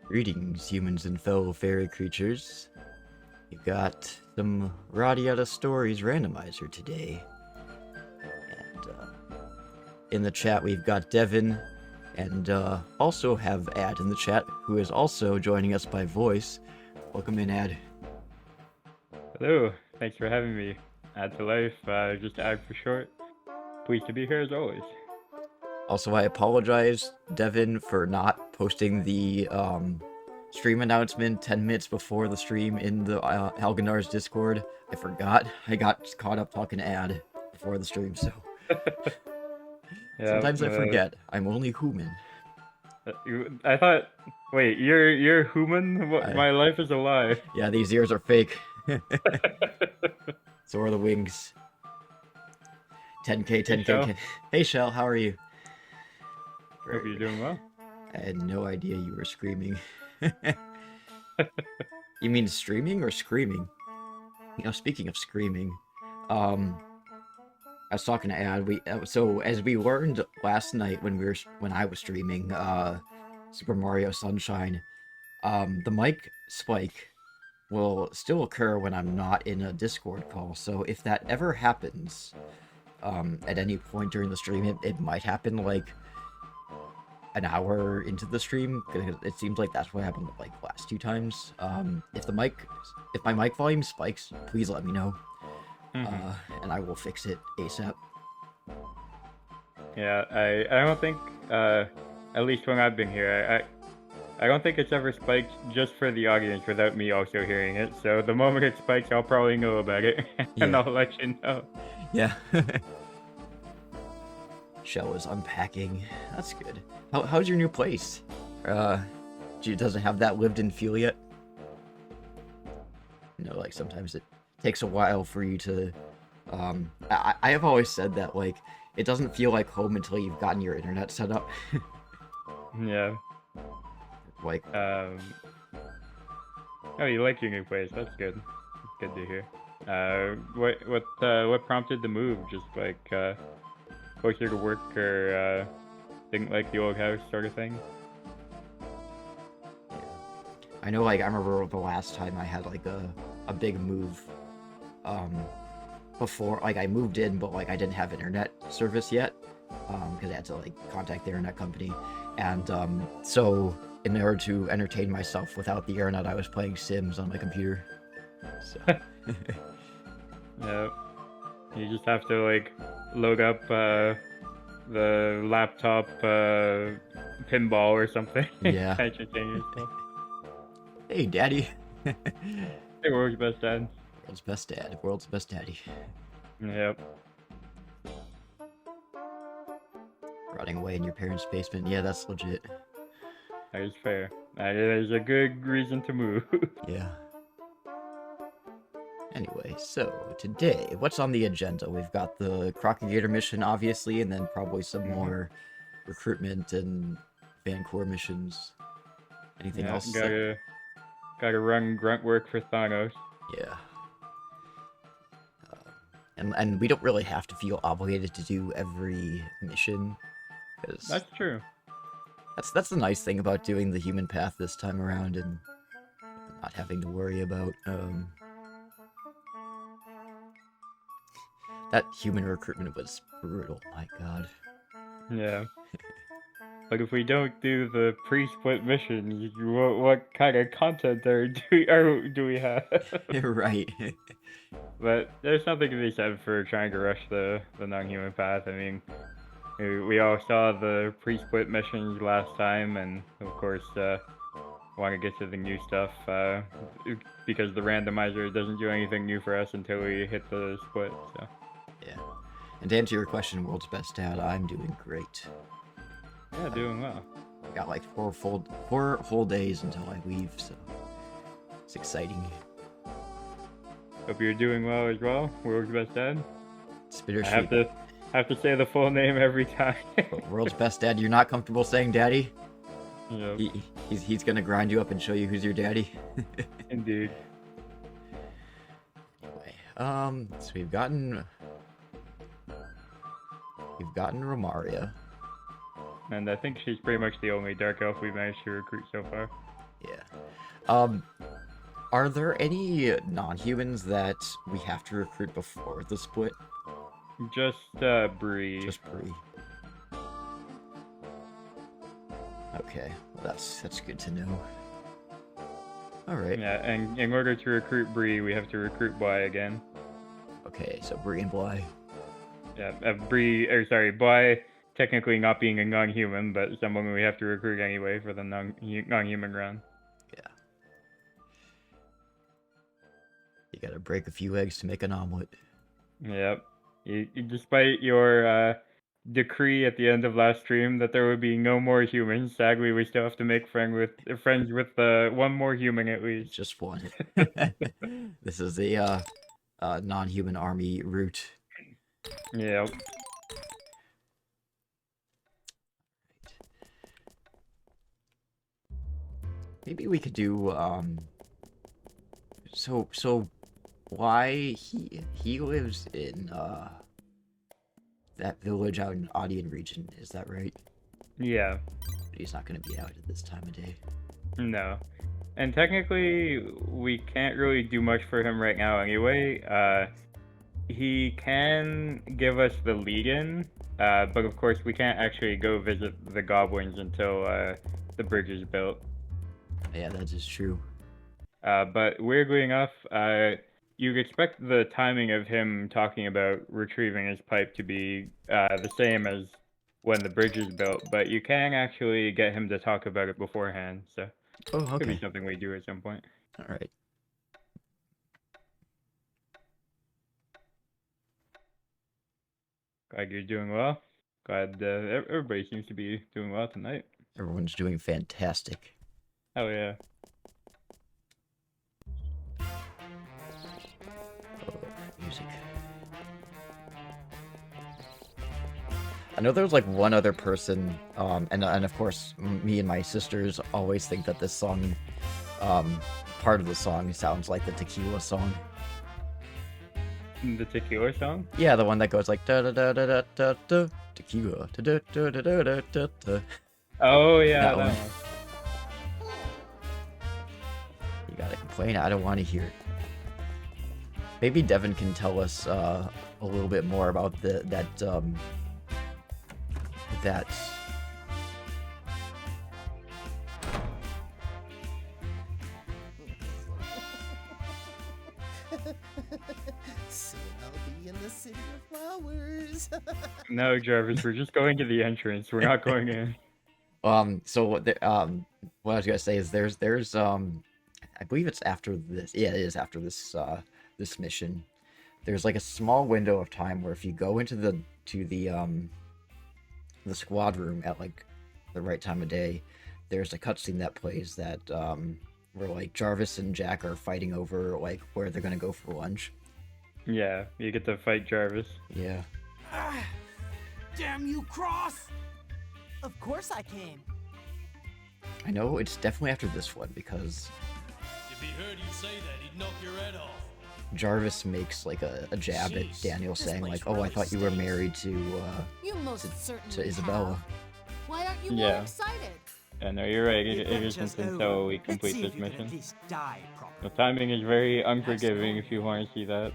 Greetings, humans and fellow fairy creatures. We've got some RADIATA Stories Randomizer today. And in the chat, we've got Devin, and also have Ad in the chat, who is also joining us by voice. Welcome in, Ad. Hello, thanks for having me. Add to life, just Ad for short. Pleased to be here as always. Also, I apologize, Devin, for not posting the stream announcement 10 minutes before the stream in the Alganar's Discord. I forgot. I got caught up talking Ad before the stream, so Yeah, sometimes I forget. I'm only human. I thought, wait, you're human? My life is a lie. Yeah, these ears are fake. So are the wings. 10k, 10k, 10k. Hey, Shell, how are you? Hope you're doing well. I had no idea you were screaming. You mean streaming or screaming? You know, speaking of screaming, I was talking to Ad. So as we learned last night when I was streaming Super Mario Sunshine, the mic spike will still occur when I'm not in a Discord call. So if that ever happens, at any point during the stream, it might happen like an hour into the stream, because it seems like that's what happened like last 2 times. If my mic volume spikes, please let me know, and I will fix it ASAP. Yeah, I don't think, at least when I've been here, I don't think it's ever spiked just for the audience without me also hearing it. So the moment it spikes, I'll probably know about it, and I'll let you know. Yeah. Shell is unpacking. That's good. How's your new place? Doesn't have that lived-in feel yet? You know, like sometimes it takes a while for you to. I have always said that like it doesn't feel like home until you've gotten your internet set up. Yeah. Like. Oh, you like your new place? That's good. Good to hear. What prompted the move? Just like closer to work, or didn't like the old house sort of thing? I know, like I remember the last time I had like a big move. Before, like I moved in, but like I didn't have internet service yet, because I had to like contact the internet company, and so in order to entertain myself without the internet, I was playing Sims on my computer. So. Yeah, you just have to like load up the laptop pinball or something. Yeah. Entertain yourself. Hey, Daddy. Hey, world's best dad. World's best dad. World's best daddy. Yep. Rotting away in your parents' basement. Yeah, that's legit. That is fair. That is a good reason to move. Yeah. Anyway, so today, what's on the agenda? We've got the Crocogator mission, obviously, and then probably some more recruitment and Vancore missions. Anything else? Gotta run grunt work for Thanos. Yeah. And we don't really have to feel obligated to do every mission. That's true. That's the nice thing about doing the human path this time around and not having to worry about that human recruitment was brutal. My God. Yeah. But if we don't do the pre-split mission, what kind of content there do we have? You're right. But there's something to be said for trying to rush the non-human path. I mean, we all saw the pre-split missions last time, and of course, want to get to the new stuff because the randomizer doesn't do anything new for us until we hit the split. So. Yeah. And to answer your question, world's best dad, I'm doing great. Yeah, doing well. I got like 4 whole days until I leave, so it's exciting. Hope you're doing well as well. World's best dad. It's bittersweet. I have to say the full name every time. World's best dad. You're not comfortable saying daddy? Yep. He's gonna grind you up and show you who's your daddy. Indeed. Anyway, so we've gotten Romaria. And I think she's pretty much the only dark elf we've managed to recruit so far. Yeah. Are there any non-humans that we have to recruit before the split? Just Bree. Just Bree. Okay, well, that's good to know. All right. Yeah, and in order to recruit Bree, we have to recruit Bly again. Okay, so Bree and Bly. Yeah, Bly technically not being a non-human, but someone we have to recruit anyway for the non-human run. Yeah. You gotta break a few eggs to make an omelet. Yep. Despite your decree at the end of last stream that there would be no more humans, sadly we still have to make friends with one more human at least. Just one. This is the non-human army route. Yep. Maybe we could do so why he lives in that village out in Audion region, is that right? Yeah. But he's not gonna be out at this time of day. No. And technically we can't really do much for him right now anyway. He can give us the lead-in, but of course we can't actually go visit the goblins until the bridge is built. Yeah, that is true. But weirdly enough, you'd expect the timing of him talking about retrieving his pipe to be the same as when the bridge is built, but you can actually get him to talk about it beforehand, so Oh, could be okay. something we do at some point. All right. Glad you're doing well. Glad everybody seems to be doing well tonight. Everyone's doing fantastic. Oh yeah. Oh, music. I know there's like one other person, and of course, me and my sisters always think that this song, part of the song sounds like the Tequila song. The tequila song? Yeah, the one that goes like da da da da da da da tequila da da da da da da da da. Oh yeah, That that one. one. You gotta complain. I don't want to hear it. Maybe Devin can tell us a little bit more about that. Soon I'll be in the city of flowers. No, Jarvis, we're just going to the entrance. We're not going in. So what I was gonna say is there's I believe it's after this. Yeah, it is after this this mission. There's like a small window of time where if you go into the squad room at like the right time of day, there's a cutscene that plays that where like Jarvis and Jack are fighting over like where they're gonna go for lunch. Yeah, you get to fight Jarvis. Yeah. Ah, damn you, Cross! Of course I came. I know it's definitely after this one because If he heard you say that, he'd knock your head off. Jarvis makes like a jab at Jeez, Daniel this saying place like, "Oh, I really thought you were stinks." married to You most certainly to Isabella." have. Why aren't you Yeah. more excited? Yeah, no, you're right. The It adventure's isn't over. until we Let's complete see this if you can mission. at least die properly. The timing is very unforgiving if you want to see that.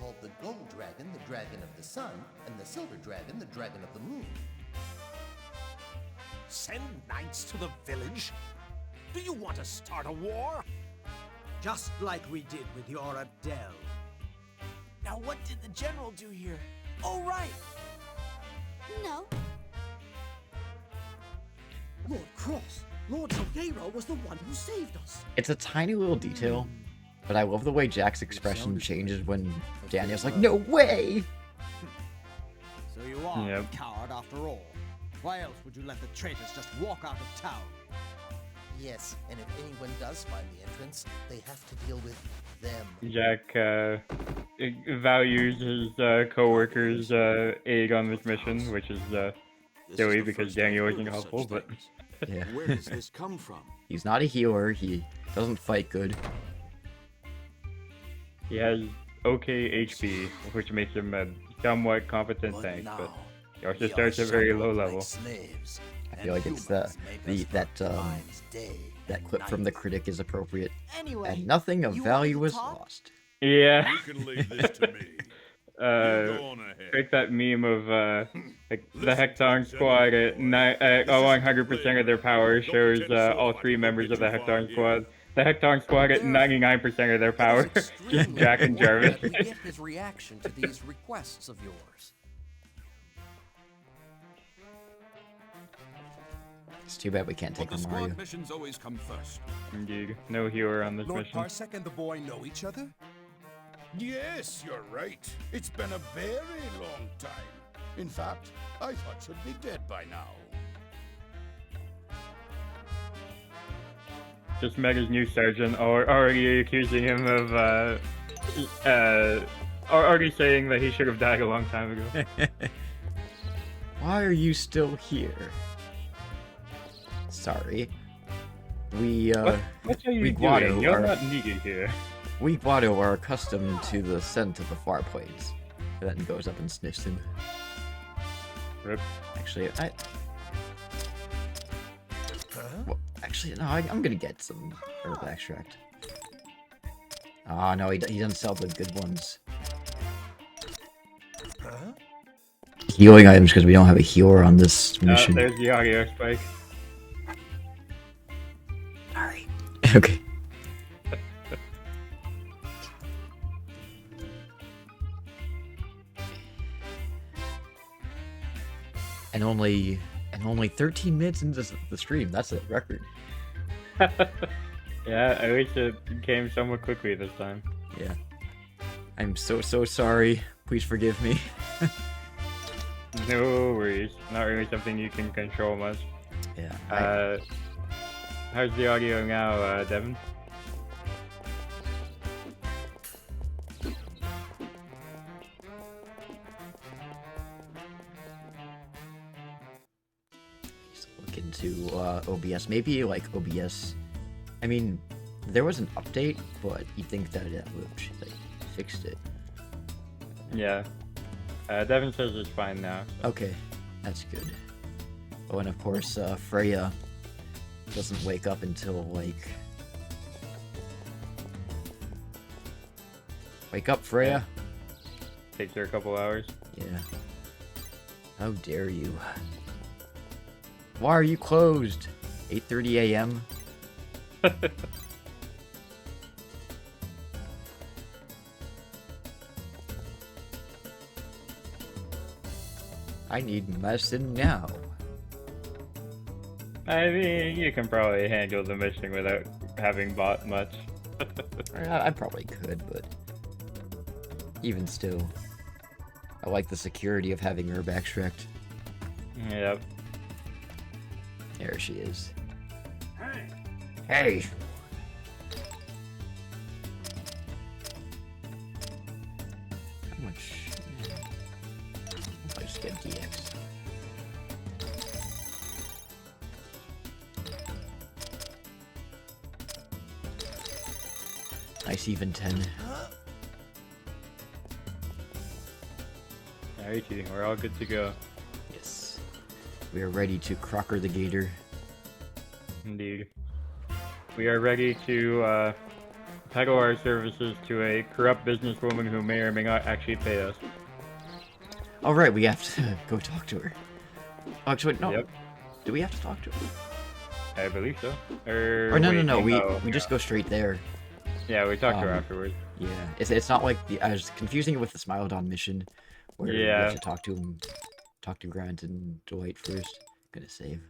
Called the Gold Dragon, the Dragon of the Sun, and the Silver Dragon, the Dragon of the Moon. Send knights to the village? Do you want to start a war? Just like we did with your Adele. Now what did the general do here? Oh, right! No. Lord Cross! Lord Salguero was the one who saved us! It's a tiny little detail, but I love the way Jack's expression changes when Daniel's like, "No way!" So you are Yep. a coward after all. Why else would you let the traitors just walk out of town? Yes, and if anyone does find the entrance, they have to deal with them. Jack values his co-workers' aid on this mission, which is This silly is the because first I've Daniel heard isn't of helpful, such but things. Yeah. Where does this come from? He's not a healer. He doesn't fight good. he has okay HP, which makes him a somewhat competent tank, but he also starts at very low level. Slaves. I feel like it's that clip from the critic is appropriate. Anyway, And nothing of you value want was to talk? lost. Yeah. You can leave this to me. You go on ahead. Like that meme of like the Listen, Hectong General squad at This is 100% of their power Don't shows pretend to all solve 3 like members of the you've been Hectong too squad. The Hectong squad at 99% of their power. Just Jack and Jarvis. We get his reaction to these requests of yours. It's too bad we can't take But the on Mario. squad missions always come first. Indeed. No hero on this Lord mission. Parsec and the boy know each other? Yes, you're right. It's been a very long time. In fact, I thought you'd be dead by now. Just met his new sergeant, already accusing him of, already saying that he should have died a long time ago. Why are you still here? Sorry. We What are you we doing? Guado You're are- not needed here. we Guado are accustomed to the scent of the far plains. And then goes up and sniffs him. Rip. Actually, well, actually, no, I'm gonna get some herb extract. Ah, no, he doesn't sell the good ones. Healing items because we don't have a healer on this mission. There's the audio spike. Sorry. Okay. And only 13 minutes into the stream. That's a record. Yeah, at least it came somewhat quickly this time. Yeah. I'm so sorry. Please forgive me. No worries. Not really something you can control much. Yeah. How's the audio now, Devin? Just look into OBS. Maybe like OBS. I mean, there was an update, but you'd think that it would have like, fixed it. Yeah. Devin says it's fine now. Okay, that's good. Oh, and of course, Freya doesn't wake up until like. Wake up, Freya! Takes her a couple hours. Yeah. How dare you? Why are you closed? 8:30 a.m. I need medicine now. I mean, you can probably handle the mission without having bought much. I probably could, but even still, I like the security of having herb extract. Yep. There she is. Hey! How much? I'll just get DX. Nice even 10. Alrighty, we're all good to go. Yes. We are ready to Crocker the Gator. Indeed. We are ready to peddle our services to a corrupt businesswoman who may or may not actually pay us. Alright, we have to go talk to her. Oh, actually, no. Yep. Do we have to talk to her? I believe so. Or no, wait, no, we yeah. just go straight there. Yeah, we talked to her Um, afterwards. Yeah, it's not like I was confusing it with the Smilodon mission, where we Yeah. have to talk to Grant and Dwight first. Gonna save.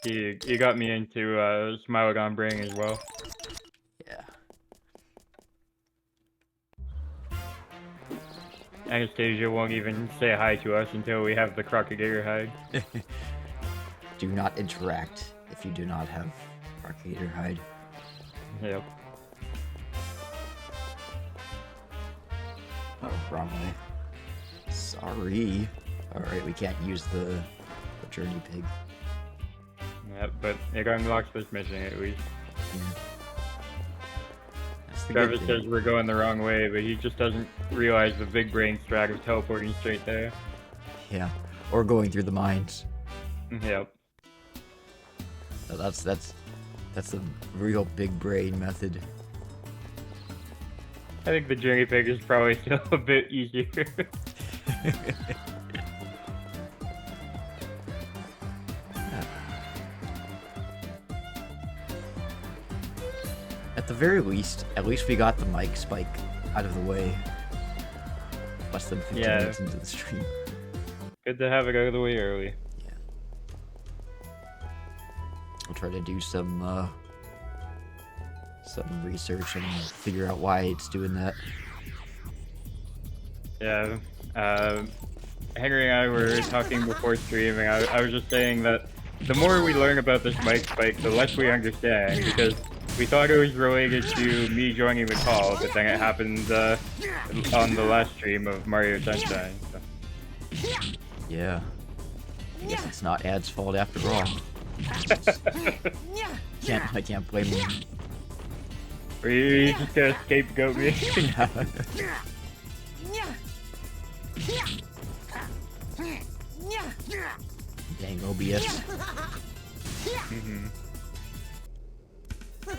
You got me into Smilodon Brain as well. Yeah. Anastasia won't even say hi to us until we have the Crocogator hide. Do not interact if you do not have Crocogator hide. Yep. Oh, wrong way. Sorry. Alright, we can't use the journey pig. Yep, but it unlocks this mission at least. Yeah. That's the Travis good says thing. we're going the wrong way, but he just doesn't realize the big brain strat of teleporting straight there. Yeah. Or going through the mines. Yep. That's the real big brain method. I think the Journey Pig is probably still a bit easier. At the very least, at least we got the mic spike out of the way. Less than 15 Yeah. minutes into the stream. Good to have it out of the way early. Yeah. I'll try to do some research and figure out why it's doing that. Yeah. Henry and I were talking before streaming. I was just saying that the more we learn about this mic spike, the less we understand, because we thought it was related to me joining the call, but then it happened on the last stream of Mario Sunshine. So. Yeah. I guess it's not Ad's fault after all. I can't blame him. We just gotta scapegoat me. Dang OBS. I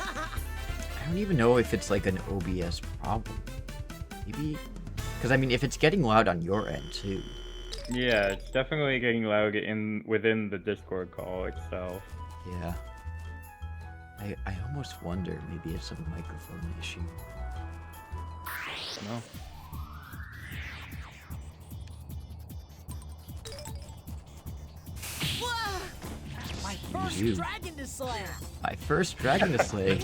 don't even know if it's like an OBS problem. Maybe, because I mean, if it's getting loud on your end too. Yeah, it's definitely getting loud within the Discord call itself. Yeah. I almost wonder maybe it's a microphone issue. No. My You. first dragon to slay! My first dragon to slay.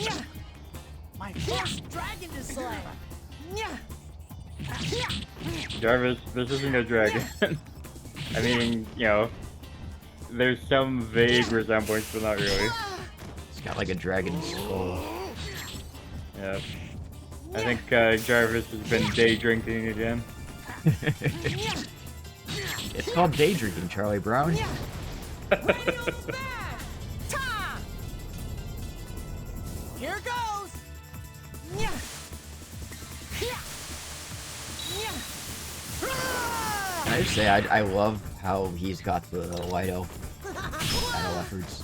My first dragon to slay! Jarvis, this isn't a dragon. I mean, you know, there's some vague resemblance, but not really. It's got like a dragon skull. Yeah. I think Jarvis has been day drinking again. It's called day drinking, Charlie Brown. Here goes! Can I just say, I love how he's got the White Elf battle efforts.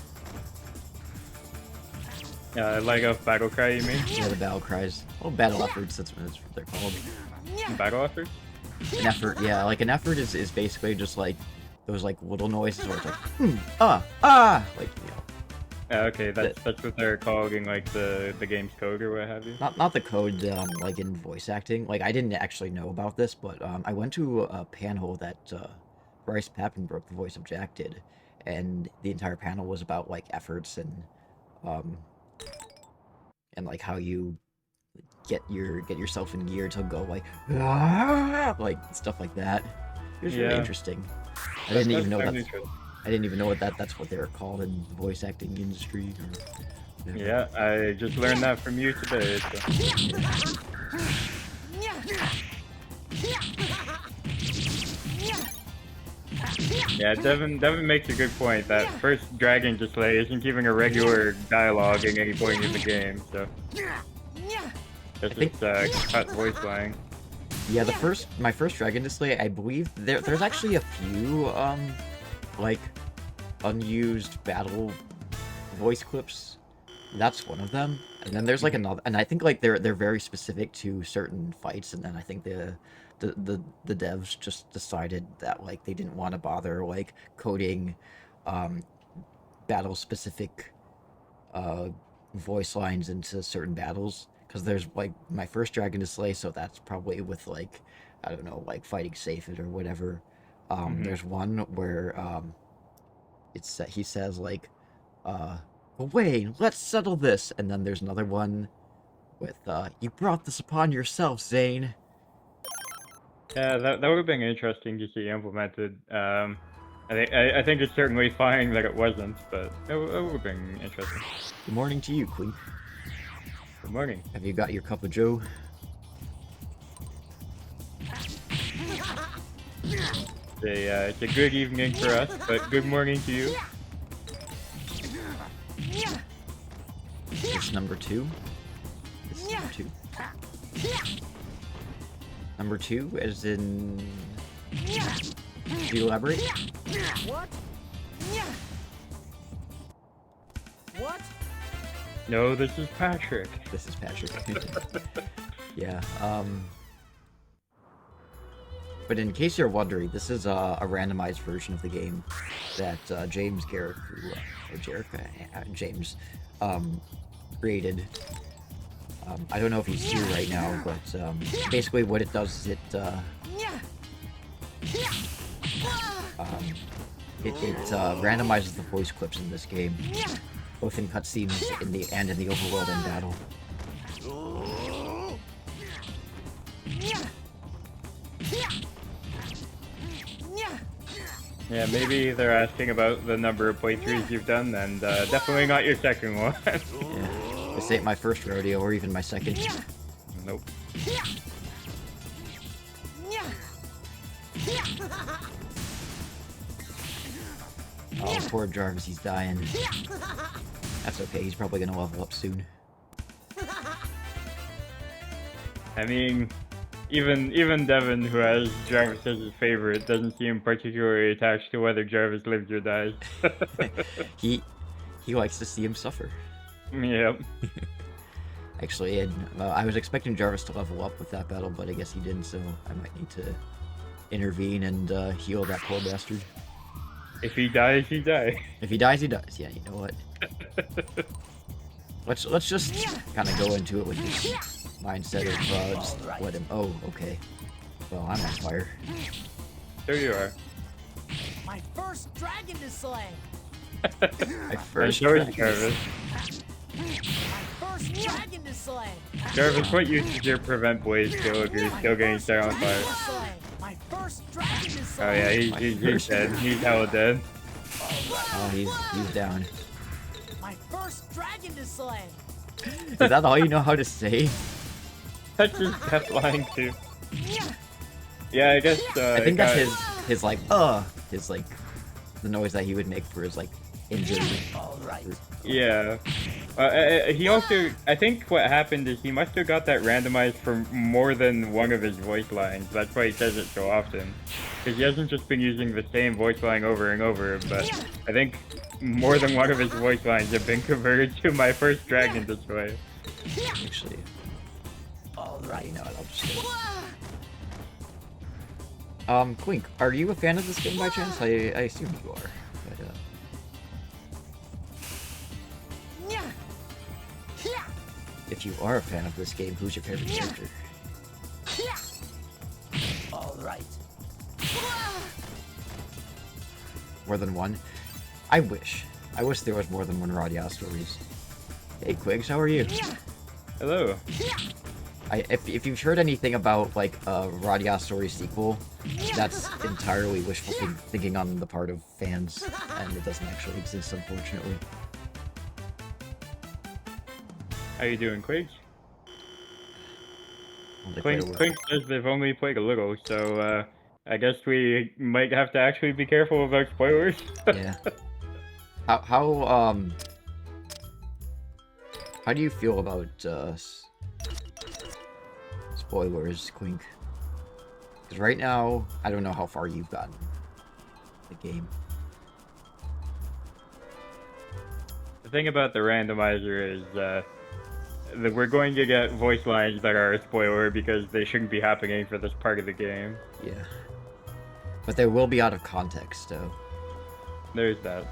Lego Battle Cry, you mean? Yeah, the battle cries. Well, battle efforts, that's what they're called. Battle effort? An effort, yeah, like an effort is basically just like those like little noises where it's like, like, you know. Okay, that's what they're calling like the game's code or what have you. Not the code, like in voice acting. Like, I didn't actually know about this, but I went to a panel that Bryce Papenbrook, the voice of Jack, did, and the entire panel was about like efforts and like how you get yourself in gear to go like stuff like that. It was really interesting. I didn't even know that's what they were called in the voice acting industry. Or yeah, I just learned that from you today. So. Yeah, Devin makes a good point. That first dragon to slay isn't giving a regular dialogue at any point in the game, so it's just cut voice line. Yeah, my first dragon to slay, I believe there's actually a few like unused battle voice clips. That's one of them. And then there's like another, and I think like they're very specific to certain fights, and then I think the devs just decided that like they didn't want to bother like coding battle specific voice lines into certain battles, because there's like my first dragon to slay, so that's probably with like, I don't know, like fighting Safed or whatever. There's one where he says like Wayne, let's settle this, and then there's another one with you brought this upon yourself, Zane. Yeah, that would have been interesting to see implemented. I think it's certainly fine that it wasn't, but it would have been interesting. Good morning to you, Queen. Good morning. Have you got your cup of joe? It's a good evening for us, but good morning to you. It's number 2. This is number 2. Number 2, as in... Can you elaborate? What? No, this is Patrick. This is Patrick. Yeah. But in case you're wondering, this is a randomized version of the game that James Garrick, James, created. I don't know if he's here right now, but basically what it does is it randomizes the voice clips in this game, both in cutscenes and in the overworld and battle. Yeah, maybe they're asking about the number of playthroughs you've done, and definitely not your second one. Yeah. This ain't my first rodeo, or even my second. Nope. Oh, poor Jarvis, he's dying. That's okay, he's probably gonna level up soon. I mean, even Devin, who has Jarvis as his favorite, doesn't seem particularly attached to whether Jarvis lives or dies. He likes to see him suffer. Yep. Actually, and I was expecting Jarvis to level up with that battle, but I guess he didn't, so I might need to intervene and heal that poor bastard. If he dies, he dies. If he dies, he dies. Yeah, you know what? Let's just kind of go into it with this mindset of just let him. Oh, okay. Well, I'm on fire. There you are. My first dragon to slay. My first Jarvis. Jarvis. My first dragon to slay. Jarvis, what use is your prevent blaze skill if you're still getting set on fire? My first dragon to Oh slay. yeah, he's dead. He's hella dead. Oh, he's down. My first dragon to slay. Is that all you know how to say? That's his pet line too. Yeah, I guess. I think that's his like the noise that he would make for his like injury. All right. Yeah. He also, I think what happened is he must have got that randomized for more than one of his voice lines. That's why he says it so often. Because he hasn't just been using the same voice line over and over, but I think more than one of his voice lines have been converted to my first dragon this way. Actually. Alright, you know what, I'll just go. Quink, are you a fan of this game by chance? I assume you are. But, if you are a fan of this game, who's your favorite character? Alright. More than one? I wish. I wish there was more than one RADIATA stories. Hey Quigs, how are you? Hello. If you've heard anything about like a RADIATA story sequel, that's entirely wishful thinking on the part of fans, and it doesn't actually exist, unfortunately. How you doing, Quig? Quink Quink says they've only played a little, so I guess we might have to actually be careful about spoilers. Yeah. How do you feel about spoilers, Quink? Because right now, I don't know how far you've gotten the game. The thing about the randomizer is that we're going to get voice lines that are a spoiler because they shouldn't be happening for this part of the game. Yeah. But they will be out of context, though. There's that.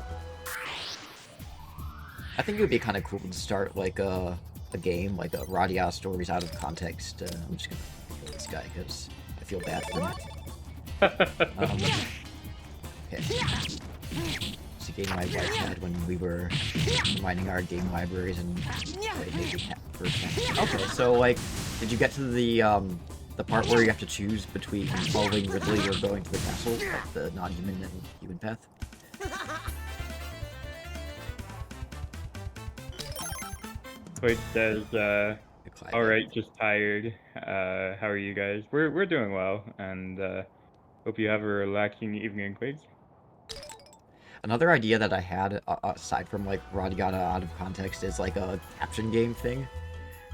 I think it would be kind of cool to start like a game, like a RADIATA stories out of context. I'm just gonna kill this guy because I feel bad for him. Okay. It's a game my wife had when we were mining our game libraries and played maybe first. Okay, so like, did you get to the part where you have to choose between following Ridley or going to the castle, like the non-human and human path? Quig says, alright, just tired. How are you guys? We're doing well, and hope you have a relaxing evening, Quig. Another idea that I had, aside from like RADIATA out of context, is like a caption game thing.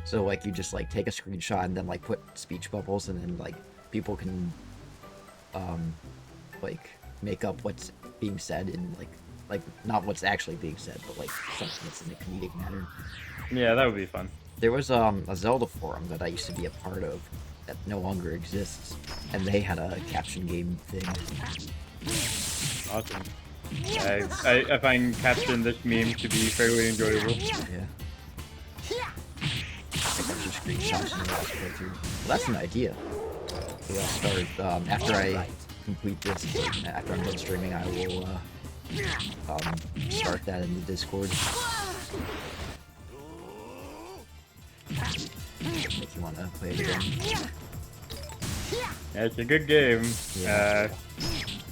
So like you just like take a screenshot and then like put speech bubbles, and then like people can like make up what's being said in like like not what's actually being said, but like something that's in a comedic manner. Yeah, that would be fun. There was a Zelda forum that I used to be a part of that no longer exists, and they had a caption game thing. Awesome. I find caption this meme to be fairly enjoyable. Yeah. I got your screenshots in the last playthrough. Well, that's an idea. Maybe I'll start after I complete this. After I'm done streaming, I will start that in the Discord. If you want to play it again. Yeah, it's a good game. Yeah.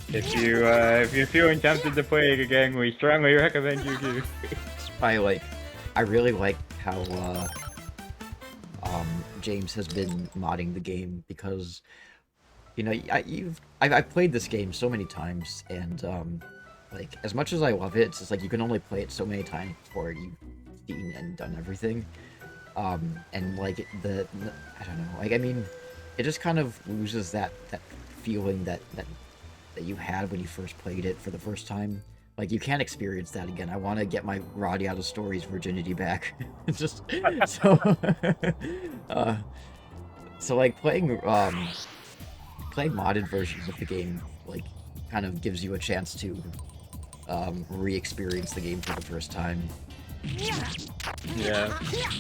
If you're feeling tempted to play it again, we strongly recommend you do. It's probably like, I really like how James has been modding the game, because you know I've played this game so many times, and like as much as I love it, it's just like you can only play it so many times before you've seen and done everything. And like I don't know, like I mean, it just kind of loses that feeling that you had when you first played it for the first time. Like, you can't experience that again. I want to get my RADIATA Stories virginity back. Just so so like playing modded versions of the game like kind of gives you a chance to re-experience the game for the first time. Yeah.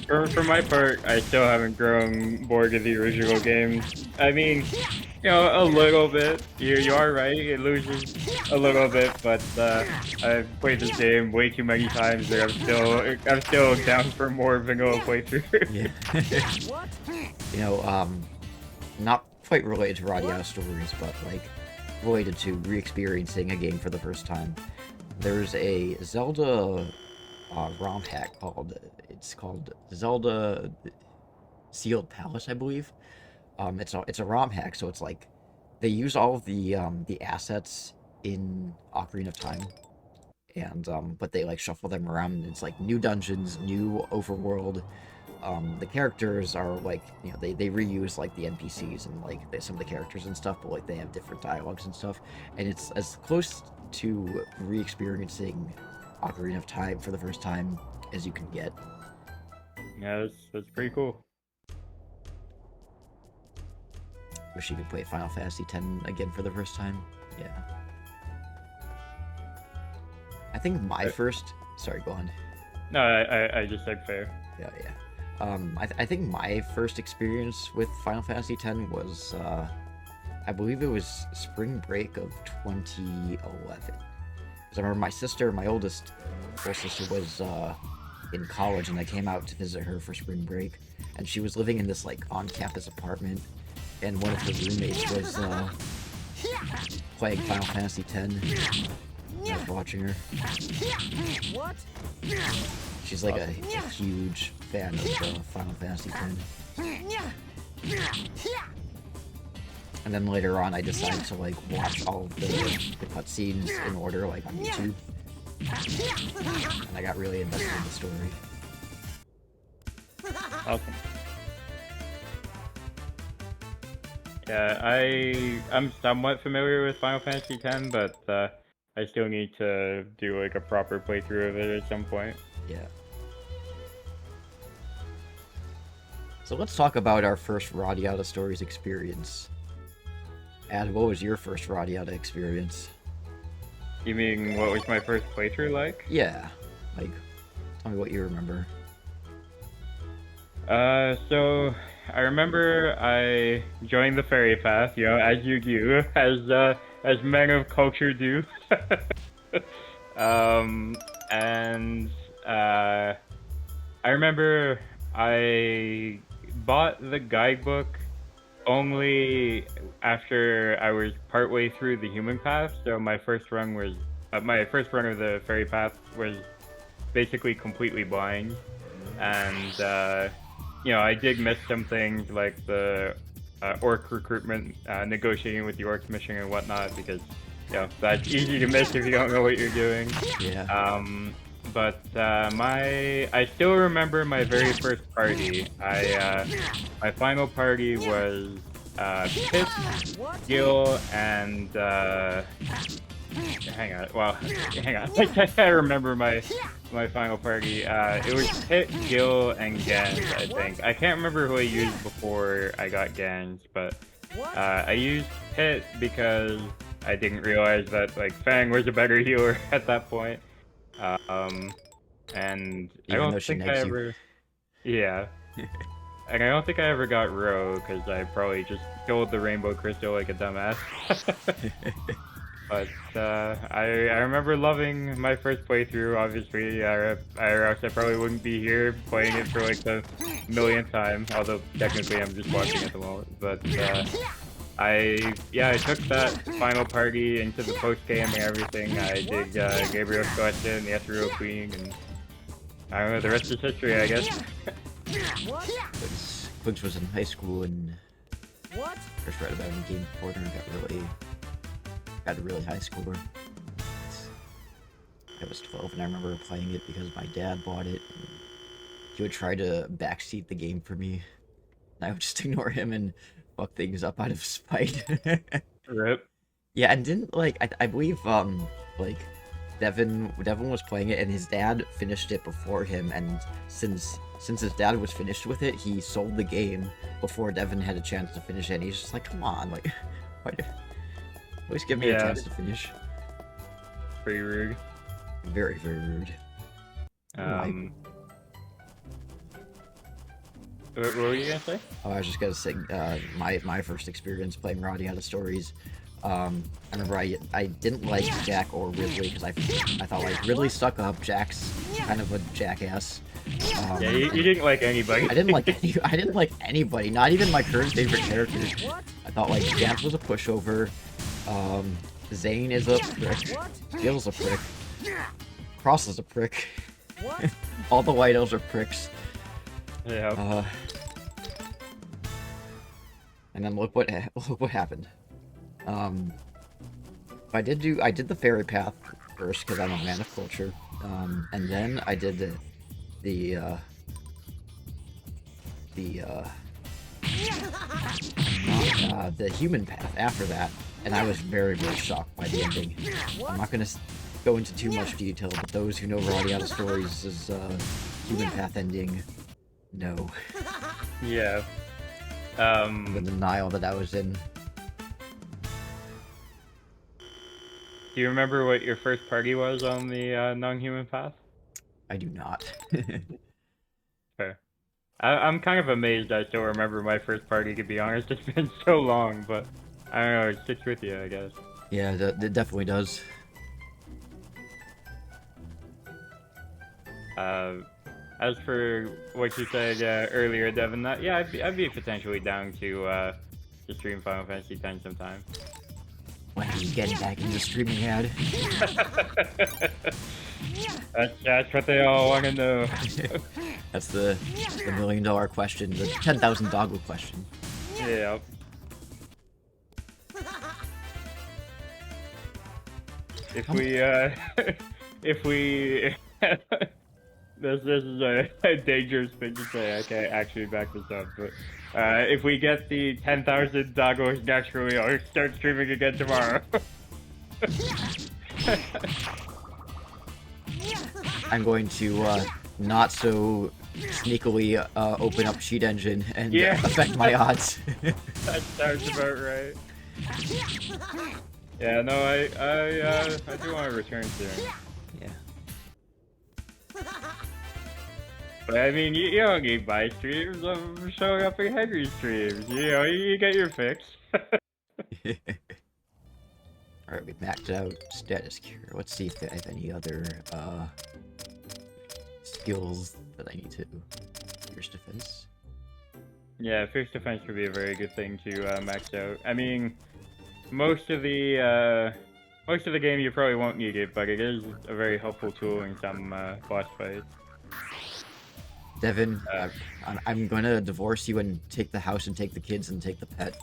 For my part, I still haven't grown bored of the original game. I mean, you know, a little bit. You are right, it loses a little bit, but I've played this game way too many times that I'm still down for more vanilla playthrough. Yeah. You know, not quite related to RADIATA Stories, but like related to re-experiencing a game for the first time. There's a Zelda ROM hack called Zelda Sealed Palace, I believe. It's a ROM hack, so it's like they use all of the assets in Ocarina of Time, and but they like shuffle them around, and it's like new dungeons, new overworld. The characters are like, you know, they reuse like the NPCs and like some of the characters and stuff, but like they have different dialogues and stuff, and it's as close to re-experiencing Ocarina of Time for the first time as you can get. Yeah, that's pretty cool. Wish you could play Final Fantasy X again for the first time. Yeah. I think my first... Sorry, go on. No, I just said fair. Yeah. I think my first experience with Final Fantasy X was, I believe it was spring break of 2011. Because I remember my oldest sister was in college, and I came out to visit her for spring break, and she was living in this like on-campus apartment, and one of her roommates was playing Final Fantasy X. I was watching her. What? She's like a huge fan of Final Fantasy X. And then later on, I decided to like watch all of the cutscenes in order, like on YouTube. And I got really invested in the story. Awesome. Yeah, I'm somewhat familiar with Final Fantasy X, but I still need to do like a proper playthrough of it at some point. Yeah. So let's talk about our first RADIATA Stories experience. Ad, what was your first RADIATA experience? You mean what was my first playthrough like? Yeah. Like, tell me what you remember. So I remember I joined the fairy path, you know, as you do, as men of culture do. I remember I bought the guidebook only after I was partway through the human path. So my first run was of the fairy path was basically completely blind, and you know, I did miss some things like the orc recruitment, negotiating with the orcs mission and whatnot, because you know that's easy to miss if you don't know what you're doing. Yeah. But I still remember my very first party. My final party was Pip, Gil, and hang on. Well, hang on. I remember my final party. It was Pit, Gil, and Gans, I think. I can't remember who I used before I got Gans, but I used Pit because I didn't realize that like Fang was a better healer at that point. And I Even though don't she think I negs you. ever. Yeah. And I don't think I ever got Ro because I probably just killed the Rainbow Crystal like a dumbass. But I remember loving my first playthrough. Obviously, or else I probably wouldn't be here playing it for like the millionth time. Although technically I'm just watching at the moment. But I took that final party into the post game and everything. I did Gabriel's question, the Ethereal Queen, and I don't know. The rest is history, I guess. Quigs was in high school and first read about him in Game Reporter and got a really high score. I was 12 and I remember playing it because my dad bought it and he would try to backseat the game for me. And I would just ignore him and fuck things up out of spite. Rip. Yeah, and didn't like I believe like Devin was playing it and his dad finished it before him, and since his dad was finished with it, he sold the game before Devin had a chance to finish it. And he's just like, come on, like, why always give me a chance to finish. Pretty rude. Very, very rude. What were you gonna say? Oh, I was just gonna say, my first experience playing RADIATA Stories. I remember I didn't like Jack or Ridley because I thought like Ridley stuck up. Jack's kind of a jackass. Yeah, you didn't like anybody. I didn't like anybody. Not even my current favorite characters. I thought like Jance was a pushover. Zane is a prick. Gil's a prick. Cross is a prick. All the White Elves are pricks. Yeah. And then look what happened. I did the fairy path first because I'm a man of culture. And then I did the human path after that, and I was very, very shocked by the ending. I'm not gonna go into too much detail, but those who know RADIATA Stories is human path ending. No. Yeah. The denial that I was in. Do you remember what your first party was on the non-human path? I do not. Fair. I'm kind of amazed I still remember my first party, to be honest. It's been so long, but I don't know, it sticks with you, I guess. Yeah, it definitely does. As for what you said earlier, Devin, yeah, I'd be potentially down to stream Final Fantasy X sometime. When are you getting back into streaming, ad? That's what they all want to know. That's the $1 million question, the 10,000 doggle question. Yeah. If we this is a dangerous thing to say. I can't actually back this up, but if we get the 10,000 doggos naturally, I'll start streaming again tomorrow. I'm going to not so sneakily open up Cheat Engine and affect my odds. That sounds about right. Yeah, no, I do want to return soon. Yeah. But I mean, you don't need my streams. I'm showing up in Henry's streams. You know, you get your fix. Alright, we maxed out status cure. Let's see if I have any other skills that I need to. Fierce defense. Yeah, fierce defense would be a very good thing to max out. I mean, most of the game you probably won't need it, but it is a very helpful tool in some boss fights. Devin, I'm gonna divorce you and take the house and take the kids and take the pet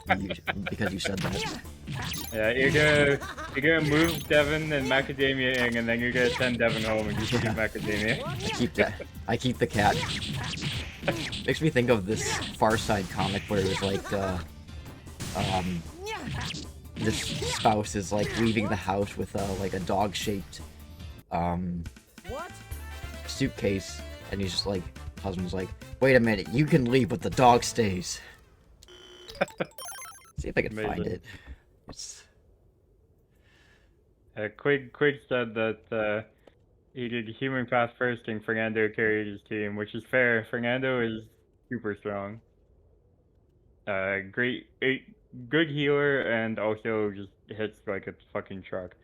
because you said that. Yeah, you're gonna move Devin and Macadamia in, and then you're gonna send Devin home and just keep Macadamia. I keep the cat. Makes me think of this Far Side comic where it was like this spouse is like leaving the house with like a dog-shaped What? suitcase, and he's just like, husband's like, wait a minute, you can leave, but the dog stays. See if I can find Amazing. it. It's... Quig said that he did human pass first and Fernando carried his team, which is fair. Fernando is super strong. Good healer, and also just hits like a fucking truck.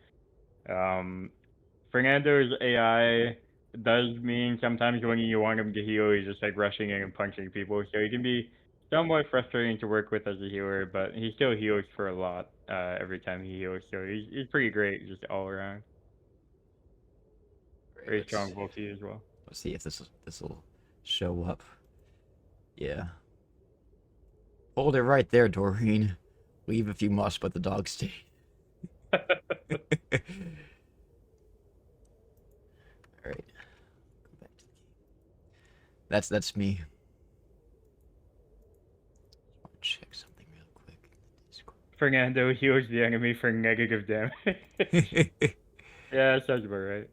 Fernando's AI does mean sometimes when you want him to heal, he's just like rushing in and punching people, so he can be somewhat frustrating to work with as a healer, but he still heals for a lot every time he heals, so he's pretty great just all around. Very strong bulky as well. Let's see if this will show up. Yeah. Hold it right there, Doreen. Leave if you must, but the dog stay. Alright. Go back to the game. That's me. Just want to check something real quick in the Discord. Fernando heals the enemy for negative damage. Yeah, that sounds about right.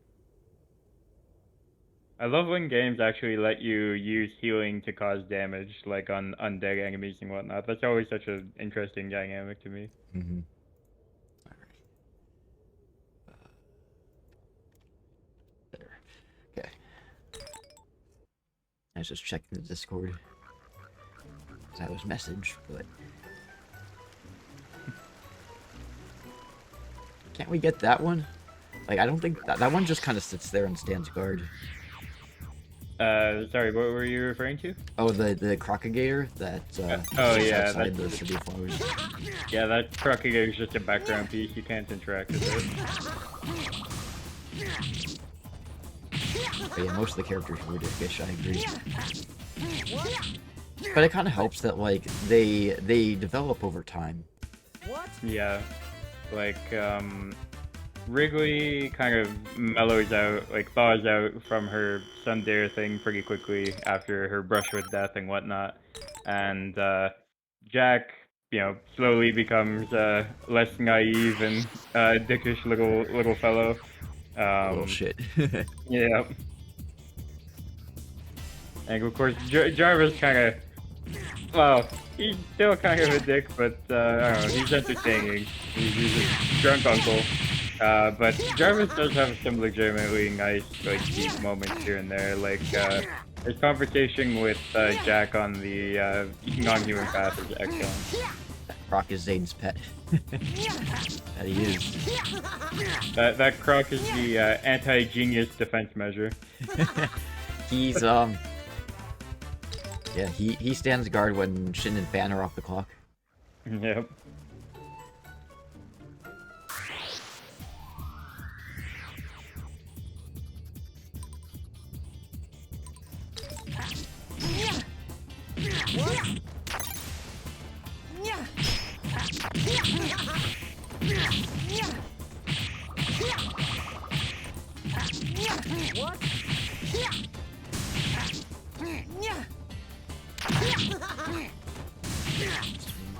I love when games actually let you use healing to cause damage, like on undead enemies and whatnot. That's always such an interesting dynamic to me. Mm-hmm. There. Okay. I was just checking the Discord. That was message, but... Can't we get that one? Like, I don't think... That one just kind of sits there and stands guard. Sorry, what were you referring to? Oh, the Crocogator that oh yeah, outside the City of Flowers. Yeah, that Crocogator is just a background piece. You can't interact with it. But yeah, most of the characters were fish, I agree. But it kind of helps that like they develop over time. What? Yeah, like Wrigley kind of mellows out, like thaws out from her Sundare thing pretty quickly after her brush with death and whatnot, and Jack, you know, slowly becomes less naive and dickish little fellow. Bullshit. Yeah. And of course, Jarvis kind of, well, he's still kind of a dick, but I don't know, he's entertaining. He's a drunk uncle. But Jarvis does have some legitimately nice, like, deep moments here and there. Like, his conversation with Jack on the non-human path is excellent. Croc is Zane's pet. That he is. That Croc is the anti-genius defense measure. He's yeah, he stands guard when Shin and Fan are off the clock. Yep.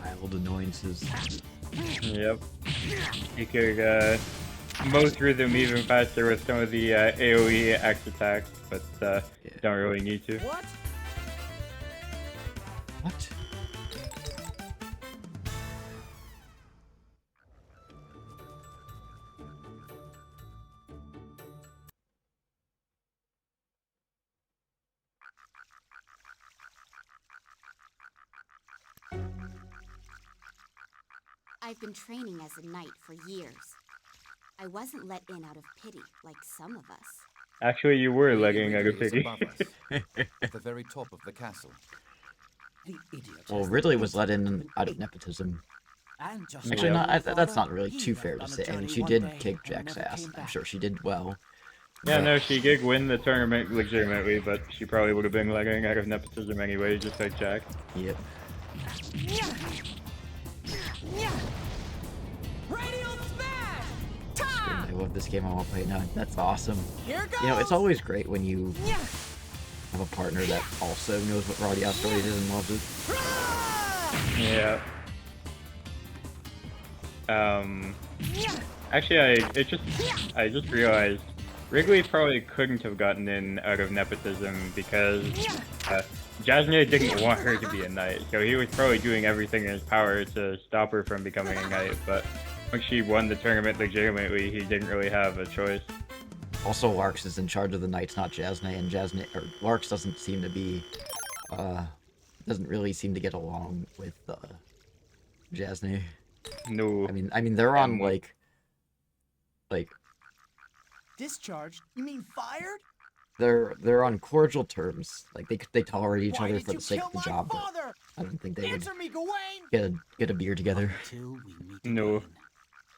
Mild annoyances. Yep. You could mow through them even faster with some of the AoE axe attacks, but don't really need to. What? What? I've been training as a knight for years. I wasn't let in out of pity like some of us. Actually, you were legging out of Ridley is pity. above us, at the very top of the castle. The idiot. Well, has Ridley the was let in instinct out of to nepotism. And just Actually, like not. your That's father, not really he too fair left to on a say. I mean, journey she one did day kick and Jack's never ass. came I'm back. sure she did well. Yeah, But- no, she did win the tournament legitimately, but she probably would have been legging out of nepotism anyway, just like Jack. Yep. Radial smash! I love this game. I want to play it now. That's awesome. Here goes! You know, it's always great when you have a partner that also knows what RADIATA is and loves it. Yeah. Actually, I just realized Wrigley probably couldn't have gotten in out of nepotism because Jasmine didn't want her to be a knight, so he was probably doing everything in his power to stop her from becoming a knight. But when she won the tournament legitimately, he didn't really have a choice. Also, Larks is in charge of the knights, not Jasmine, and Larks doesn't seem to be, doesn't really seem to get along with Jasmine. No. I mean, they're on like. Discharged? You mean fired? They're on cordial terms. Like they tolerate each Why other did for you the sake kill of the my job, but father? I don't think they would Answer me, Gawain! get a beer together. Until we meet No. again.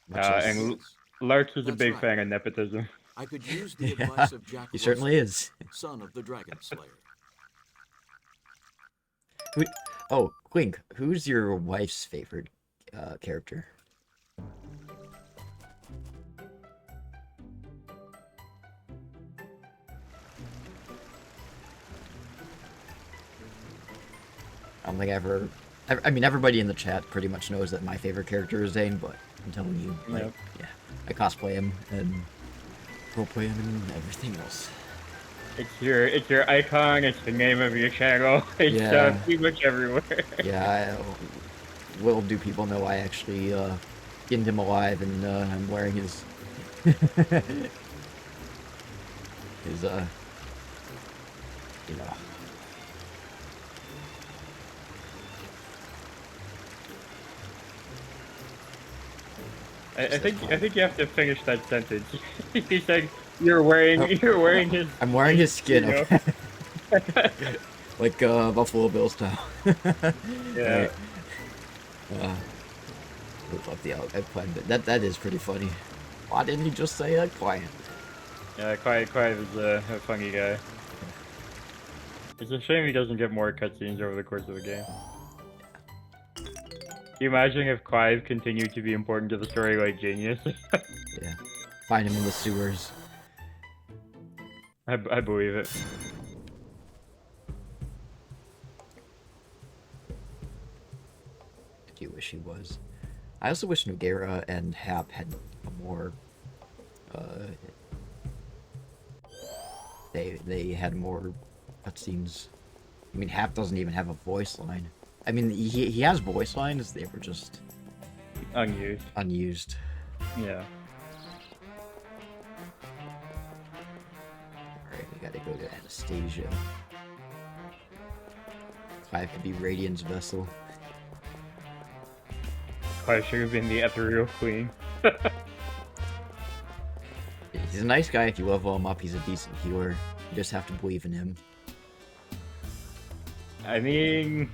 Much less- And Larks is a That's big right. fan of nepotism. I could use the Yeah, advice of Jack he certainly is. son of the Dragon Slayer. Oh, Quink, who's your wife's favorite character? I don't think I ever. I mean, everybody in the chat pretty much knows that my favorite character is Zane, but I'm telling you, like, Yep. yeah, I cosplay him and roleplay him and everything else. It's your icon. It's the name of your channel. It's Yeah. pretty much everywhere. Yeah, little do people know I actually skinned him alive, and I'm wearing his his you know. I think you have to finish that sentence. He said you're wearing his. I'm wearing his skin, you know? okay? Like Buffalo Bill style. Yeah. I love the eggplant, but that is pretty funny. Why didn't he just say eggplant? Yeah, Clive is a funny guy. It's a shame he doesn't get more cutscenes over the course of the game. Can you imagine if Clive continued to be important to the story like Genius? Yeah. Find him in the sewers. I believe it. I do wish he was. I also wish Nogara and Hap had a more they had more cutscenes. I mean, Hap doesn't even have a voice line. I mean, he has voice lines, they were just unused. Yeah. Alright, we gotta go to Anastasia. Clive could be Radiant's vessel. Clive should have been the ethereal queen. He's a nice guy if you level him up, he's a decent healer. You just have to believe in him. I mean,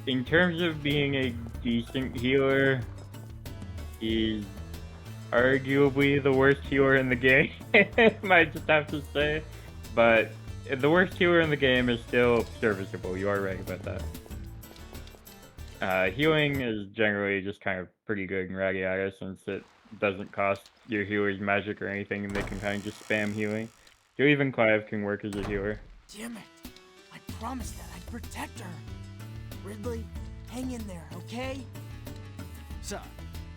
in terms of being a decent healer, he's arguably the worst healer in the game. Might just have to say, but the worst healer in the game is still serviceable. You are right about that. Healing is generally just kind of pretty good in RADIATA since it doesn't cost your healer's magic or anything, and they can kind of just spam healing. So even Clive can work as a healer. Damn it. I promised that I'd protect her. Ridley, hang in there, okay? Sir,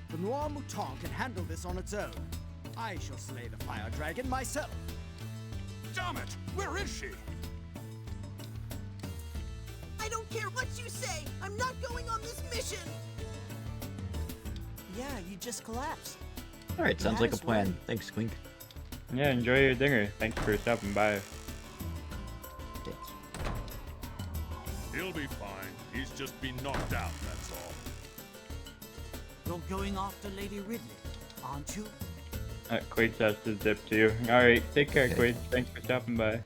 the Noir Mouton can handle this on its own. I shall slay the fire dragon myself. Damn it! Where is she? I don't care what you say! I'm not going on this mission! Yeah, you just collapsed. Alright, sounds like a plan. Way. Thanks, Quink. Yeah, enjoy your dinner. Thanks for stopping by. He'll be fine. He's just been knocked out, that's all. You're going after Lady Ridley, aren't you? Quaid has to zip too. Alright, take care, Okay. Quaid. Thanks for stopping by.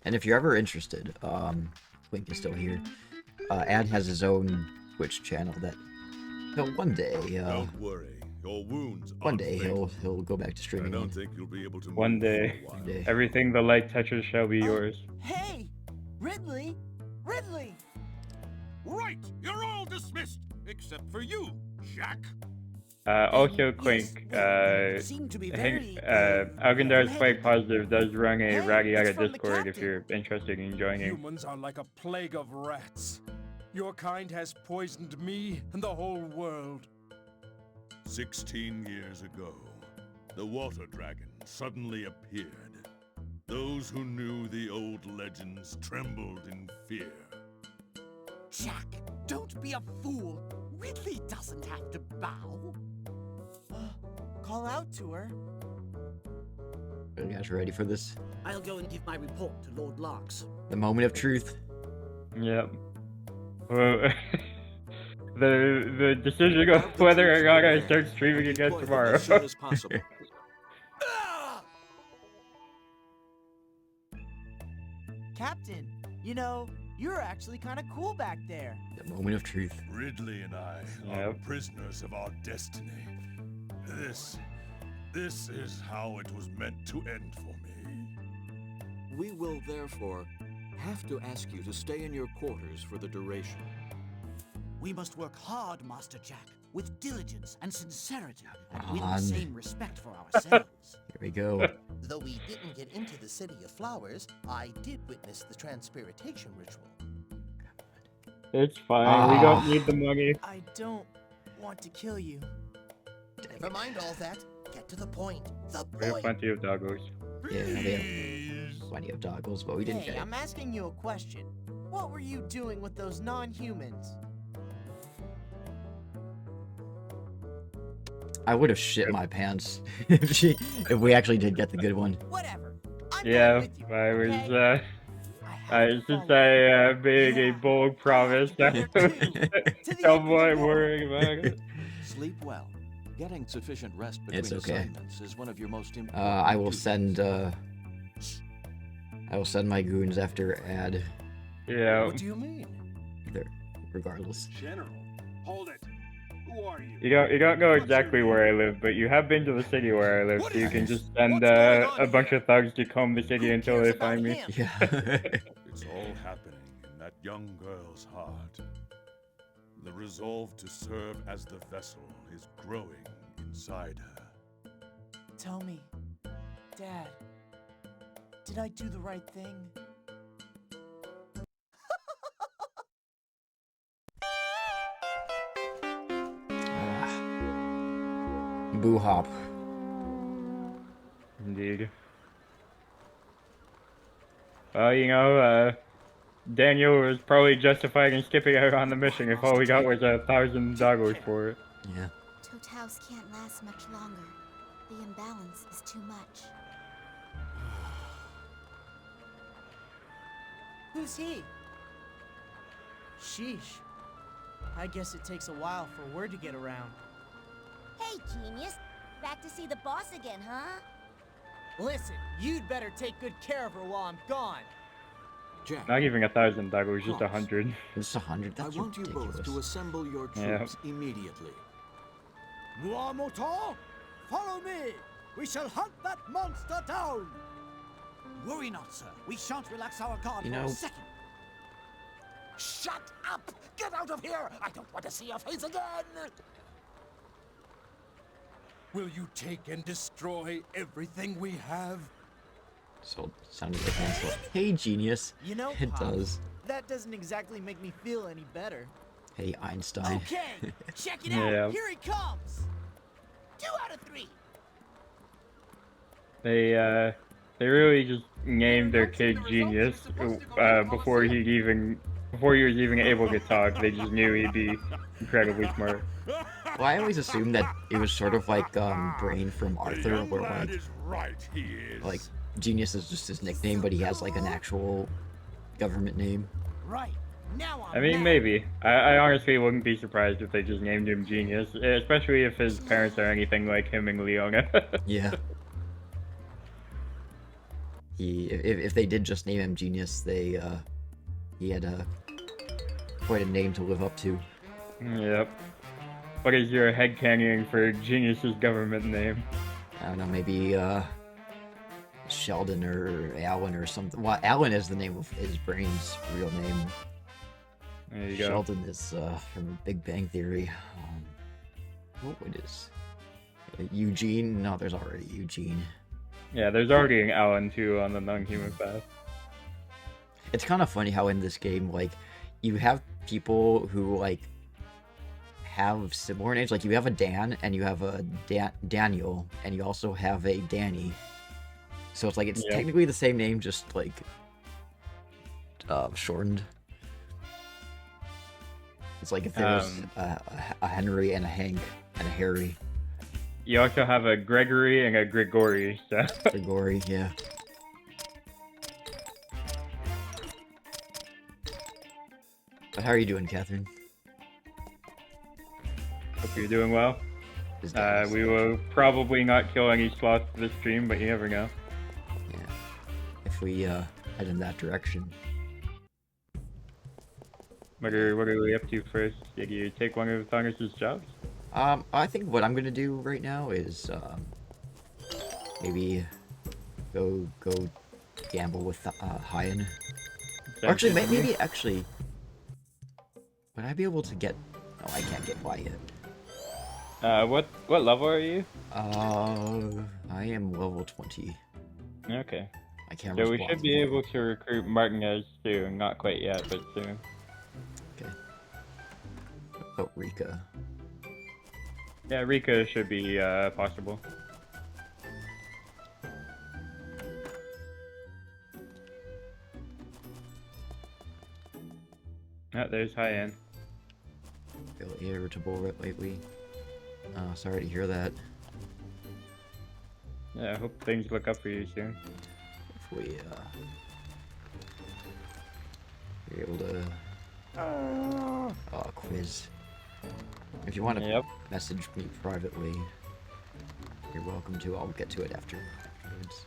And if you're ever interested, Quink is still here. Ad has his own Twitch channel that he'll one day, Don't worry. Your wounds one aren't day fatal. he'll go back to I streaming. don't again. think you'll be able to One move day. for a while. One day. Everything the light touches shall be yours. Hey! Ridley! Ridley! Right! You're all dismissed! Except for you, Jack. Also, Clink, Algendar's quite positive does run a RADIATA Discord if you're interested in joining. Humans are like a plague of rats. Your kind has poisoned me and the whole world. 16 years ago, the water dragon suddenly appeared. Those who knew the old legends trembled in fear. Jack, don't be a fool. Ridley doesn't have to bow. Call out to her. Are you guys ready for this? I'll go and give my report to Lord Larks. The moment of truth. Yep. Well, the decision of whether or not I start streaming again tomorrow. As soon as possible. Captain, you know, you're actually kind of cool back there. The moment of truth. Ridley and I are prisoners of our destiny. This is how it was meant to end for me. We will therefore have to ask you to stay in your quarters for the duration. We must work hard, Master Jack, with diligence and sincerity, and win On. the same respect for ourselves. Here we go. Though we didn't get into the City of Flowers, I did witness the transpiration ritual. It's fine, we don't need the money. I don't want to kill you. Never mind all that. Get to the point. The We have point. plenty of doggos. Yeah, we have plenty of doggles, but we didn't Hey, get it. I'm asking you a question. What were you doing with those non-humans? I would have shit my pants if we actually did get the good one. Whatever. Yeah, I was, since I made a bold promise, I was somewhat worried about it. Sleep well. Getting sufficient rest between It's okay. assignments is one of your most important I will duties. send my goons after ad. Yeah. What do you mean? Regardless. General, hold it. Who are you? You don't know exactly where I live, but you have been to the city where I live, so you can just send a bunch of thugs to comb the city until they find me. Yeah. It's all happening in that young girl's heart. The resolve to serve as the vessel is growing inside her. Tell me, Dad, did I do the right thing? Boo hop. Indeed. Well, you know, Daniel was probably justified in skipping out on the mission if all we got was 1,000 doggos for it. Yeah. Totals can't last much longer. The imbalance is too much. Who's he? Sheesh. I guess it takes a while for word to get around. Hey, genius. Back to see the boss again, huh? Listen, you'd better take good care of her while I'm gone. Jack, Not even 1,000 doggos, just 100. It's 100. I That's want ridiculous. you both to assemble your Yeah. troops immediately. Noir Mouton, follow me. We shall hunt that monster down. Worry not, sir. We shan't relax our guard You for know- a second. Shut up! Get out of here! I don't want to see your face again! Will you take and destroy everything we have? So sounded like an insult. Hey, genius. You know, It Pop, does. that doesn't exactly make me feel any better. Hey, Einstein. Okay, check it Yeah. out. Here he comes. 2 out of 3. They really just named their kid Genius before he was even able to talk. They just knew he'd be incredibly smart. Well, I always assumed that it was sort of like Brain from Arthur, where Lad like is right, he is. like Genius is just his nickname, but he has like an actual government name. Right. Now I'm I mean, mad. maybe. I honestly wouldn't be surprised if they just named him Genius, especially if his parents are anything like him and Leona. Yeah. If they did just name him Genius, he had quite a name to live up to. Yep. What is your headcanon for Genius's government name? I don't know, maybe Sheldon or Alan or something. Well, Alan is the name of his brain's real name. There you go. Sheldon is from Big Bang Theory. What is Eugene? No, there's already Eugene. Yeah, there's already an Alan too on the non-human path. It's kind of funny how in this game, like, you have people who like have similar names. Like, you have a Dan and you have a Daniel, and you also have a Danny. So it's like it's technically the same name, just like shortened. It's like if there was a Henry and a Hank and a Harry. You also have a Gregory and a Grigori. So. Grigori, yeah. But how are you doing, Catherine? Hope you're doing well. We will probably not kill any sloths this stream, but you never know. Yeah. If we head in that direction. What are we up to first? Did you take one of Thongus' jobs? I think what I'm gonna do right now is maybe go gamble with Hyan. Or actually, maybe actually, would I be able to get? No, I can't get Y yet. What level are you? I am level 20. Okay. My camera's So we should be able to recruit Martinez soon. Not quite yet, but soon. Okay. What about Rika? Yeah, Rika should be possible. Oh, there's Hyan. Feel irritable lately. Sorry to hear that. Yeah, I hope things look up for you soon. If we be able to quiz. If you want to message me privately, you're welcome to. I'll get to it afterwards.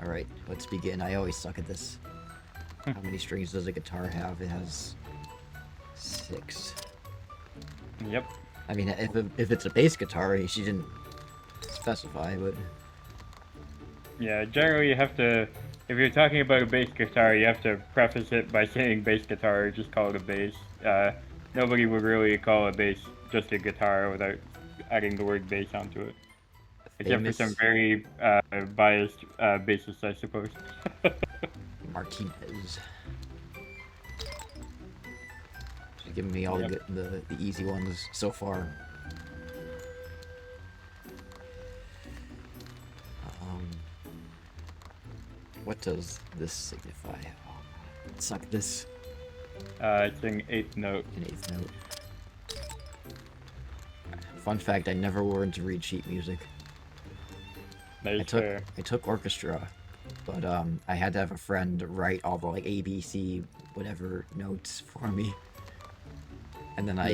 Alright, let's begin. I always suck at this. How many strings does a guitar have? It has 6. Yep. I mean, if it's a bass guitar, she didn't specify, but... Yeah, generally you have to... If you're talking about a bass guitar, you have to preface it by saying bass guitar, or just call it a bass. Nobody would really call a bass just a guitar without adding the word bass onto it. Except for some very biased bassists, I suppose. Martinez. She's giving me all the easy ones so far. What does this signify? Oh, suck this. It's an 8th note. An 8th note. Fun fact, I never learned to read sheet music. I took orchestra, but I had to have a friend write all the like A, B, C, whatever notes for me. And then my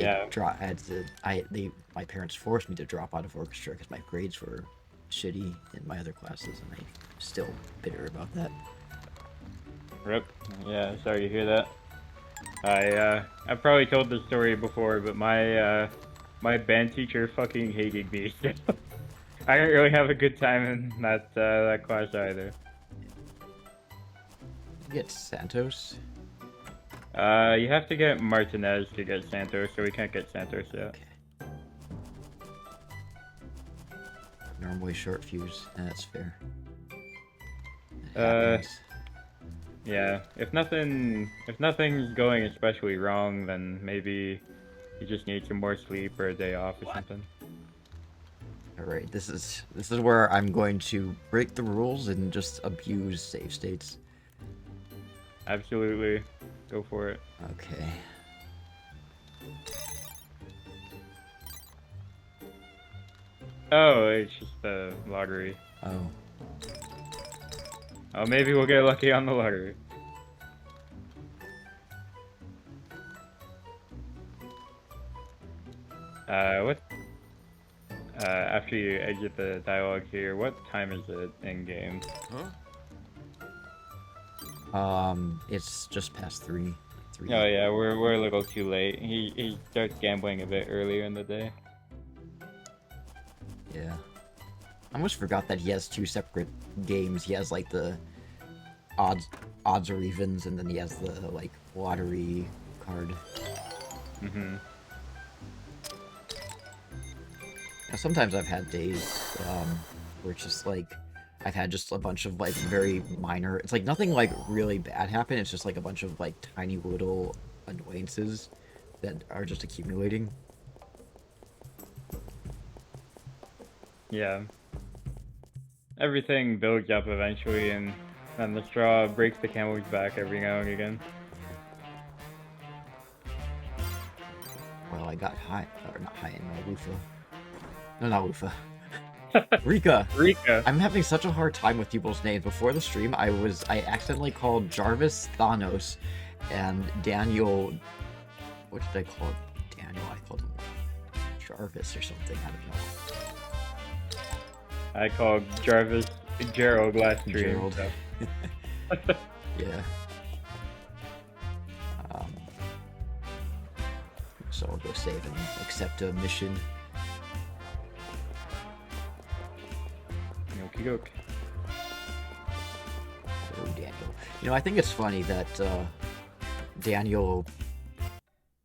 parents forced me to drop out of orchestra because my grades were shitty in my other classes, and I'm still bitter about that. Rip. Yeah, sorry to hear that. I've probably told this story before, but my band teacher fucking hated me. I didn't really have a good time in that class either. You get Santos? You have to get Martinez to get Santos, so we can't get Santos yet. Okay. Normally short fuse. That's fair. Yeah. If nothing's going especially wrong, then maybe you just need some more sleep or a day off or something. Alright, this is where I'm going to break the rules and just abuse save states. Absolutely. Go for it. Okay. Oh, it's just the lottery. Oh. Oh, maybe we'll get lucky on the lottery. After you exit the dialogue here, what time is it in game? Huh? It's just past 3. Oh yeah, we're a little too late. He starts gambling a bit earlier in the day. Yeah. I almost forgot that he has 2 separate games. He has like the odds or evens, and then he has the like lottery card. Mm-hmm. Sometimes I've had days where it's just like I've had just a bunch of like very minor. It's like nothing like really bad happened. It's just like a bunch of like tiny little annoyances that are just accumulating. Yeah. Everything builds up eventually, and the straw breaks the camel's back every now and again. Well, I got high, or not high in Lufa. No, not Lufa. Rika. Rika. I'm having such a hard time with people's names. Before the stream, I accidentally called Jarvis Thanos and Daniel. What did I call it? Daniel. I called him Jarvis or something. I don't know. I called Jarvis Gerald last stream. Gerald. So. Yeah. So I'll go save and accept a mission. Okie doke. Oh, Daniel. You know, I think it's funny that Daniel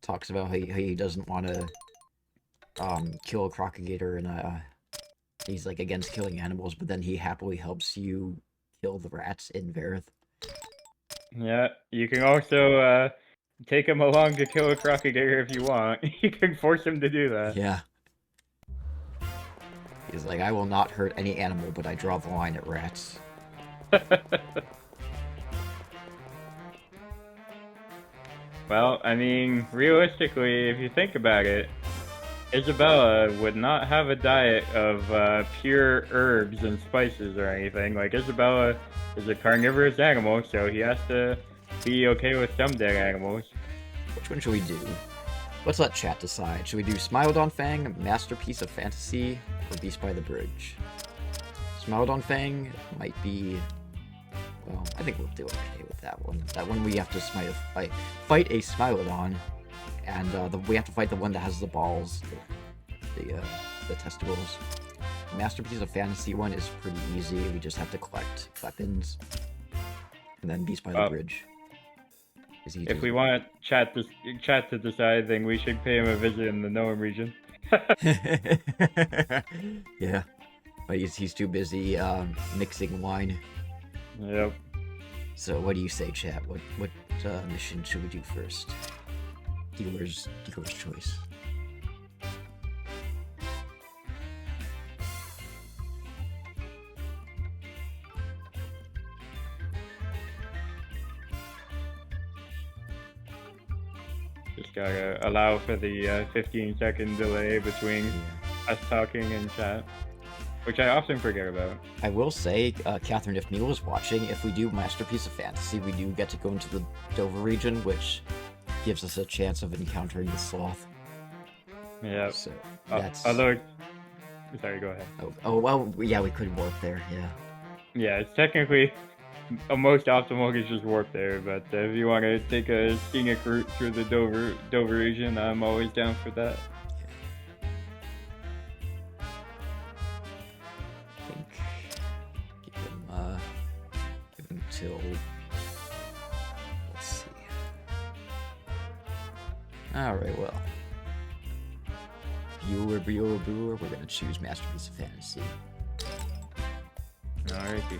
talks about how he doesn't want to kill a Crocogator, and he's like against killing animals, but then he happily helps you kill the rats in Verith. Yeah, you can also take him along to kill a Crocogator if you want. You can force him to do that. Yeah. He's like, I will not hurt any animal, but I draw the line at rats. Well, I mean, realistically, if you think about it, Isabella would not have a diet of pure herbs and spices or anything. Like, Isabella is a carnivorous animal, so he has to be okay with some dead animals. Which one should we do? Let's let chat decide. Should we do Smilodon Fang, Masterpiece of Fantasy, or Beast by the Bridge? Smilodon Fang might be... Well, I think we'll do okay with that one. That one we have to fight a Smilodon, and we have to fight the one that has the balls, the testicles. Masterpiece of Fantasy one is pretty easy. We just have to collect weapons. And then Beast by the Bridge. If we want chat to decide, then we should pay him a visit in the Noam region. Yeah, but he's too busy mixing wine. Yep. So what do you say, chat? What mission should we do first? Dealer's choice. Just gotta allow for the 15-second delay between us talking and chat, which I often forget about. I will say, Catherine, if Neil is watching, if we do Masterpiece of Fantasy, we do get to go into the Dover region, which gives us a chance of encountering the sloth. Yeah. So that's... Although... Sorry, go ahead. Oh, well, yeah, we could warp there, yeah. Yeah, it's technically... most optimal is just warp there, but if you want to take a scenic route through the Dover region, I'm always down for that. I think give him till, let's see. Alright, well. Viewer, we're gonna choose Masterpiece of Fantasy. Alrighty.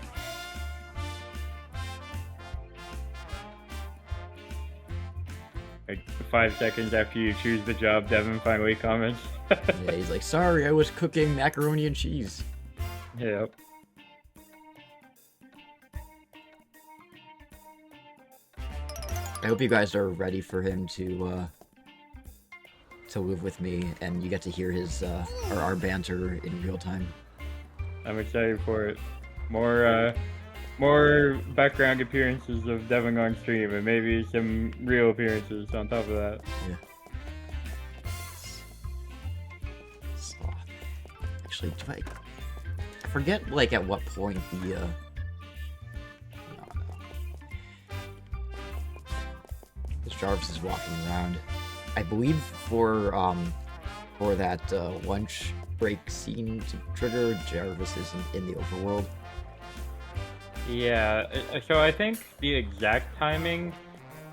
Like 5 seconds after you choose the job, Devin finally comments. Yeah, he's like, sorry, I was cooking macaroni and cheese. Yep. I hope you guys are ready for him to live with me, and you get to hear his or our banter in real time. I'm excited for it. More background appearances of Devin on stream, and maybe some real appearances on top of that. Yeah. Sloth. Actually, I forget, like, at what point the, no. Because Jarvis is walking around. I believe for that lunch break scene to trigger, Jarvis isn't in the overworld. Yeah, so I think the exact timing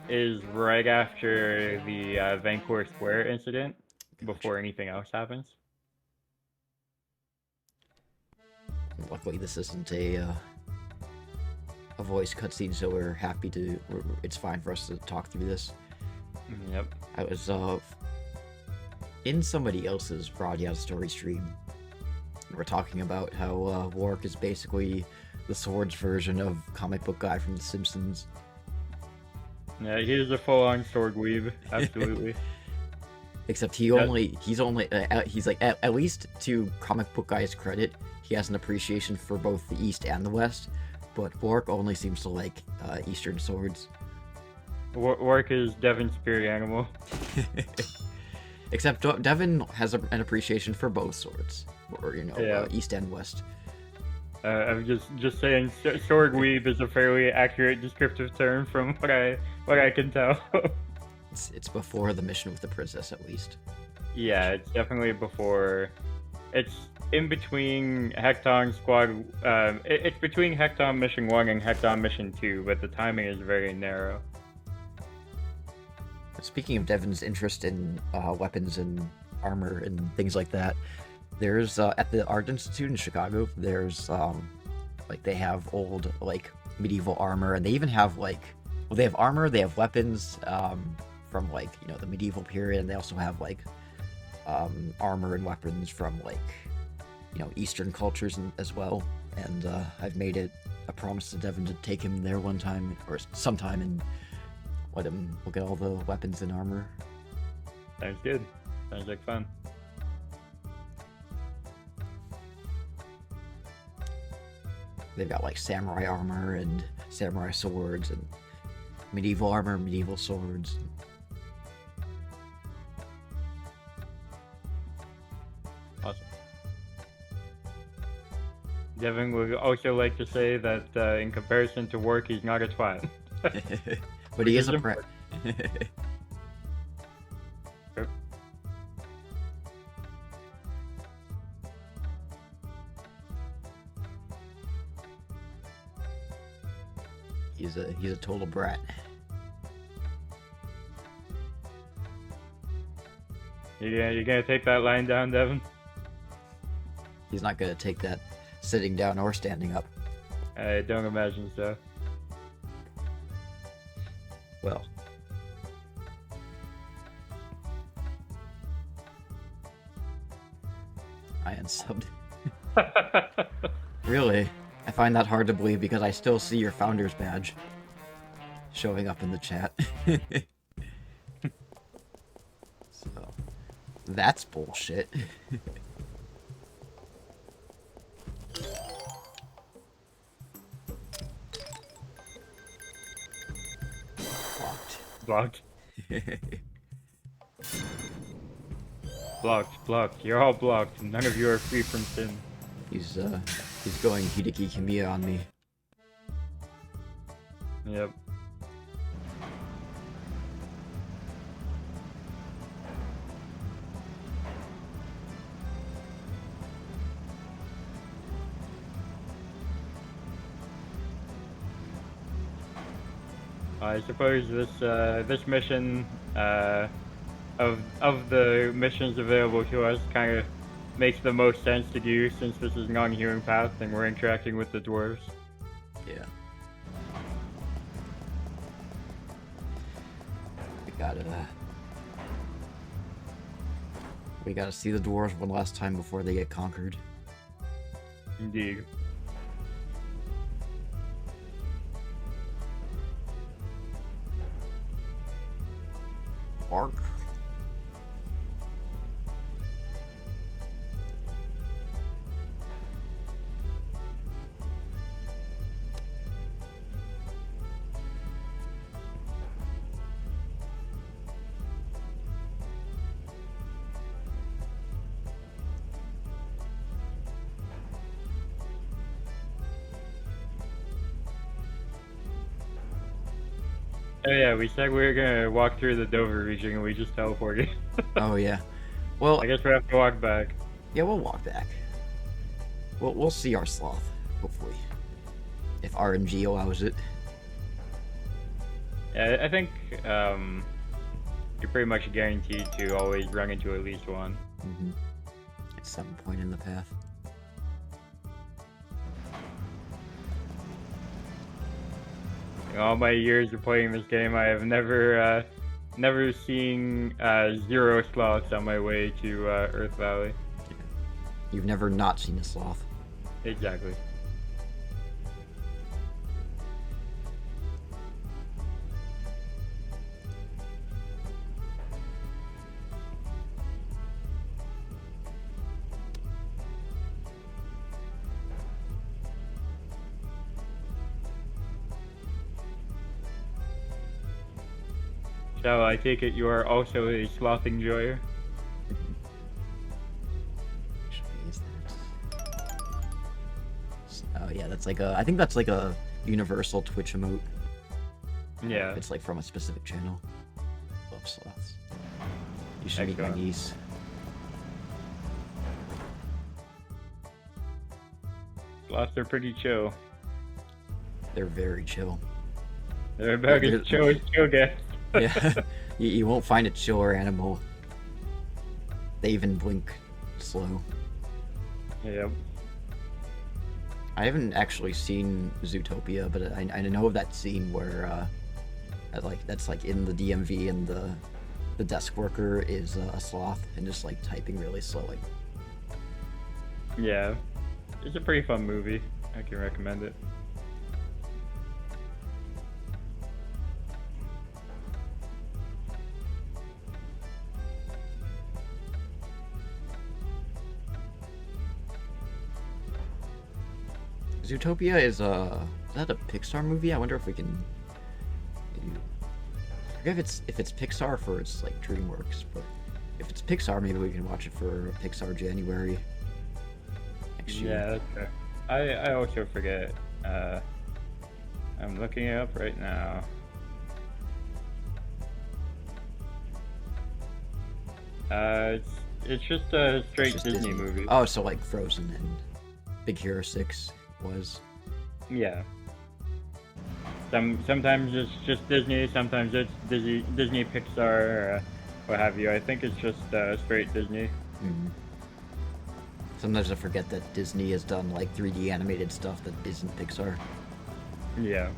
is right after the Vancouver Square incident, before anything else happens. luckily this isn't a voice cutscene, so we're happy to. It's fine for us to talk through this. Yep. I was in somebody else's RADIATA story stream. We're talking about how Warwick is basically the Swords version of comic book guy from The Simpsons. Yeah, he is a full-on sword weeb, absolutely. Except he's like at least to comic book guy's credit, he has an appreciation for both the East and the West, but Warwick only seems to like Eastern swords. Warwick is Devin's spirit animal. Except Devin has an appreciation for both swords, or East and West. I'm just saying, sword weeb is a fairly accurate descriptive term from what I can tell. It's before the mission with the princess, at least. Yeah, it's definitely before. It's in between Hecton Squad. It's between Hecton Mission 1 and Hecton Mission 2, but the timing is very narrow. Speaking of Devin's interest in weapons and armor and things like that, there's at the Art Institute in Chicago, there's they have old medieval armor, and they even have they have armor, they have weapons from the medieval period, and they also have armor and weapons from Eastern cultures as well. And I've made it a promise to Devin to take him there one time or sometime and let him look at all the weapons and armor. Sounds good. Sounds like fun. They've got samurai armor and samurai swords and medieval armor, medieval swords. Awesome. Devin would also like to say that in comparison to work, he's not a twat. But he is a prep. He's a total brat. You gonna take that line down, Devin? He's not gonna take that sitting down or standing up. I don't imagine so. Well. I unsubbed. Really? I find that hard to believe because I still see your founder's badge showing up in the chat. So, that's bullshit. Blocked. Blocked. You're all blocked. None of you are free from sin. He's going Hideki Kamiya on me. Yep. I suppose this mission of the missions available to us kind of makes the most sense to do since this is non-human path and we're interacting with the dwarves. Yeah. We gotta see the dwarves one last time before they get conquered. Indeed. Bark. Oh yeah, we said we were gonna walk through the Dover region and we just teleported. Oh yeah. Well, I guess we have to walk back. Yeah, we'll walk back. We'll see our sloth, hopefully. If RNG allows it. Yeah, I think you're pretty much guaranteed to always run into at least one. Mm-hmm. At some point in the path. In all my years of playing this game, I have never seen 0 sloths on my way to Earth Valley. You've never not seen a sloth. Exactly. So I take it you are also a sloth enjoyer? Oh yeah, that's like I think that's like a universal Twitch emote. Yeah. It's like from a specific channel. Love sloths. You should meet my niece. Sloths are pretty chill. They're very chill. They're about as chill as chill gets. Yeah, you won't find a chiller animal. They even blink slow. Yep. I haven't actually seen Zootopia, but I know of that scene where that's like in the DMV and the desk worker is a sloth and just like typing really slowly. Yeah, it's a pretty fun movie. I can recommend it. Zootopia is that a Pixar movie? I wonder if we can. I forget if it's Pixar for it's like DreamWorks, but if it's Pixar, maybe we can watch it for Pixar January next year. Yeah, that's fair. I also forget. I'm looking it up right now. It's just a straight Disney movie. Oh, so like Frozen and Big Hero 6 was. Yeah. Sometimes it's just Disney, sometimes it's Disney Pixar, or what have you. I think it's just straight Disney. Mm-hmm. Sometimes I forget that Disney has done like 3D animated stuff that isn't Pixar. Yeah.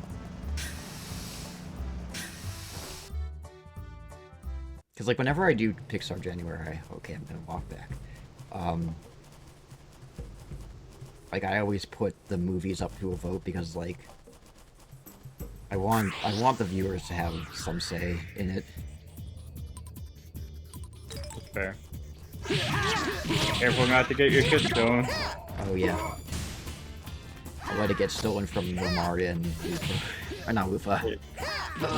Because like whenever I do Pixar January, okay, I'm gonna walk back. Like I always put the movies up to a vote because like I want the viewers to have some say in it. That's fair. Careful not to get your shit stolen. Oh yeah. I let it get stolen from Romaria and Lufa. Or not Lufa.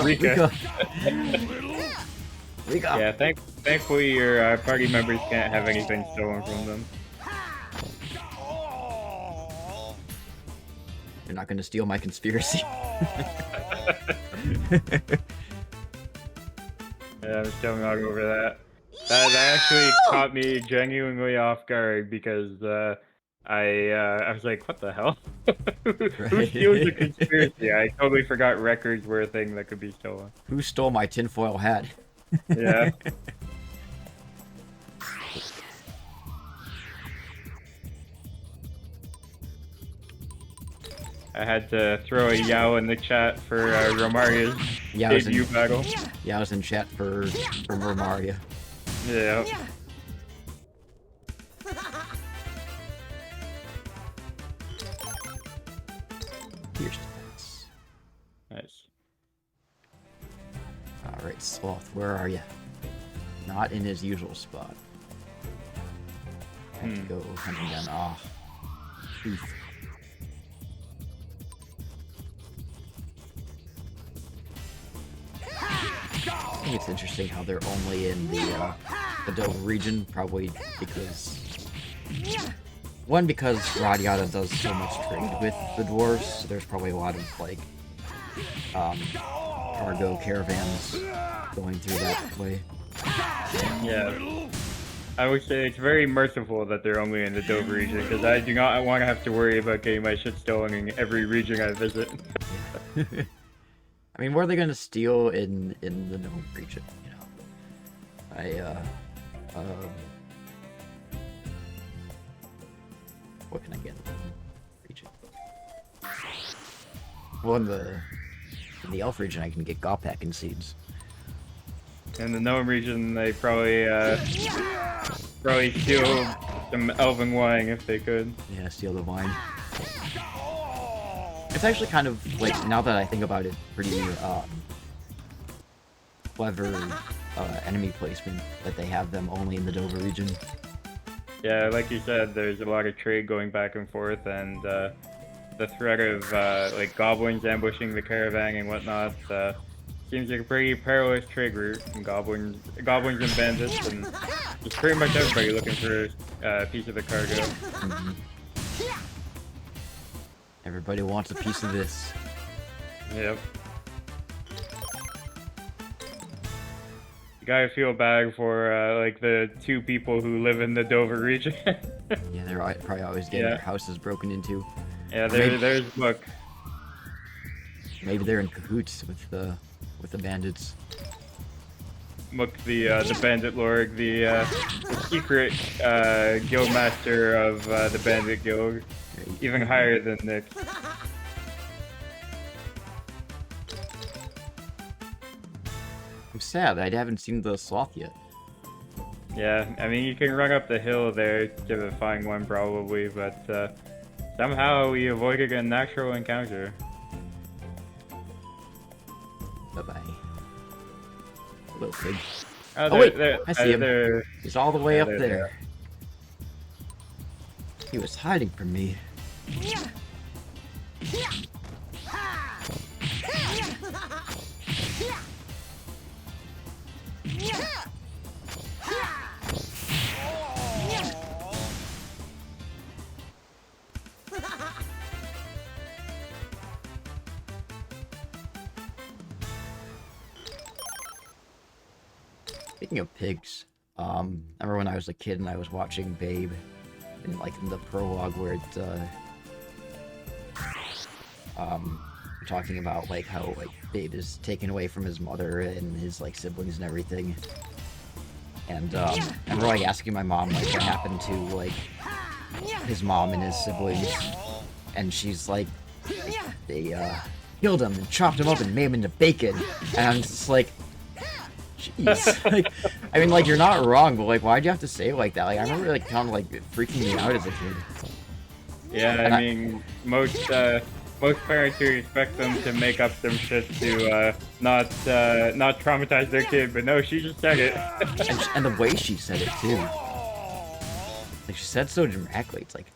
Rika. Rika. Yeah, thankfully your party members can't have anything stolen from them. You're not gonna steal my conspiracy. Yeah, I was coming out over that. That actually caught me genuinely off guard because I was like, what the hell? Who steals a conspiracy? I totally forgot records were a thing that could be stolen. Who stole my tinfoil hat? Yeah. I had to throw a yow in the chat for Romaria's debut battle. Yeah, I was in chat for Romaria. Yeah. Here's this. Nice. Alright, Sloth, where are you? Not in his usual spot. I have to go hunting down. Ah. Oof. I think it's interesting how they're only in the Dover region, probably because... One, because RADIATA does so much trade with the dwarves, so there's probably a lot of, like, cargo caravans going through that way. Yeah. I would say it's very merciful that they're only in the Dover region, because I do not want to have to worry about getting my shit stolen in every region I visit. Yeah. I mean, what are they gonna steal in the Gnome region, you know? What can I get in the Gnome region? Well, in the in the elf region, I can get Gawpackin seeds. In the gnome region, they probably steal some elven wine if they could. Yeah, steal the wine. It's actually kind of, like, now that I think about it, pretty, clever, enemy placement that they have them only in the Dover region. Yeah, like you said, there's a lot of trade going back and forth, and, the threat of, like, goblins ambushing the caravan and whatnot, seems like a pretty perilous trade route from goblins and bandits, and just pretty much everybody looking for a piece of the cargo. Mm-hmm. Everybody wants a piece of this. Yep. You gotta feel bad for, like, the 2 people who live in the Dover region. Yeah, they're probably always getting their houses broken into. Yeah, there's Book. Maybe they're in cahoots with the bandits. Mook, the bandit lord, the secret guild master of the bandit guild, even higher than Nick. I'm sad, I haven't seen the sloth yet. Yeah, I mean, you can run up the hill there to find one probably, but somehow we avoided a natural encounter. Bye-bye. Little pig. Oh, wait! I see him. He's all the way up there. There. He was hiding from me. Speaking of pigs, I remember when I was a kid and I was watching Babe, and like in the prologue where it, talking about like how like Babe is taken away from his mother and his like siblings and everything. And I remember like asking my mom like what happened to like his mom and his siblings, and she's like, they killed him and chopped him up and made him into bacon. And I'm just like, jeez. Like, I mean, like, you're not wrong, but like, why'd you have to say it like that? Like, I remember like kind of like freaking me out as a kid. Yeah, I mean, most parents who expect them to make up some shit to not traumatize their kid, but no, she just said it. and the way she said it too, like she said so dramatically. It's like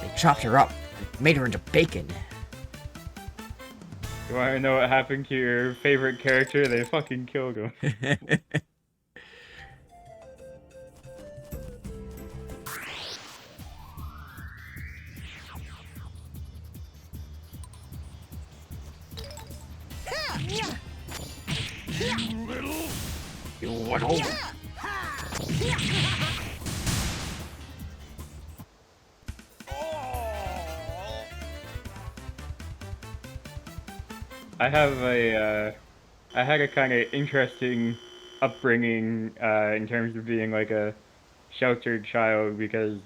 they chopped her up and made her into bacon. You want to know what happened to your favorite character? They fucking killed him. You little. I had a kind of interesting upbringing in terms of being like a sheltered child because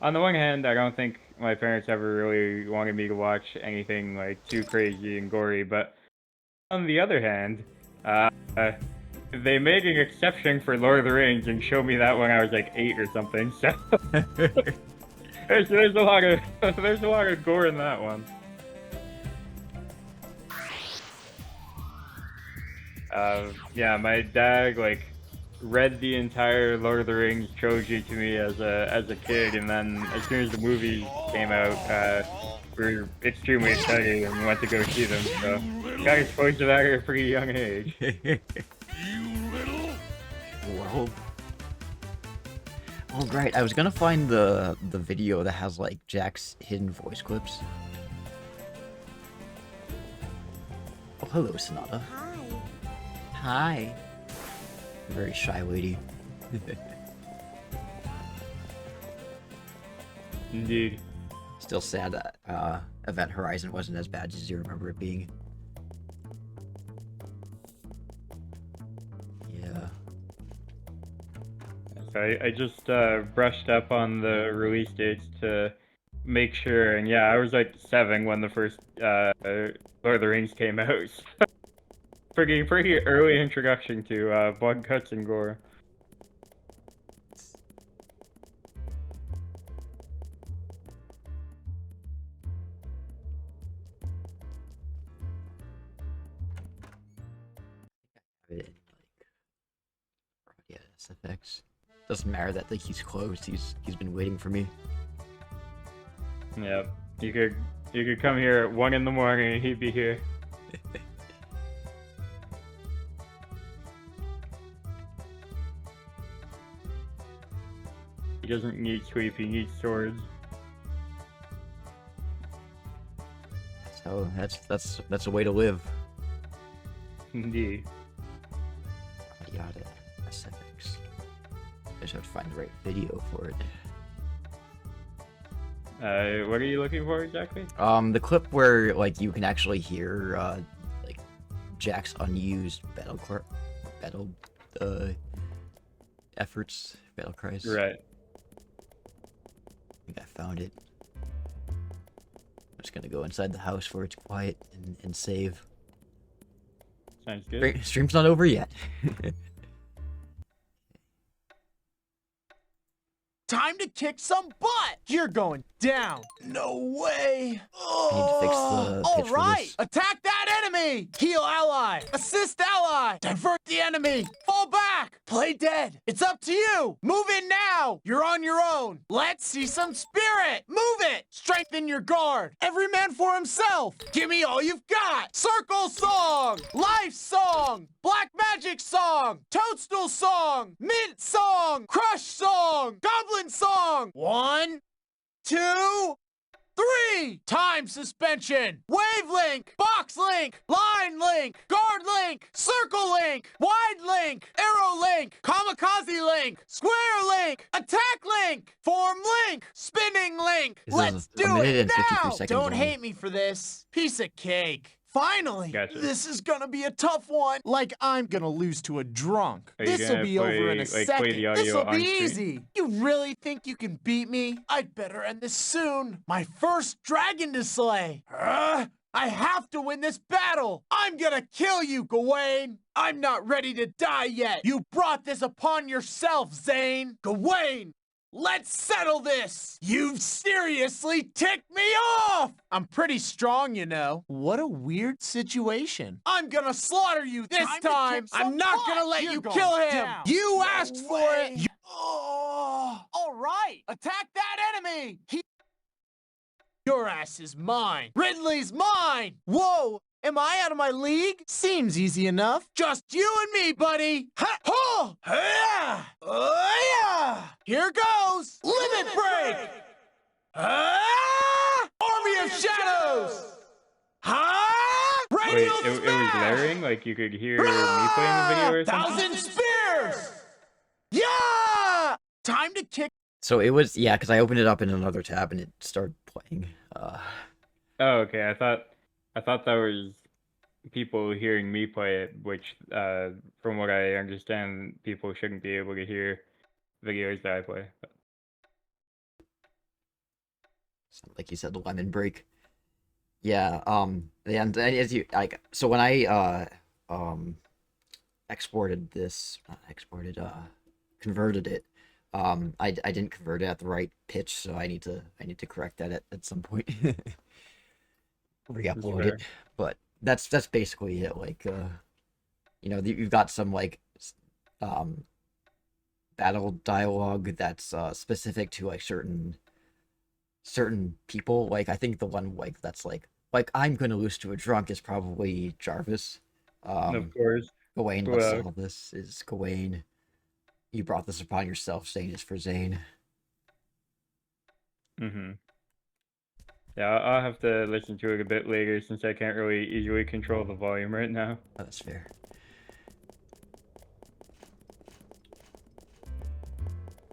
on the one hand, I don't think my parents ever really wanted me to watch anything like too crazy and gory, but on the other hand, they made an exception for Lord of the Rings and showed me that when I was like 8 or something. So there's a lot of gore in that one. Yeah, my dad like read the entire Lord of the Rings trilogy to me as a kid, and then as soon as the movies came out, we were extremely excited and we went to go see them. So got exposed to that at a pretty young age. Well, great. I was gonna find the video that has like Jack's hidden voice clips. Oh, hello, Sonata. Hi. Very shy lady. Indeed. Still sad that Event Horizon wasn't as bad as you remember it being. Yeah. So I just brushed up on the release dates to make sure. And yeah, I was like 7 when the first Lord of the Rings came out. Pretty early introduction to blood, guts, and gore. Yeah, SFX. Doesn't matter that like he's closed. He's been waiting for me. Yeah, you could come here at 1 in the morning and he'd be here. He doesn't need sleep. He needs swords. So that's a way to live. Indeed. RADIATA SFX. I just have to find the right video for it. What are you looking for exactly? The clip where like you can actually hear like Jack's unused battle efforts, battle cries. Right. I think I found it. I'm just gonna go inside the house where it's quiet and save. Sounds good. Stream's not over yet. Time to kick some butt! You're going down! No way! I need to fix the pitch for Alright! this. Attack that enemy! Heal ally! Assist ally! Divert the enemy! Fall back! Play dead! It's up to you! Move in now! You're on your own! Let's see some spirit! Move it! Strengthen your guard! Every man for himself! Give me all you've got! Circle song! Life song! Black magic song! Toadstool song! Mint song! Crush song! Goblin song! 1, 2, 3! Time suspension! Wave link! Box link! Line link! Guard link! Circle link! Wide link! Arrow link! Kamikaze link! Square link! Attack link! Form link! Spinning link! This Let's is a do minute it and 53 now! seconds Don't long. hate me for this. Piece of cake. Finally! Gotcha. This is gonna be a tough one. Like I'm gonna lose to a drunk. Are you This'll gonna be over in a play second. the audio This'll on be screen? easy. You really think you can beat me? I'd better end this soon. My first dragon to slay. I have to win this battle. I'm gonna kill you, Gawain. I'm not ready to die yet. You brought this upon yourself, Zane. Gawain, let's settle this! You've seriously ticked me off! I'm pretty strong, you know. What a weird situation. I'm gonna slaughter you this time! I'm not gonna let you kill him! You asked for it! Oh, all right! Attack that enemy! Your ass is mine! Ridley's mine! Whoa! Am I out of my league? Seems easy enough. Just you and me, buddy. Ha! Ho! Yeah! Yeah! Here goes. Limit break. Army of shadows. Ha! Wait, Radial it was smash! layering? Like you could hear me playing the video or something? Thousand spears. Yeah! Time to kick. So it was, yeah, because I opened it up in another tab and it started playing. Oh, okay. I thought that was people hearing me play it, which, from what I understand, people shouldn't be able to hear videos that I play. Like you said, the lemon break. Yeah, and as you like, so when I exported this, not exported, converted it, I didn't convert it at the right pitch, so I need to correct that at some point. Re-upload it, but that's basically it. Like, you know, you've got some like battle dialogue that's specific to like certain people. Like I think the one like that's like I'm gonna lose to a drunk is probably Jarvis. Of course. Gawain, let's settle this is Gawain. You brought this upon yourself. Zane is for Zane. Mm-hmm. Yeah, I'll have to listen to it a bit later since I can't really easily control the volume right now. Oh, that's fair.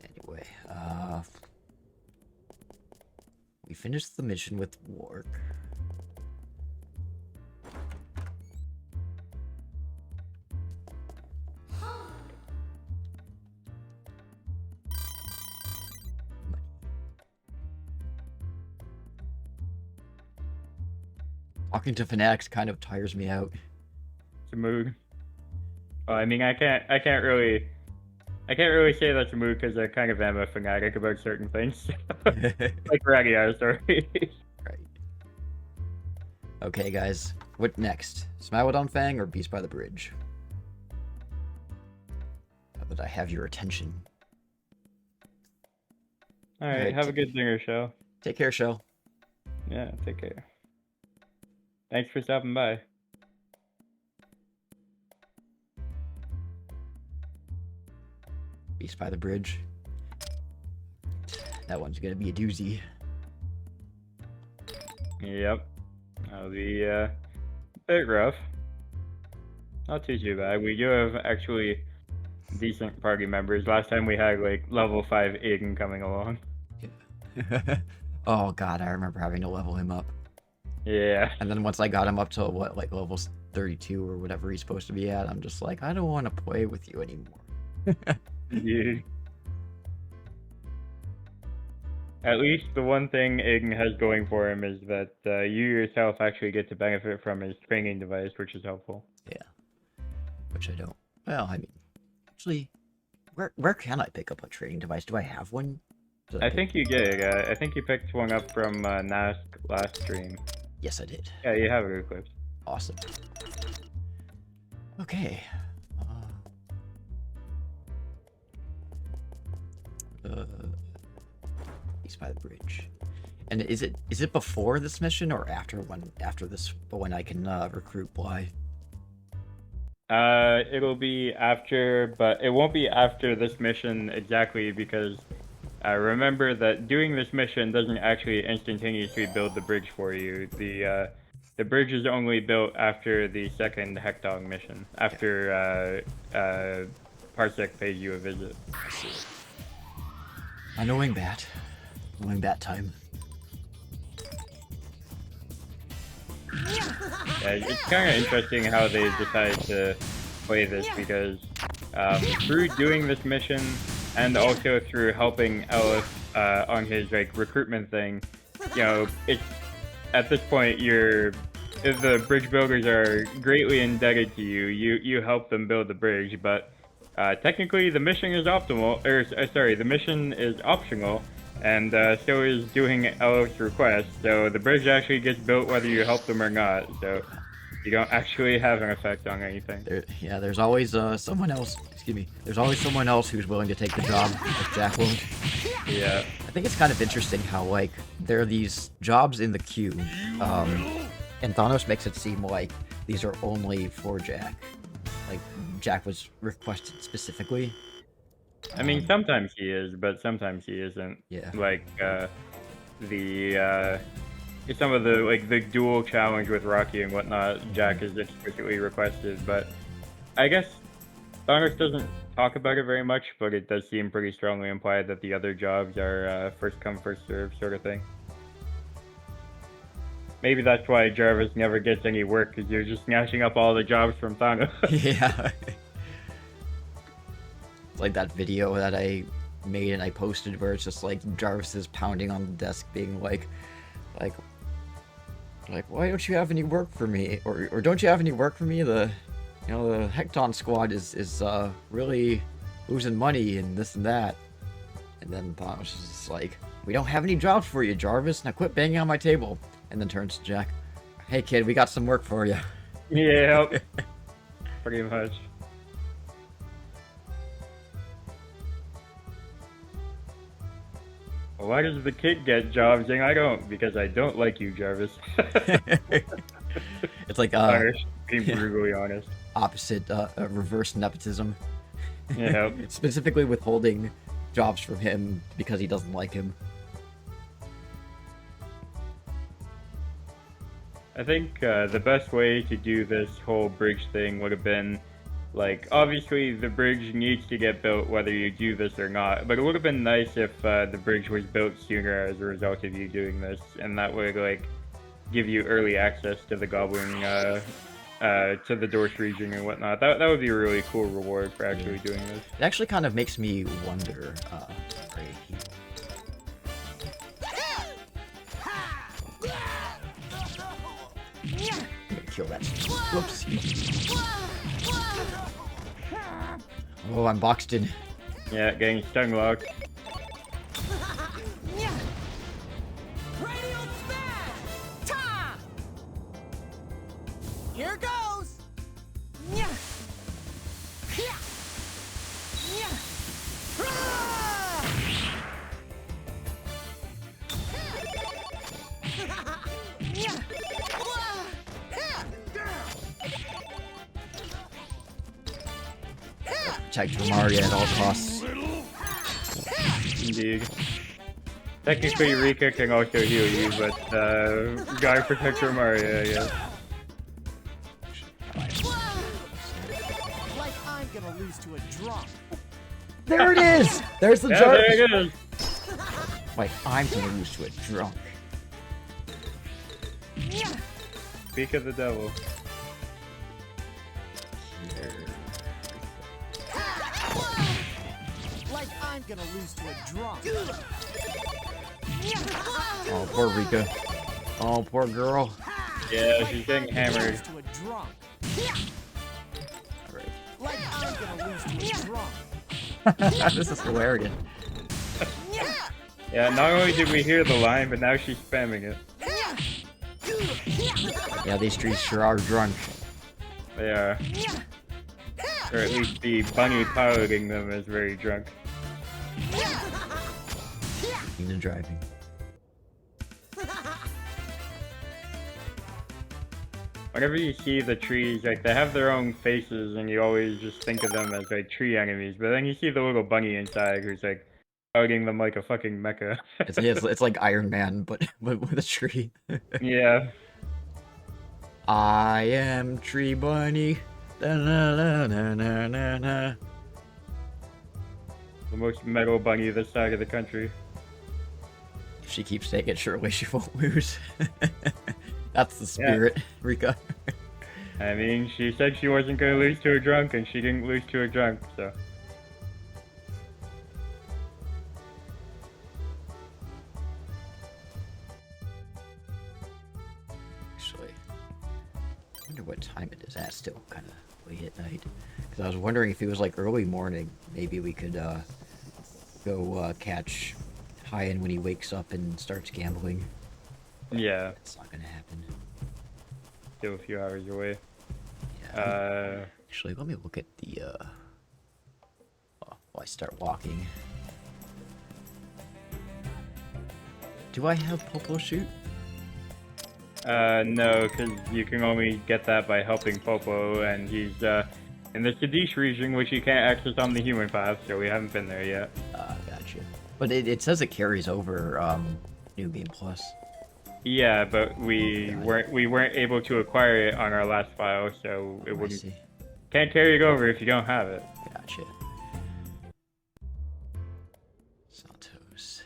Anyway, we finished the mission with Wark. Talking to fanatics kind of tires me out. It's a mood. Well, I mean, I can't really say that's a mood because I kind of am a fanatic about certain things. Like RADIATA story. Right. Okay, guys. What next? Smilodon Fang or Beast by the Bridge? Now that I have your attention. Alright, have a good dinner, Shell. Take care, Shell. Yeah, take care. Thanks for stopping by. Beast by the Bridge. That one's gonna be a doozy. Yep. That'll be a bit rough. Not too bad. We do have actually decent party members. Last time we had like level 5 Aiden coming along. Oh god, I remember having to level him up. Yeah. And then once I got him up to what, like level 32 or whatever he's supposed to be at, I'm just like, I don't want to play with you anymore. Dude. At least the one thing Aiden has going for him is that you yourself actually get to benefit from his training device, which is helpful. Yeah. Which I don't. Well, I mean, actually, where can I pick up a training device? Do I have one? I think you did. I think you picked one up from Nask last stream. Yes, I did. Yeah, you have it equipped. Awesome. Okay. Beast by the Bridge. And is it before this mission or after when I can recruit Bly? It'll be after, but it won't be after this mission exactly because remember that doing this mission doesn't actually instantaneously build the bridge for you. The bridge is only built after the second Hectong mission, after Parsec pays you a visit. Annoying bat time. Yeah, it's kind of interesting how they decided to play this because through doing this mission and also through helping Ellis on his like recruitment thing, you know, it's at this point the bridge builders are greatly indebted to you. You help them build the bridge, but technically the mission is the mission is optional. And so is doing Ellis' request, so the bridge actually gets built whether you help them or not, so you don't actually have an effect on anything. There's always someone else, there's always someone else who's willing to take the job if Jack won't. Yeah. I think it's kind of interesting how, like, there are these jobs in the queue, and Thanos makes it seem like these are only for Jack. Like, Jack was requested specifically. I mean, sometimes he is, but sometimes he isn't. Yeah. Like, some of the, like, the dual challenge with Rocky and whatnot, Jack is explicitly requested, but I guess Thanos doesn't talk about it very much, but it does seem pretty strongly implied that the other jobs are first come, first serve sort of thing. Maybe that's why Jarvis never gets any work, because you're just snatching up all the jobs from Thanos. Yeah. Like that video that I made and I posted where it's just like Jarvis is pounding on the desk being like why don't you have any work for me, or don't you have any work for me? The Hecton squad is really losing money and this and that. And then Thanos is just like, we don't have any jobs for you, Jarvis, now quit banging on my table. And then turns to Jack, hey kid, we got some work for you. Yeah. Pretty much. Why does the kid get jobs and I don't? Because I don't like you, Jarvis. It's like Irish, being brutally honest. Opposite reverse nepotism. Yeah. Specifically withholding jobs from him because he doesn't like him. I think the best way to do this whole bridge thing would have been, like, obviously the bridge needs to get built whether you do this or not, but it would have been nice if the bridge was built sooner as a result of you doing this, and that would, like, give you early access to the Goblin, to the Dorse region and whatnot. That would be a really cool reward for actually doing this. It actually kind of makes me wonder, I'm gonna kill that. Whoops. Oh, I'm boxed in. Yeah, getting stun locked. Radial smash! Ta! Here goes! Protect Mario at all costs. Indeed. Technically, Rika can also heal you, but gotta protect your Mario, I guess. Like I'm gonna lose to a drunk. There it is! There's the Yeah, jar! there it is! Like, I'm gonna lose to a drunk. Speak of the devil. Like I'm gonna lose to a drunk. Oh, poor Rika. Oh, poor girl. Yeah, she's getting hammered. To a drunk. Right. Like I'm gonna lose to a drunk. This is hilarious. Yeah, not only did we hear the line, but now she's spamming it. Yeah, these streets sure are drunk. They are. Or at least the bunny piloting them is very drunk. Even driving. Whenever you see the trees, like, they have their own faces, and you always just think of them as, like, tree enemies, but then you see the little bunny inside who's, like, hugging them like a fucking mecha. It's like Iron Man, but with a tree. Yeah. I am Tree Bunny. Da-na-na-na-na-na-na. The most metal bunny this side of the country. If she keeps saying it, surely she won't lose. That's the spirit, Rika. I mean, she said she wasn't gonna lose to a drunk, and she didn't lose to a drunk, so. Actually, I wonder what time it is. That's still kind of late at night. Because I was wondering if it was like early morning, maybe we could go catch Hyan when he wakes up and starts gambling. Yeah. It's not gonna happen. Still a few hours away. Yeah. Actually, let me look at the while I start walking. Do I have Popo shoot? No, because you can only get that by helping Popo, and he's in the Sadish region, which you can't access on the human path, so we haven't been there yet. Gotcha. But it says it carries over New Game Plus. Yeah, but we weren't able to acquire it on our last file, so it wouldn't. Can't carry it over if you don't have it. Gotcha. Santos.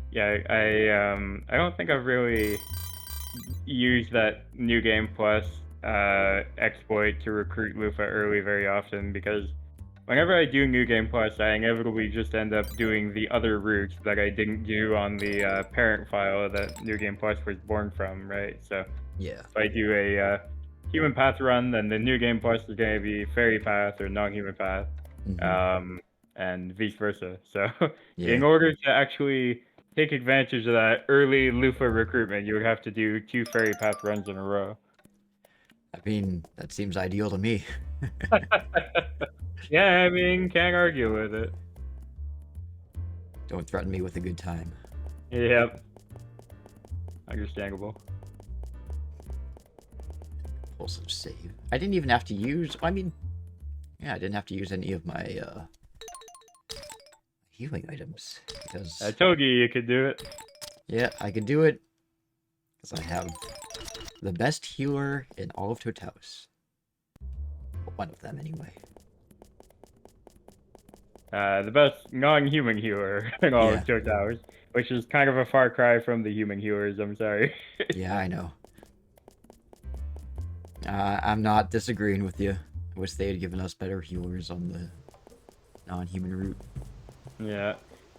Yeah, I don't think I've really used that New Game Plus exploit to recruit Lufa early very often, because whenever I do New Game Plus, I inevitably just end up doing the other routes that I didn't do on the parent file that New Game Plus was born from, right? So yeah, if I do a human path run, then the New Game Plus is going to be fairy path or non-human path, and vice versa. So in order to actually take advantage of that early Lufa recruitment, you would have to do 2 fairy path runs in a row. I mean, that seems ideal to me. Yeah, I mean, can't argue with it. Don't threaten me with a good time. Yep. Understandable. Pull some save. I didn't even have to use... I mean... Yeah, I didn't have to use any of my, healing items, because... I told you could do it. Yeah, I could do it. Because I have the best healer in all of Totaus. One of them, anyway. The best non-human healer in all Yeah. of Joe Towers, which is kind of a far cry from the human healers. I'm sorry. Yeah, I know. I'm not disagreeing with you. I wish they had given us better healers on the non-human route. Yeah.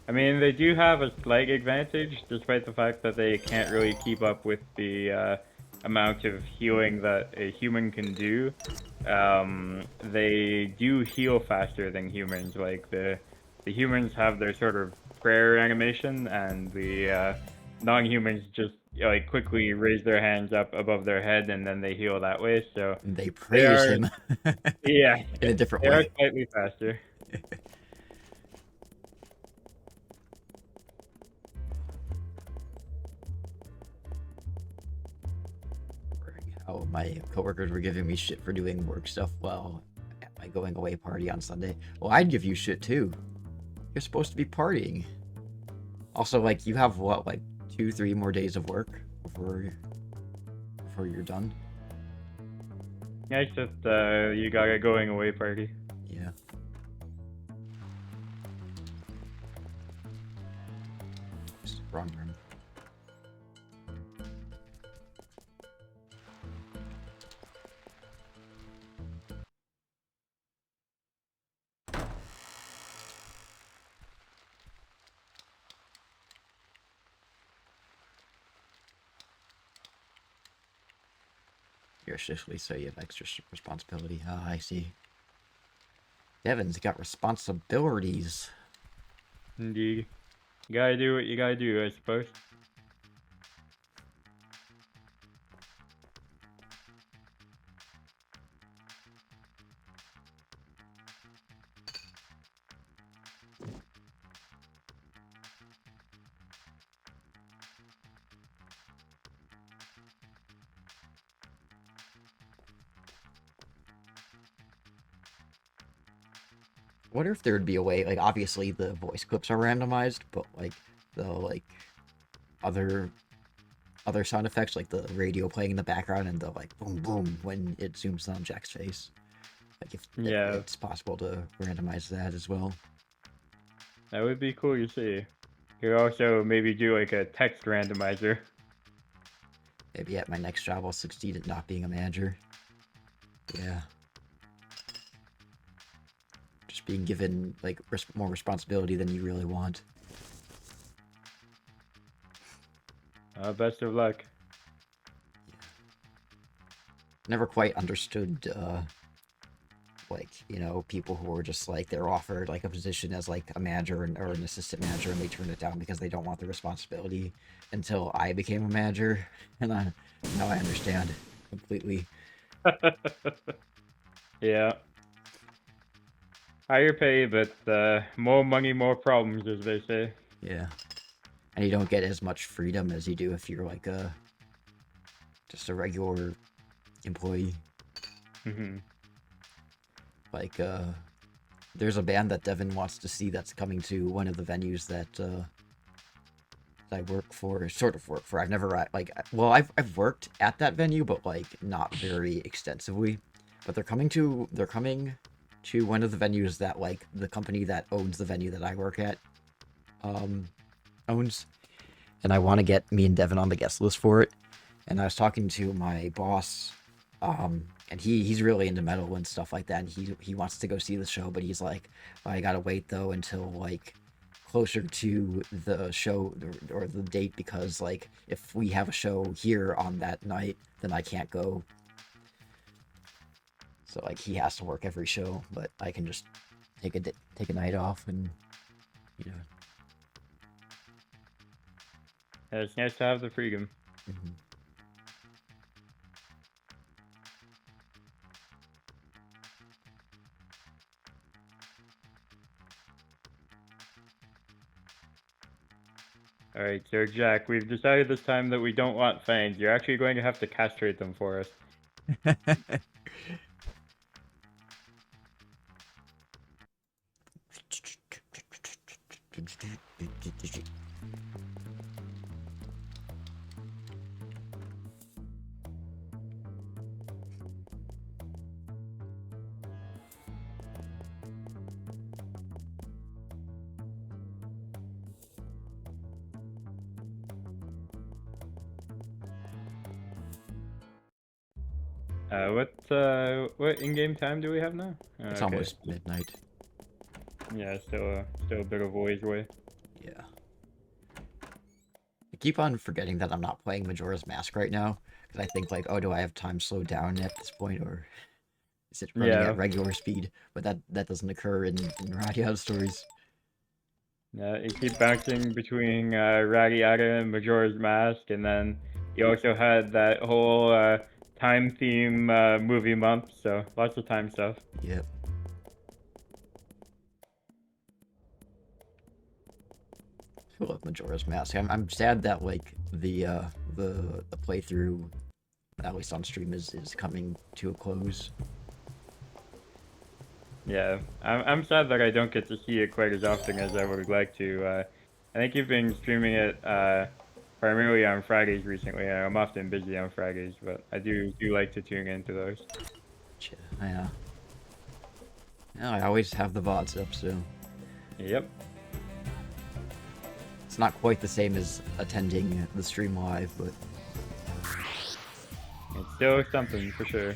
I mean, they do have a slight advantage, despite the fact that they can't really keep up with the amount of healing that a human can do. They do heal faster than humans. Like, the humans have their sort of prayer animation, and the non-humans just, like, quickly raise their hands up above their head, and then they heal that way, so... They They praise are... him. Yeah. In a different They are way. slightly faster. How my coworkers were giving me shit for doing work stuff while at my going away party on Sunday. Well, I'd give you shit too. You're supposed to be partying. Also, like, you have what, like 2-3 more days of work before you're done? Yeah, it's just you got a going away party. Yeah. Wrong room. You're officially, so you have extra responsibility. Ah, I see. Devin's got responsibilities. Indeed. You gotta do what you gotta do, I suppose. I wonder if there would be a way, like, obviously the voice clips are randomized, but, like, the, like, other sound effects, like the radio playing in the background and the, like, boom, boom, when it zooms in on Jack's face. Like, if it's possible to randomize that as well. That would be cool to see. You could also maybe do, like, a text randomizer. Maybe at my next job I'll succeed at not being a manager. Yeah. Just being given, like, more responsibility than you really want. Best of luck. Never quite understood, like, you know, people who are just, like, they're offered, like, a position as, like, a manager or an assistant manager, and they turn it down because they don't want the responsibility until I became a manager, and now I understand completely. Yeah. Higher pay, but more money, more problems, as they say. Yeah. And you don't get as much freedom as you do if you're, like, just a regular employee. Mm-hmm. Like, there's a band that Devin wants to see that's coming to one of the venues that I work for, sort of work for. I've never, like, well, I've worked at that venue, but, like, not very extensively. But they're coming to one of the venues that, like, the company that owns the venue that I work at, owns. And I want to get me and Devin on the guest list for it. And I was talking to my boss, and he's really into metal and stuff like that, and he wants to go see the show, but he's like, oh, I gotta wait though until, like, closer to the show or the date, because, like, if we have a show here on that night, then I can't go. So, like, he has to work every show, but I can just take a night off and, you know. Yeah, it's nice to have the freedom. Mm-hmm. Alright, so Jack, we've decided this time that we don't want fangs. You're actually going to have to castrate them for us. What in-game time do we have now? It's Okay. almost midnight. Yeah, still a bit of a ways away. Yeah. I keep on forgetting that I'm not playing Majora's Mask right now, because I think like, oh, do I have time slowed down at this point, or is it running Yeah. at regular speed? But that doesn't occur in RADIATA stories. Yeah, you keep bouncing between RADIATA and Majora's Mask, and then you also had that whole time theme movie month, so lots of time stuff. Yep. I love Majora's Mask. I'm sad that like the playthrough, at least on stream, is coming to a close. Yeah, I'm sad that I don't get to see it quite as often as I would like to. I think you've been streaming it primarily on Fridays recently. I'm often busy on Fridays, but I do like to tune into those. Yeah. Yeah, I always have the VODs up, so. Yep. It's not quite the same as attending the stream live, but it's still something for sure.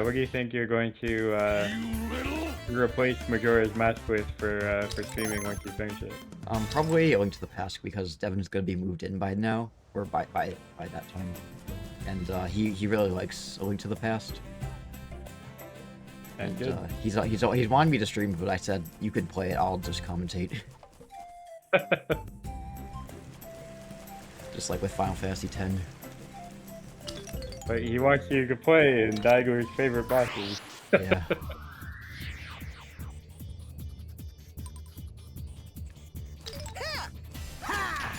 What do you think you're going to replace Majora's Mask with for streaming once you finish it? Probably A Link to the Past, because Devin's gonna be moved in by now, or by that time, and he really likes A Link to the Past. And he's wanted me to stream, but I said you could play it. I'll just commentate. Just like with Final Fantasy X. But he wants you to play and Daigo's favorite bosses. Yeah.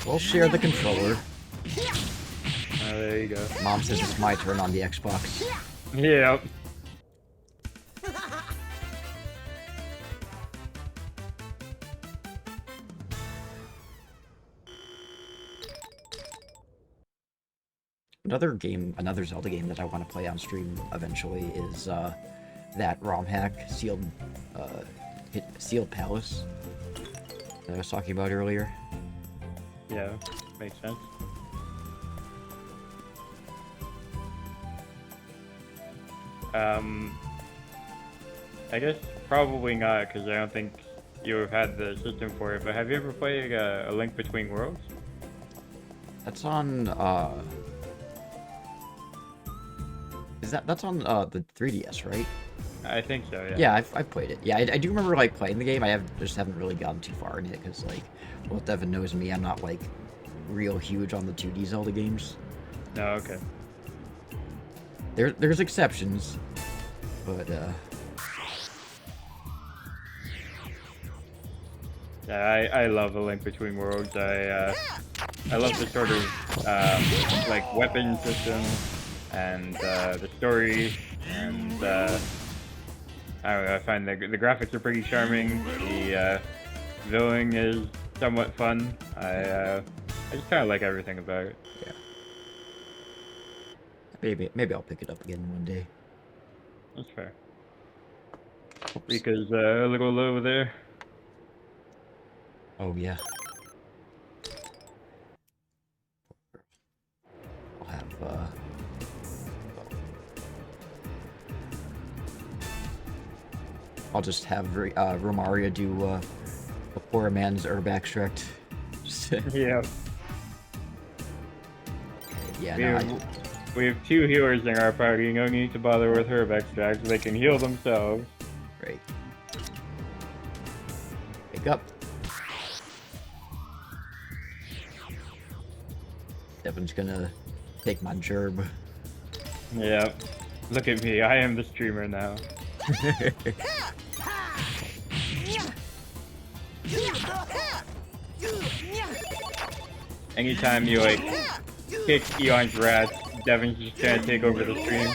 We'll share the controller. There you go. Mom says it's my turn on the Xbox. Yep. Another Zelda game that I want to play on stream eventually is that ROM hack, Sealed Palace, that I was talking about earlier. Yeah, makes sense. I guess probably not, because I don't think you've had the system for it, but have you ever played A Link Between Worlds? That's on, that's on the 3DS, right? I think so, yeah. Yeah, I've played it. Yeah, I do remember, like, playing the game. just haven't really gotten too far in it, because, like, well, Devin knows me, I'm not, like, real huge on the 2D Zelda games. No, okay. There's exceptions, but, Yeah, I love A Link Between Worlds. I love the sort of, like, weapon system, and, the story, and, I don't know, I find the graphics are pretty charming, the, villain is somewhat fun. I just kind of like everything about it. Yeah. Maybe I'll pick it up again one day. That's fair. Rika's a little low there. Oh, yeah. I'll have, I'll just have Romaria do a poor man's herb extract. Yeah. Yeah, we have two healers in our party. No need to bother with herb extracts. They can heal themselves. Great. Wake up. Devin's gonna take my gerb. Yeah. Look at me. I am the streamer now. Anytime you, like, kick Eon's rats, Devin's just gonna take over the stream.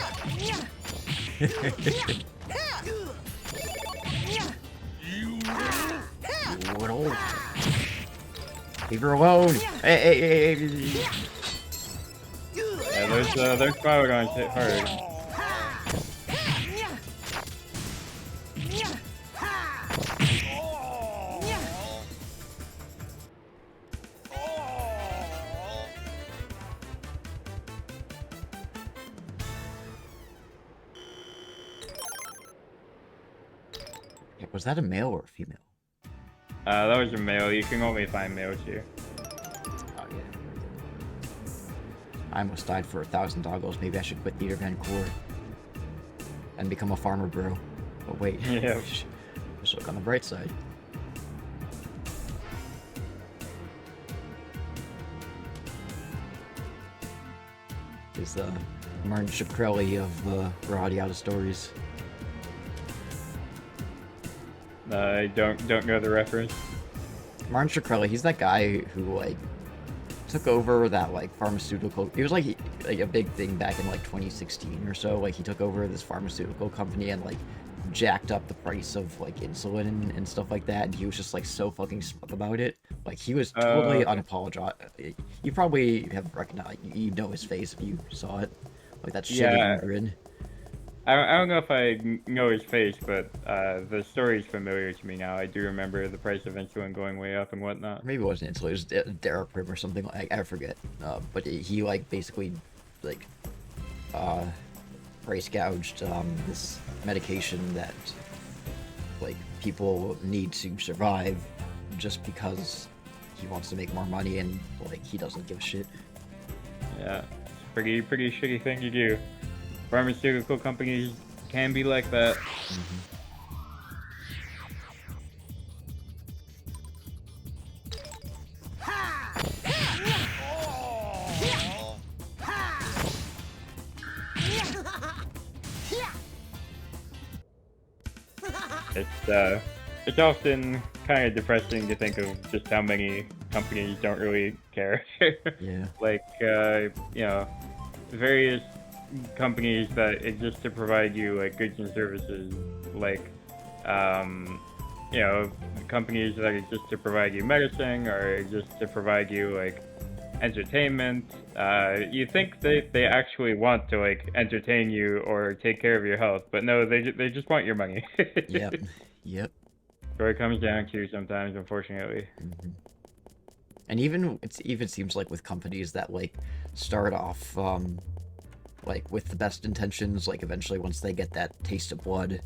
Leave her alone! Hey! Yeah, those polygons hit hard. Was that a male or a female? That was a male. You can only find males here. Oh, yeah. I almost died for 1,000 doggos. Maybe I should quit Theater Van Core and become a farmer bro. But wait, Yeah. let's look on the bright side. Is the Martin Shkreli of RADIATA stories. I don't know the reference. Martin Shkreli, he's that guy who like took over that like pharmaceutical. He was like a big thing back in like 2016 or so. Like he took over this pharmaceutical company and like jacked up the price of like insulin and stuff like that. And he was just like so fucking smug about it. Like he was totally unapologetic. You probably have recognized, you know his face if you saw it. Like that shitty grin. I don't know if I know his face, but the story is familiar to me now. I do remember the price of insulin going way up and whatnot. Maybe it wasn't insulin, it was Daraprim or something, like I forget. But he like basically like price gouged this medication that like people need to survive just because he wants to make more money and like he doesn't give a shit. Yeah, it's a pretty shitty thing to do. Pharmaceutical companies can be like that. It's often kind of depressing to think of just how many companies don't really care. Yeah. Like, you know, various companies that exist to provide you like goods and services, like, you know, companies that exist to provide you medicine or exist to provide you like entertainment. You think they actually want to like entertain you or take care of your health, but no, they just want your money. Yep. Yep. That's what it comes down to sometimes, unfortunately. And even it even seems like with companies that like start off like with the best intentions, like eventually once they get that taste of blood,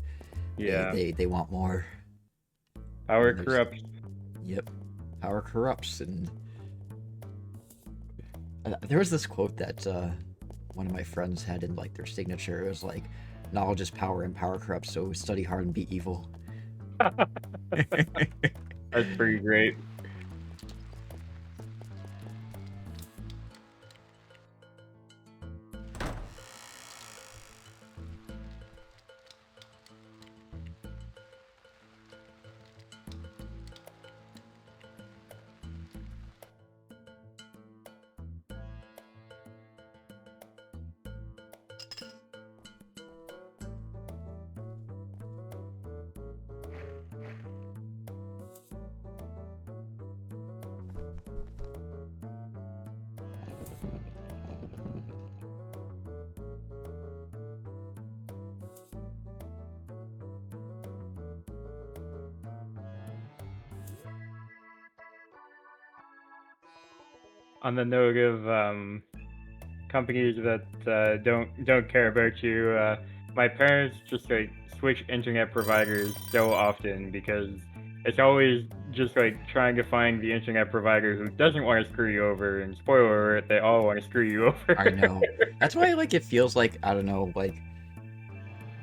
they want more. Power corrupts. Yep, power corrupts. And there was this quote that one of my friends had in like their signature. It was like, "Knowledge is power and power corrupts, so study hard and be evil." That's pretty great. On the note of companies that don't care about you, my parents just like switch internet providers so often because it's always just like trying to find the internet provider who doesn't want to screw you over, and spoiler alert, they all want to screw you over. I know. That's why like it feels like, I don't know, like,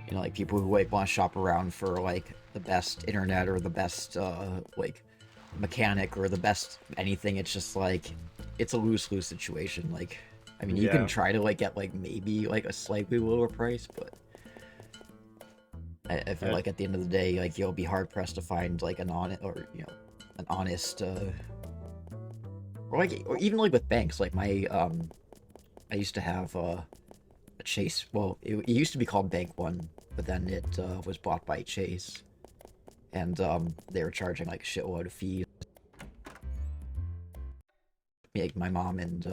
you know, like people who like want to shop around for like the best internet or the best like mechanic or the best anything. It's just like it's a lose-lose situation. Like, I mean, you can try to like get like maybe like a slightly lower price, but I feel like at the end of the day, like you'll be hard pressed to find like an honest or an honest or like, or even like with banks. Like my I used to have a Chase. Well, it used to be called Bank One, but then it was bought by Chase, and they were charging like a shitload of fees. Like my mom and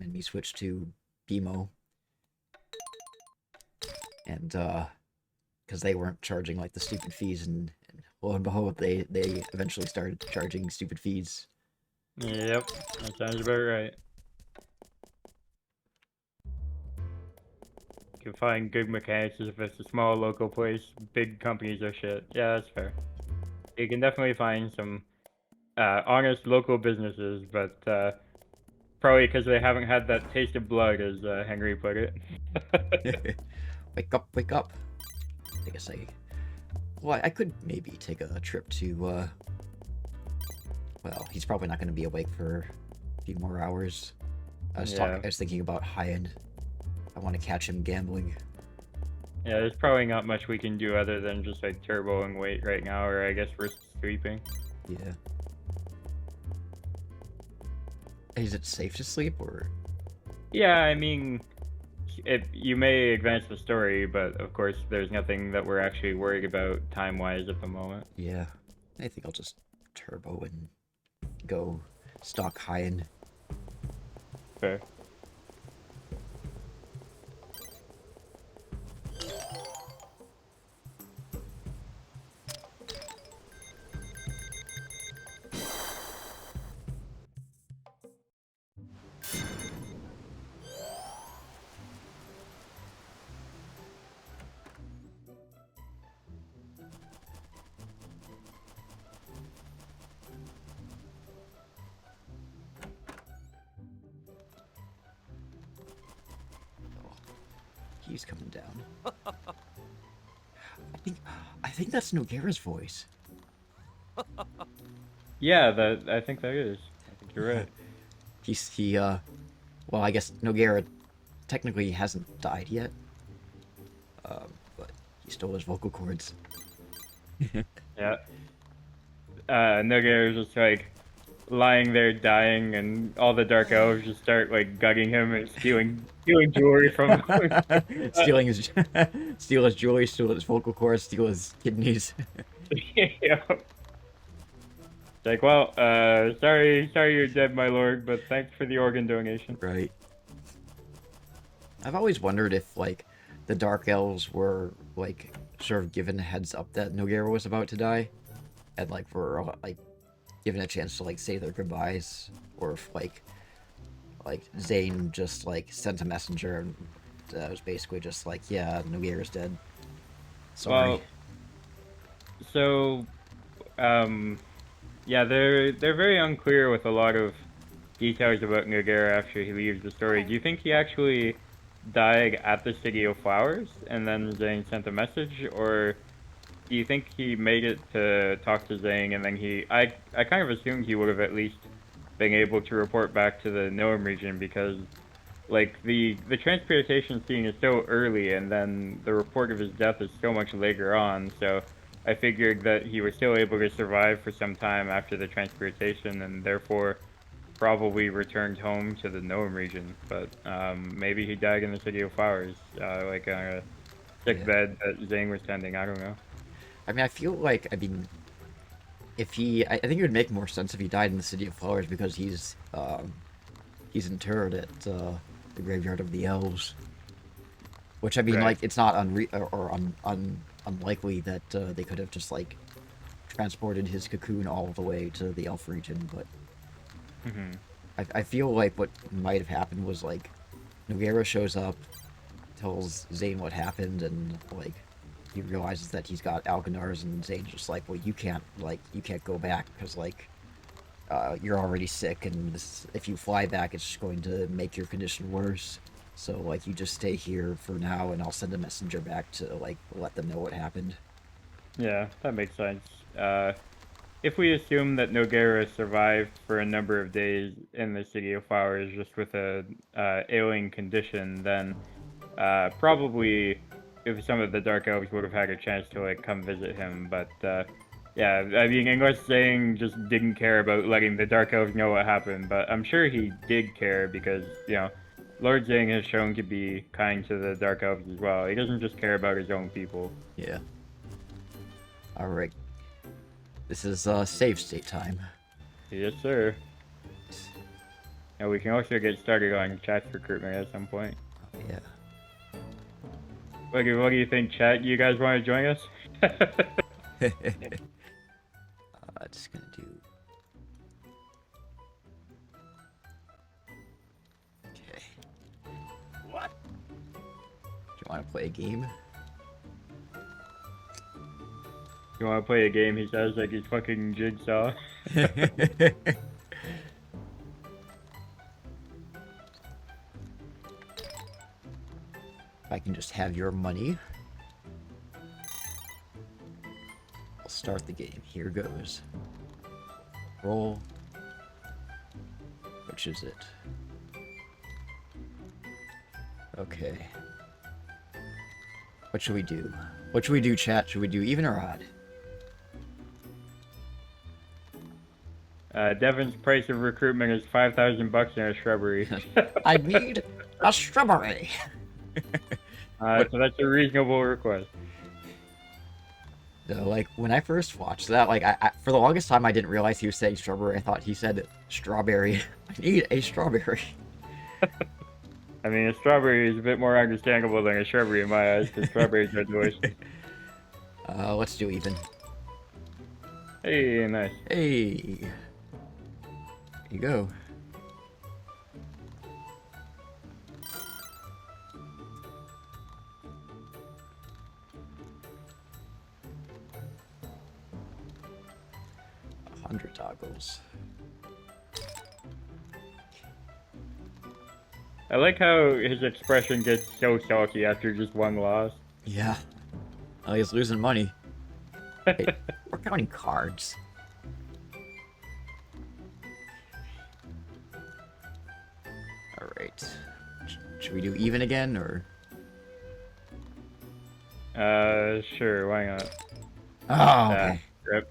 me switched to BMO, and because they weren't charging like the stupid fees, and lo and behold, they eventually started charging stupid fees. Yep, that sounds about right. can find good mechanics if it's a small local place. Big companies are shit. Yeah, that's fair. You can definitely find some honest local businesses, but probably because they haven't had that taste of blood, as Henry put it. Wake up, wake up. I guess well, I could maybe take a trip to, well, he's probably not going to be awake for a few more hours. I was thinking about high-end. I want to catch him gambling. Yeah, there's probably not much we can do other than just like turbo and wait right now, or I guess we're sleeping. Yeah. Is it safe to sleep, or? Yeah, I mean, you may advance the story, but of course there's nothing that we're actually worried about time-wise at the moment. Yeah, I think I'll just turbo and go stock high-end. Fair. He's coming down. I think that's Nogara's voice. Yeah, I think that is. I think you're right. Well, I guess Nogara technically hasn't died yet. But he stole his vocal cords. Yeah. Nogara's just like lying there dying, and all the dark elves just start like gutting him and stealing jewelry from him. steal his jewelry, steal his vocal cords, steal his kidneys. Yeah. It's like, well, sorry you're dead, my lord, but thanks for the organ donation. Right. I've always wondered if, like, the Dark Elves were, like, sort of given a heads up that Nogara was about to die, and, like, were, like, given a chance to, like, say their goodbyes, or if, like Zane just, like, sent a messenger and was basically just like, yeah, Nogara's dead. Sorry. Well, so, yeah, they're very unclear with a lot of details about Nogara after he leaves the story. Do you think he actually died at the City of Flowers and then Zane sent a message, or do you think he made it to talk to Zane and then I kind of assumed he would have at least been able to report back to the Gnome region, because like the transportation scene is so early and then the report of his death is so much later on, so I figured that he was still able to survive for some time after the transportation and therefore probably returned home to the Gnome region, but maybe he died in the City of Flowers, like on a sick bed that Zane was tending. I don't know. I mean, I feel like, I think it would make more sense if he died in the City of Flowers, because he's interred at the Graveyard of the Elves. Which, I mean, Right. like, it's not unlikely that they could have just, like, transported his cocoon all the way to the Elf region, but I feel like what might have happened was, like, Nogara shows up, tells Zane what happened, and, like, he realizes that he's got Alganars, and Zane's just like, well, you can't go back, because, like, you're already sick, and if you fly back, it's just going to make your condition worse. So, like, you just stay here for now, and I'll send a messenger back to, like, let them know what happened. Yeah, that makes sense. If we assume that Nogara survived for a number of days in the City of Flowers just with a ailing condition, then probably if some of the Dark Elves would have had a chance to like come visit him, but yeah, I mean, unless Zane just didn't care about letting the Dark Elves know what happened, but I'm sure he did care because, you know, Lord Zane has shown to be kind to the Dark Elves as well. He doesn't just care about his own people. Yeah. Alright. This is save state time. Yes, sir. And we can also get started on chat recruitment at some point. Oh, yeah. What do you think, chat? You guys want to join us? Just gonna do... Okay. What? You want to play a game? You want to play a game? He says like he's fucking Jigsaw. If I can just have your money. I'll start the game. Here goes. Roll. Which is it? Okay. What should we do? What should we do, chat? Should we do even or odd? Devin's price of recruitment is $5,000 in a shrubbery. I need a strawberry. So that's a reasonable request. So, like, when I first watched that, like, I for the longest time I didn't realize he was saying strawberry. I thought he said strawberry. I need a strawberry. I mean, a strawberry is a bit more understandable than a shrubbery in my eyes, because strawberries are delicious. Let's do even. Hey, nice. Hey. Here you go. $100. I like how his expression gets so salty after just one loss. Yeah. Well, he's losing money. Hey, we're counting cards. Alright. Should we do even again, or? Sure, why not? Oh, okay. Rip.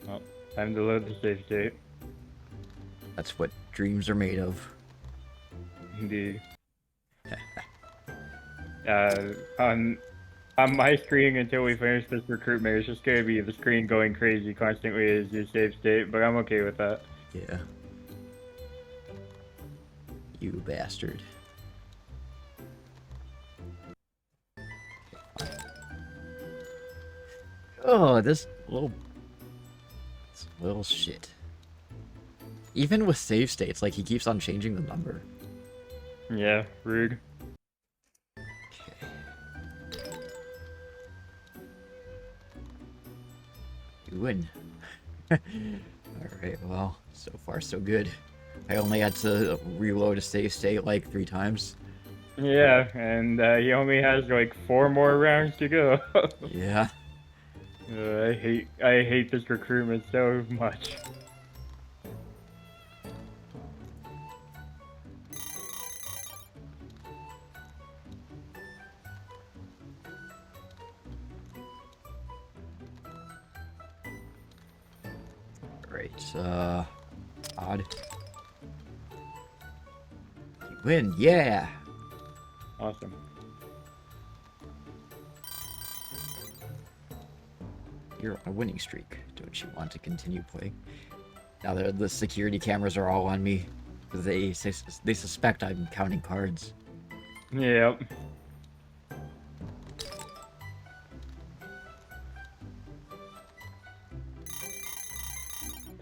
Well, time to load the save state. That's what dreams are made of. Indeed. On my screen until we finish this recruitment, it's just gonna be the screen going crazy constantly as your save state, but I'm okay with that. Yeah. You bastard. Oh, this little shit. Even with save states, like, he keeps on changing the number. Yeah, rude. You win. Alright, well, so far so good. I only had to reload a save state like 3 times. Yeah, and he only has like 4 more rounds to go. Yeah. I hate this recruitment so much. Right, odd. You win, yeah! Awesome. You're on a winning streak. Don't you want to continue playing? Now the security cameras are all on me. They suspect I'm counting cards. Yep.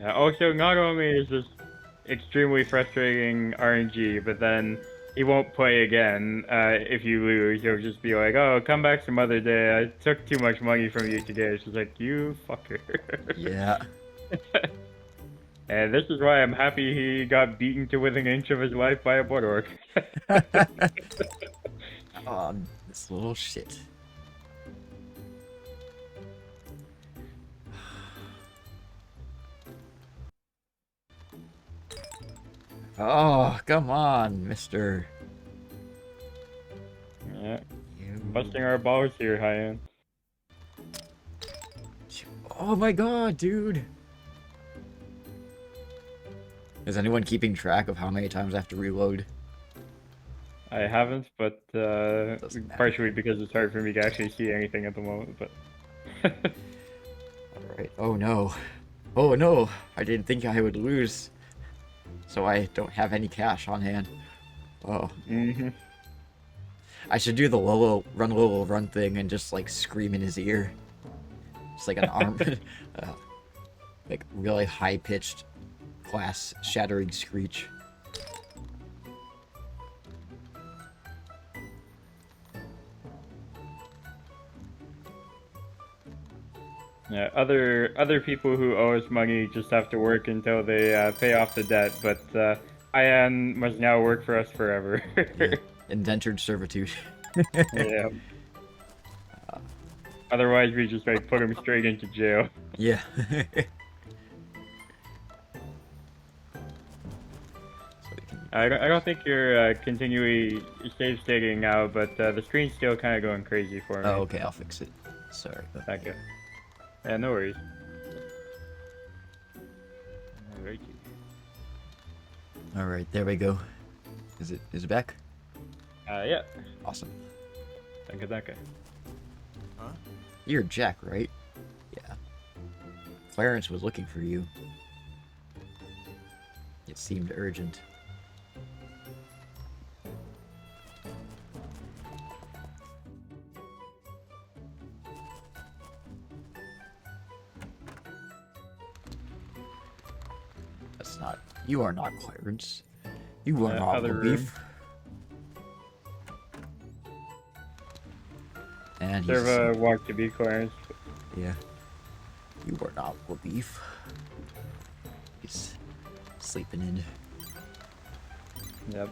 Also, not only is this extremely frustrating RNG, but then he won't play again if you lose. He'll just be like, oh, come back some other day. I took too much money from you today. It's just like, you fucker. Yeah. And this is why I'm happy he got beaten to within an inch of his life by a blood orc. Oh, this little shit. Oh, come on, mister. Yeah. Busting our balls here, Hyan. Oh my god, dude. Is anyone keeping track of how many times I have to reload? I haven't, but partially because it's hard for me to actually see anything at the moment, but... Alright, oh no. Oh no, I didn't think I would lose. So I don't have any cash on hand. Oh. Mm-hmm. I should do the Lolo run thing and just like scream in his ear. Just like an arm. Like really high pitched, glass shattering screech. Yeah, other people who owe us money just have to work until they pay off the debt, but Ian must now work for us forever. Yeah. Indentured servitude. Yeah. Otherwise, we just like put him straight into jail. Yeah. I don't think you're continually save stating now, but the screen's still kind of going crazy for me. Oh, okay, I'll fix it. Sorry. Thank you. Yeah, no worries. Alrighty. All right, there we go. Is it back? Yeah. Awesome. Thank you. Huh? You're Jack, right? Yeah. Clarence was looking for you. It seemed urgent. That's not... You are not Clarence. You are not other Beef. And he's... Serve want to be Clarence. Yeah. You are not Beef. He's sleeping in. Yep.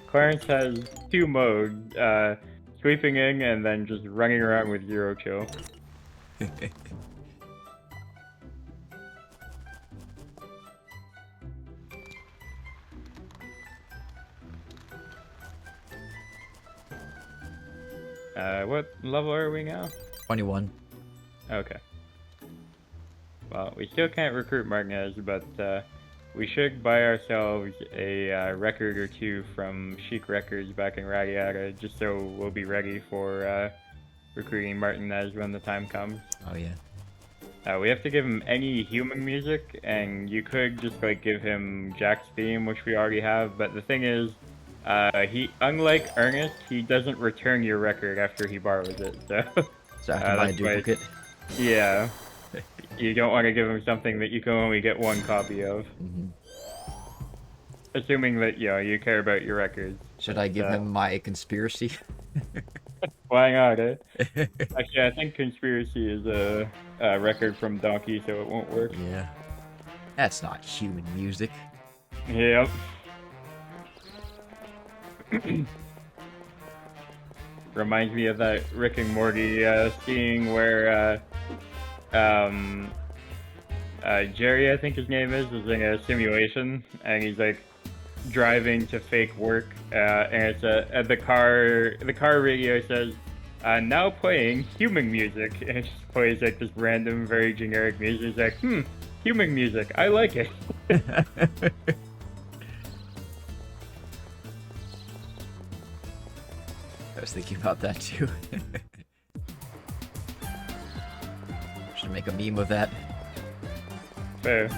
Clarence has 2 modes, sleeping in and then just running around with 0 chill. What level are we now? 21. Okay. Well, we still can't recruit Martinez, but we should buy ourselves a record or 2 from Chic Records back in Radiata, just so we'll be ready for recruiting Martinez when the time comes. Oh yeah. We have to give him any human music, and you could just like give him Jack's theme, which we already have, but the thing is, he, unlike Ernest, he doesn't return your record after he borrows it, so... So I have to buy a duplicate? Yeah. You don't want to give him something that you can only get 1 copy of. Mm-hmm. Assuming that, you care about your records. Should I give him my conspiracy? Why not, eh? Actually, I think conspiracy is a record from Donkey, so it won't work. Yeah. That's not human music. Yep. Reminds me of that Rick and Morty scene where Jerry, I think his name is in a simulation, and he's like driving to fake work, and it's the car radio says, now playing human music, and it just plays like this random, very generic music. It's like, human music, I like it. I was thinking about that too. Should make a meme of that. Fair.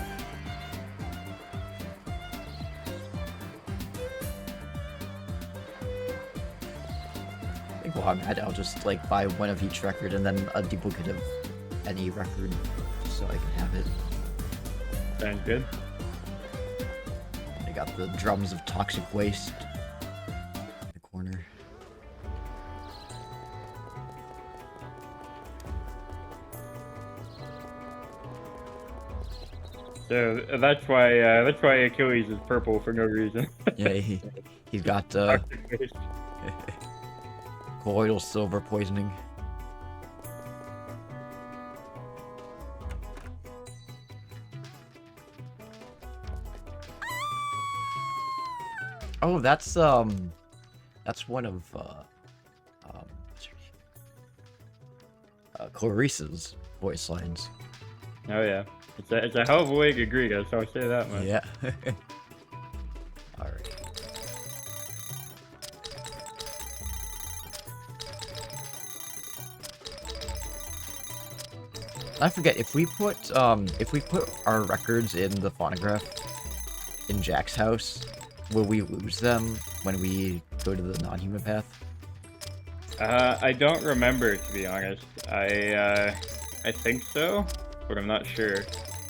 I think while I'm at it, I'll just like buy 1 of each record and then a duplicate of any record so I can have it. Sounds good. I got the drums of Toxic Waste in the corner. So that's why Achilles is purple for no reason. Yeah, he's got colloidal silver poisoning. Oh, that's one of what's her name? Clarice's voice lines. Oh yeah, it's a hell of a way to greet us. I'll say that much. Yeah. All right. I forget if we put our records in the phonograph in Jack's house, will we lose them when we go to the non-human path? I don't remember, to be honest. I think so, but I'm not sure.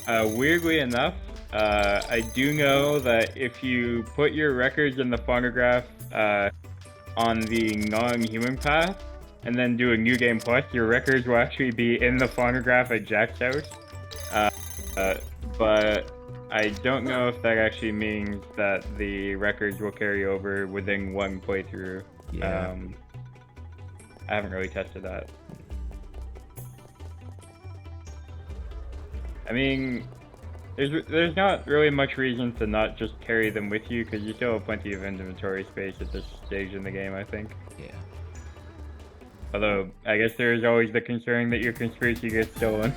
Weirdly enough, I do know that if you put your records in the phonograph on the non-human path, and then do a New Game Plus, your records will actually be in the phonograph at Jack's house. But I don't know if that actually means that the records will carry over within one playthrough. Yeah. I haven't really tested that. I mean, there's not really much reason to not just carry them with you, because you still have plenty of inventory space at this stage in the game, I think. Yeah. Although, I guess there's always the concern that your conspiracy gets stolen.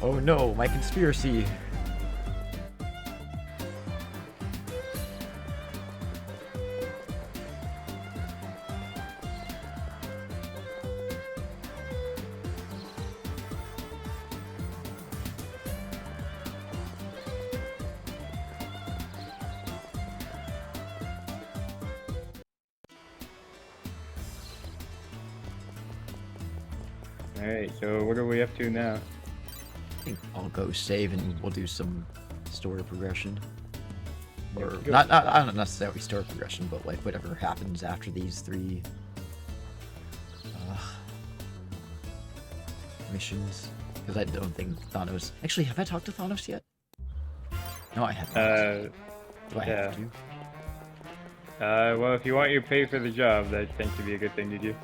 Oh no, my conspiracy. Alright, so what are we up to now? I think I'll go save and we'll do some story progression. Yeah, Or go. not necessarily story progression, but like whatever happens after these 3 missions. Because I don't think Thanos. Actually, have I talked to Thanos yet? No, I haven't. Do I have to? Well, if you want your pay for the job, that tends to be a good thing to do.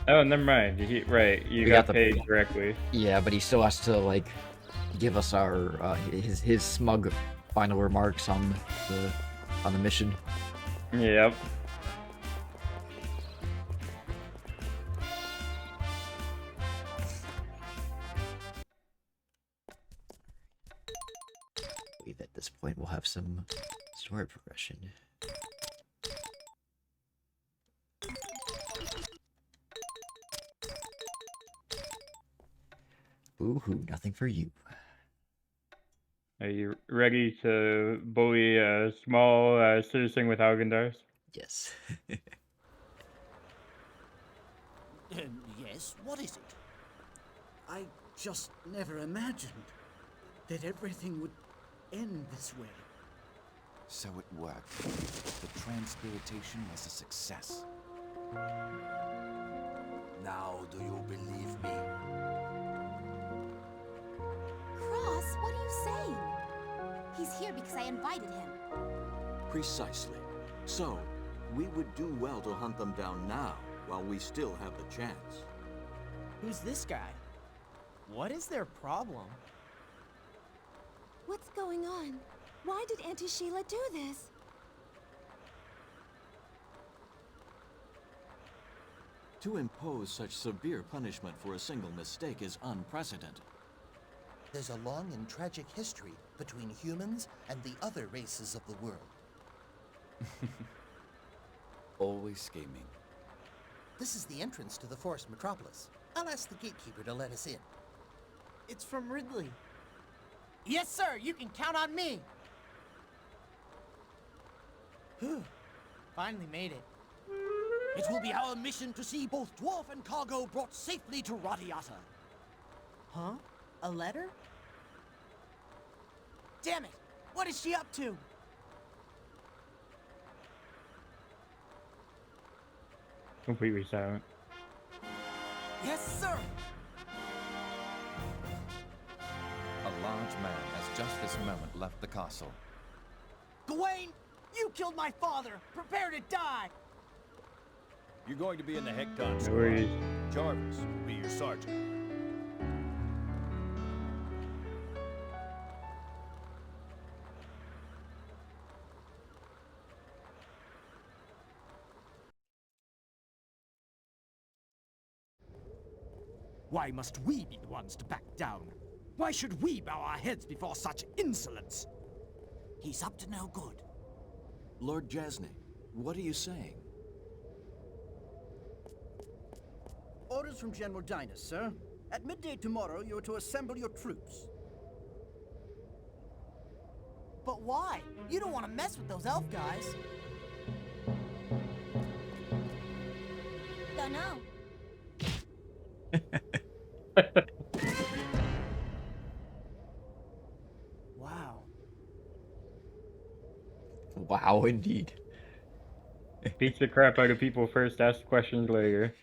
Oh, never mind. Right, you We got got the- paid directly. Yeah, but he still has to like give us our his smug final remarks on the mission. Yep. I believe at this point we'll have some story progression. Boo-hoo, nothing for you. Are you ready to bully a small citizen with Haagen-Dazs? Yes. Yes, what is it? I just never imagined that everything would end this way. So it worked. The transpiritation was a success. Now do you believe me? Cross, what are you saying? He's here because I invited him. Precisely. So, we would do well to hunt them down now, while we still have the chance. Who's this guy? What is their problem? What's going on? Why did Auntie Sheila do this? To impose such severe punishment for a single mistake is unprecedented. There's a long and tragic history between humans and the other races of the world. Always scheming. This is the entrance to the forest metropolis. I'll ask the gatekeeper to let us in. It's from Ridley. Yes, sir, you can count on me. Whew. Finally made it. It will be our mission to see both dwarf and cargo brought safely to RADIATA. Huh? A letter? Damn it! What is she up to? Completely silent. Yes, sir! A large man has just this moment left the castle. Gawain, you killed my father! Prepare to die! You're going to be in the Hecton No squad. worries. Jarvis will be your sergeant. Why must we be the ones to back down? Why should we bow our heads before such insolence? He's up to no good. Lord Jasney, what are you saying? Orders from General Dinas, sir. At midday tomorrow, you are to assemble your troops. Why? You don't want to mess with those elf guys. Dunno. Wow. Wow, indeed. Beats the crap out of people first, ask questions later.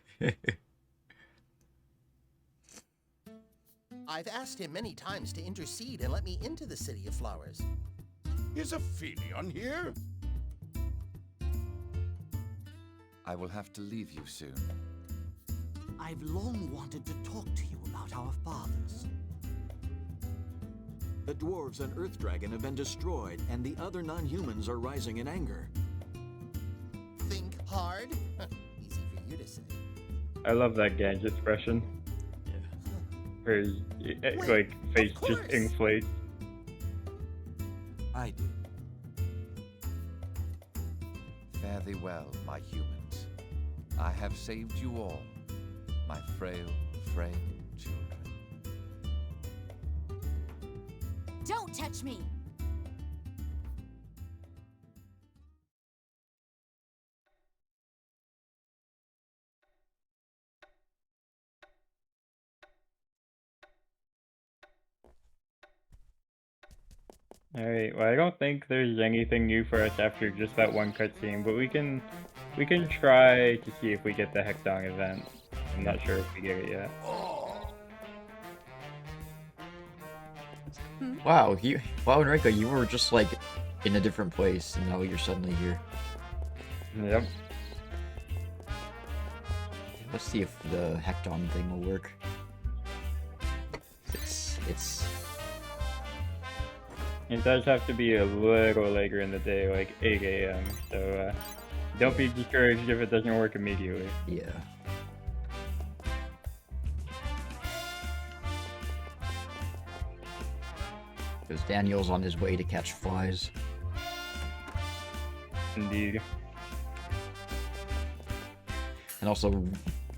I've asked him many times to intercede and let me into the City of Flowers. Is Aphelion here? I will have to leave you soon. I've long wanted to talk to you about our fathers. The dwarves and Earth Dragon have been destroyed, and the other non-humans are rising in anger. Think hard? Easy for you to say. I love that Gang's expression. Her like face just inflates. I do. Fare thee well, my humans. I have saved you all, my frail children. Don't touch me! Alright, well I don't think there's anything new for us after just that one cutscene, but we can try to see if we get the Hectong event. I'm not sure if we get it yet. Wow, Enrico, you were just like in a different place, and now you're suddenly here. Yep. Let's see if the Hecton thing will work. It does have to be a little later in the day, like 8 AM, so don't be discouraged if it doesn't work immediately. Yeah. Because Daniel's on his way to catch flies. Indeed. And also,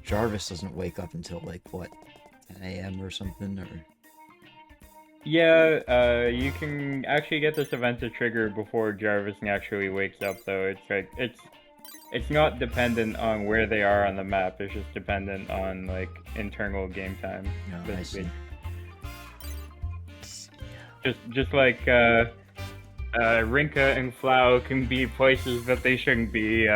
Jarvis doesn't wake up until like, what, 10 AM or something, or... Yeah, you can actually get this event to trigger before Jarvis actually wakes up, though. It's like, it's not dependent on where they are on the map, it's just dependent on, like, internal game time. No, I see. Just like, Rinka and Flau can be places that they shouldn't be,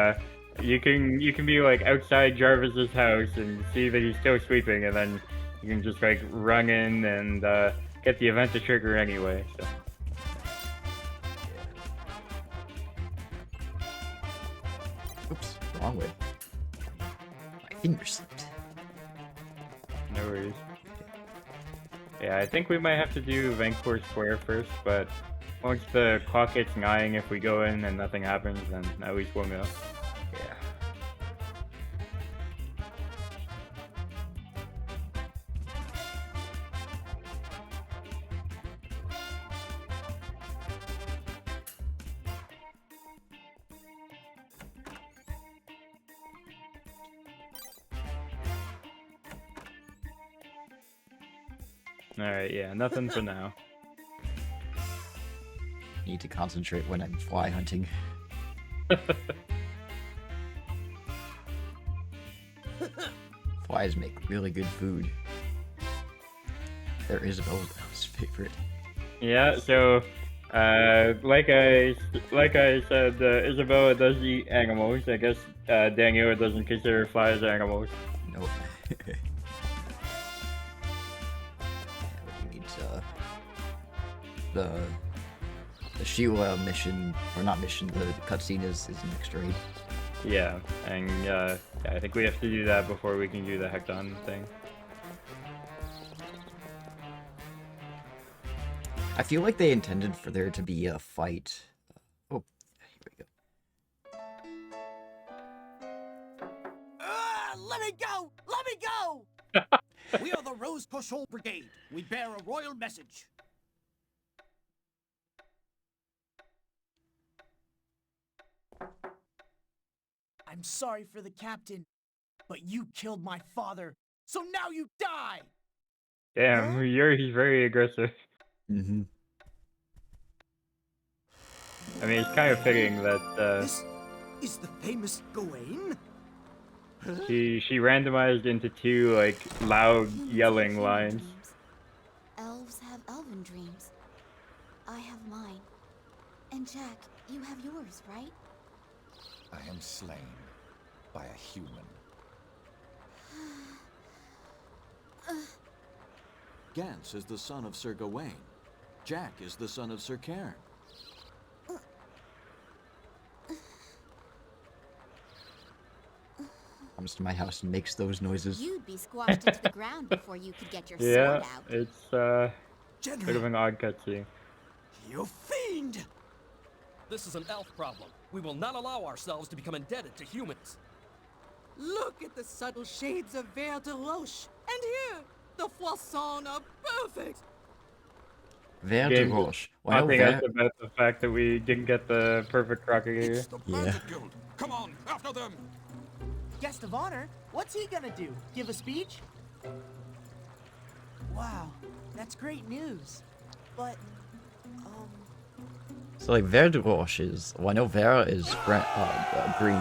you can be, like, outside Jarvis's house and see that he's still sleeping, and then you can just, like, run in and, get the event to trigger anyway, so. Oops, wrong way. My finger slipped. No worries. Yeah, I think we might have to do Vancouver Square first, but once the clock hits 9, if we go in and nothing happens, then at least we'll know. Yeah. Alright, yeah, nothing for now. Need to concentrate when I'm fly hunting. Flies make really good food. They're Isabella's favorite. Yeah, so, like I said, Isabella does eat animals. I guess, Daniel doesn't consider flies animals. Nope. The Sheila mission, or not mission, the cutscene is next, right? Yeah, and yeah, I think we have to do that before we can do the Hecton thing. I feel like they intended for there to be a fight. Oh, here we go. Let me go! Let me go! We are the Rose Cochon Brigade. We bear a royal message. I'm sorry for the captain, but you killed my father, so now you die! Damn, he's very aggressive. Mm-hmm. I mean, it's kind of fitting that This is the famous Gawain? she randomized into two like loud yelling lines. Elves have elven dreams. I have mine. And Jack, you have yours, right? I am slain by a human. Gance is the son of Sir Gawain. Jack is the son of Sir Cairn. Comes to my house and makes those noises. You'd be squashed into the ground before you could get your sword Yeah, out. it's bit of an odd cutscene. You fiend! This is an elf problem. We will not allow ourselves to become indebted to humans. Look at the subtle shades of Vert de Roche. And here, the Foissons are perfect. Vert de Roche. Well, I I know think Vert... that's about the fact that we didn't get the perfect Crocogator. Yeah. Come on, after them! Guest of honor? What's he gonna do? Give a speech? Wow, that's great news. But, So like Vert de Roche is... Well, I know Vert is green.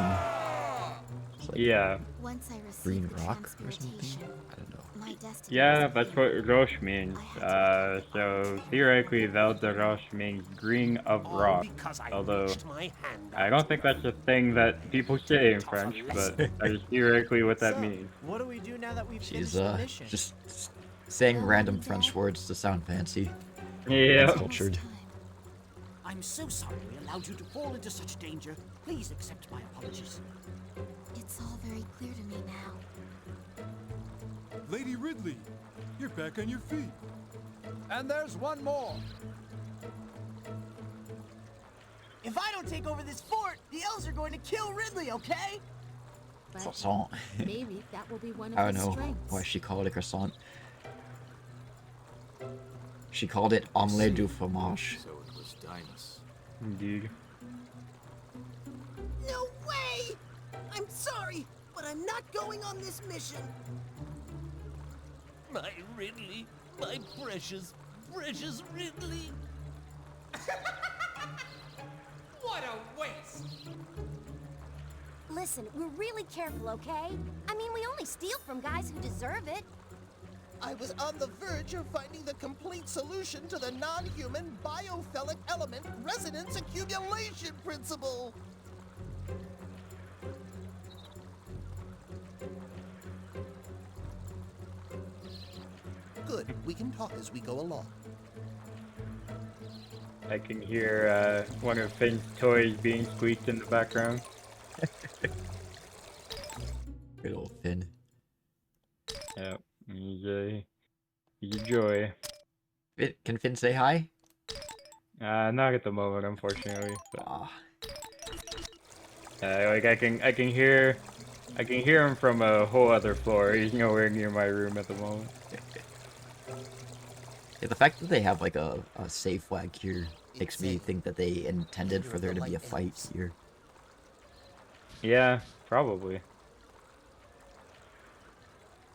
It's like Yeah. Once I received green the rock or something? transportation, I don't know. my destiny Yeah, was that's what Roche means. So theoretically, Val de Roche means green of rock. Although I don't think that's a thing that people say in French, but that is theoretically what that means. what do we do now that we've She's finished the mission? just saying random French words to sound fancy. Yeah. And cultured. I'm so sorry we allowed you to fall into such danger. Please accept my apologies. It's all very clear to me now. Lady Ridley, you're back on your feet. And there's one more. If I don't take over this fort, the elves are going to kill Ridley, okay? Croissant. Maybe that will be one of I don't his know strengths. why she called it croissant. She called it omelette du fromage. So it was Dinas. Indeed. No way! I'm sorry, but I'm not going on this mission. My Ridley, my precious, precious Ridley. What a waste! Listen, we're really careful, okay? I mean, we only steal from guys who deserve it. I was on the verge of finding the complete solution to the non-human biophilic element resonance accumulation principle. Good, we can talk as we go along. I can hear one of Finn's toys being squeaked in the background. Good old Finn. Yep, he's a joy. Can Finn say hi? Not at the moment, unfortunately. But, Ah. like I can hear him from a whole other floor. He's nowhere near my room at the moment. Yeah, the fact that they have like a save flag here makes me think that they intended for there to be a fight here. Yeah, probably.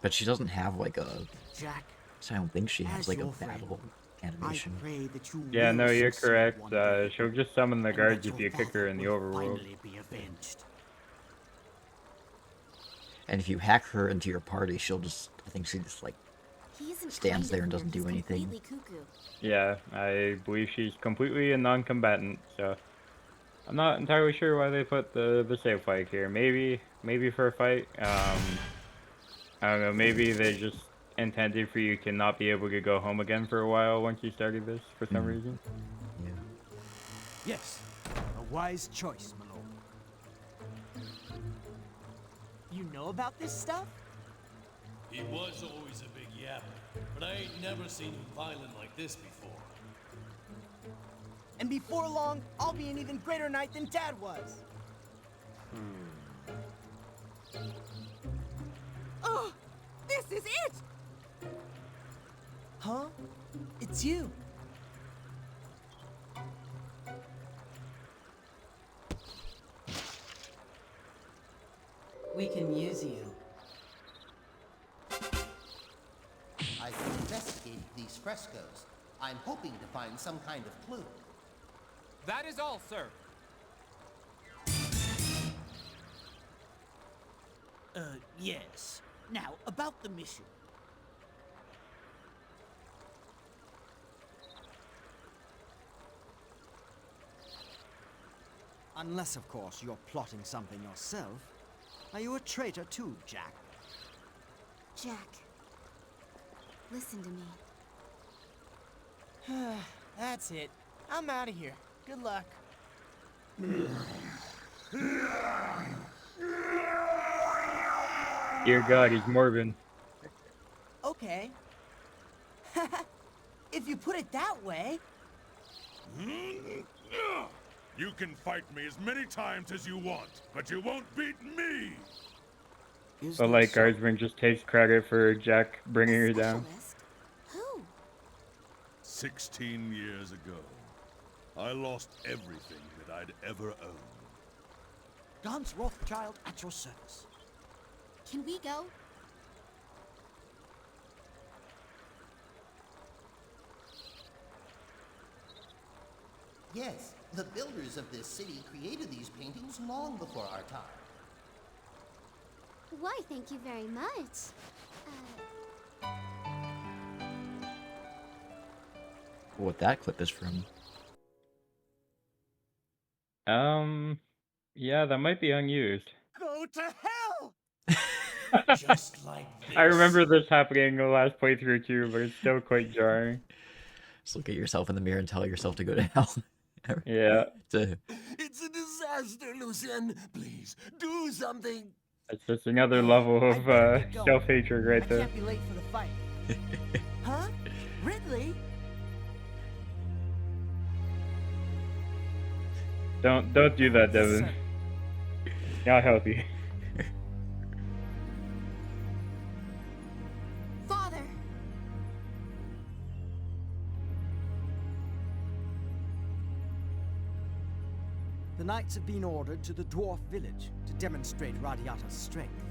But she doesn't have like a... Jack, I don't think she has as like a your friend, battle I animation. pray that you Yeah, will no, you're succeed correct. one day, She'll just summon the and guards that if your you kick her in the father will overworld. finally be avenged. And if you hack her into your party, she'll just... I think she just like He isn't stands kind there of and doesn't weird, do he's anything. completely cuckoo. Yeah, I believe she's completely a non-combatant, so I'm not entirely sure why they put the save flag here. Maybe for a fight. I don't know. Maybe they just intended for you to not be able to go home again for a while once you started this for some reason. Yeah. Yes, a wise choice, my lord. You know about this stuff? He was always a big yapper, but I ain't never seen him violent like this before. And before long, I'll be an even greater knight than Dad was. Oh, this is it! Huh? It's you. We can use you. I've investigated these frescoes. I'm hoping to find some kind of clue. That is all, sir. Yes. Now, about the mission. Unless, of course, you're plotting something yourself. Are you a traitor too, Jack? Jack, listen to me. That's it. I'm out of here. Good luck. Dear God, he's Morbin. Okay. If you put it that way. You can fight me as many times as you want, but you won't beat me! The light guardsman just takes credit for Jack bringing her down. Who? 16 years ago, I lost everything that I'd ever owned. Gans Rothschild at your service. Can we go? Yes, the builders of this city created these paintings long before our time. Why, thank you very much. What that clip is from. Yeah, that might be unused. Go to hell! Just like this. I remember this happening in the last playthrough too, but it's still quite jarring. Just look at yourself in the mirror and tell yourself to go to hell. Yeah. It's a disaster, Lucien. Please, do something. It's just another level of self-hatred right I there. can't be late for the fight. Huh? Ridley? Don't do that, Devin. Not healthy. Father! The knights have been ordered to the dwarf village to demonstrate Radiata's strength.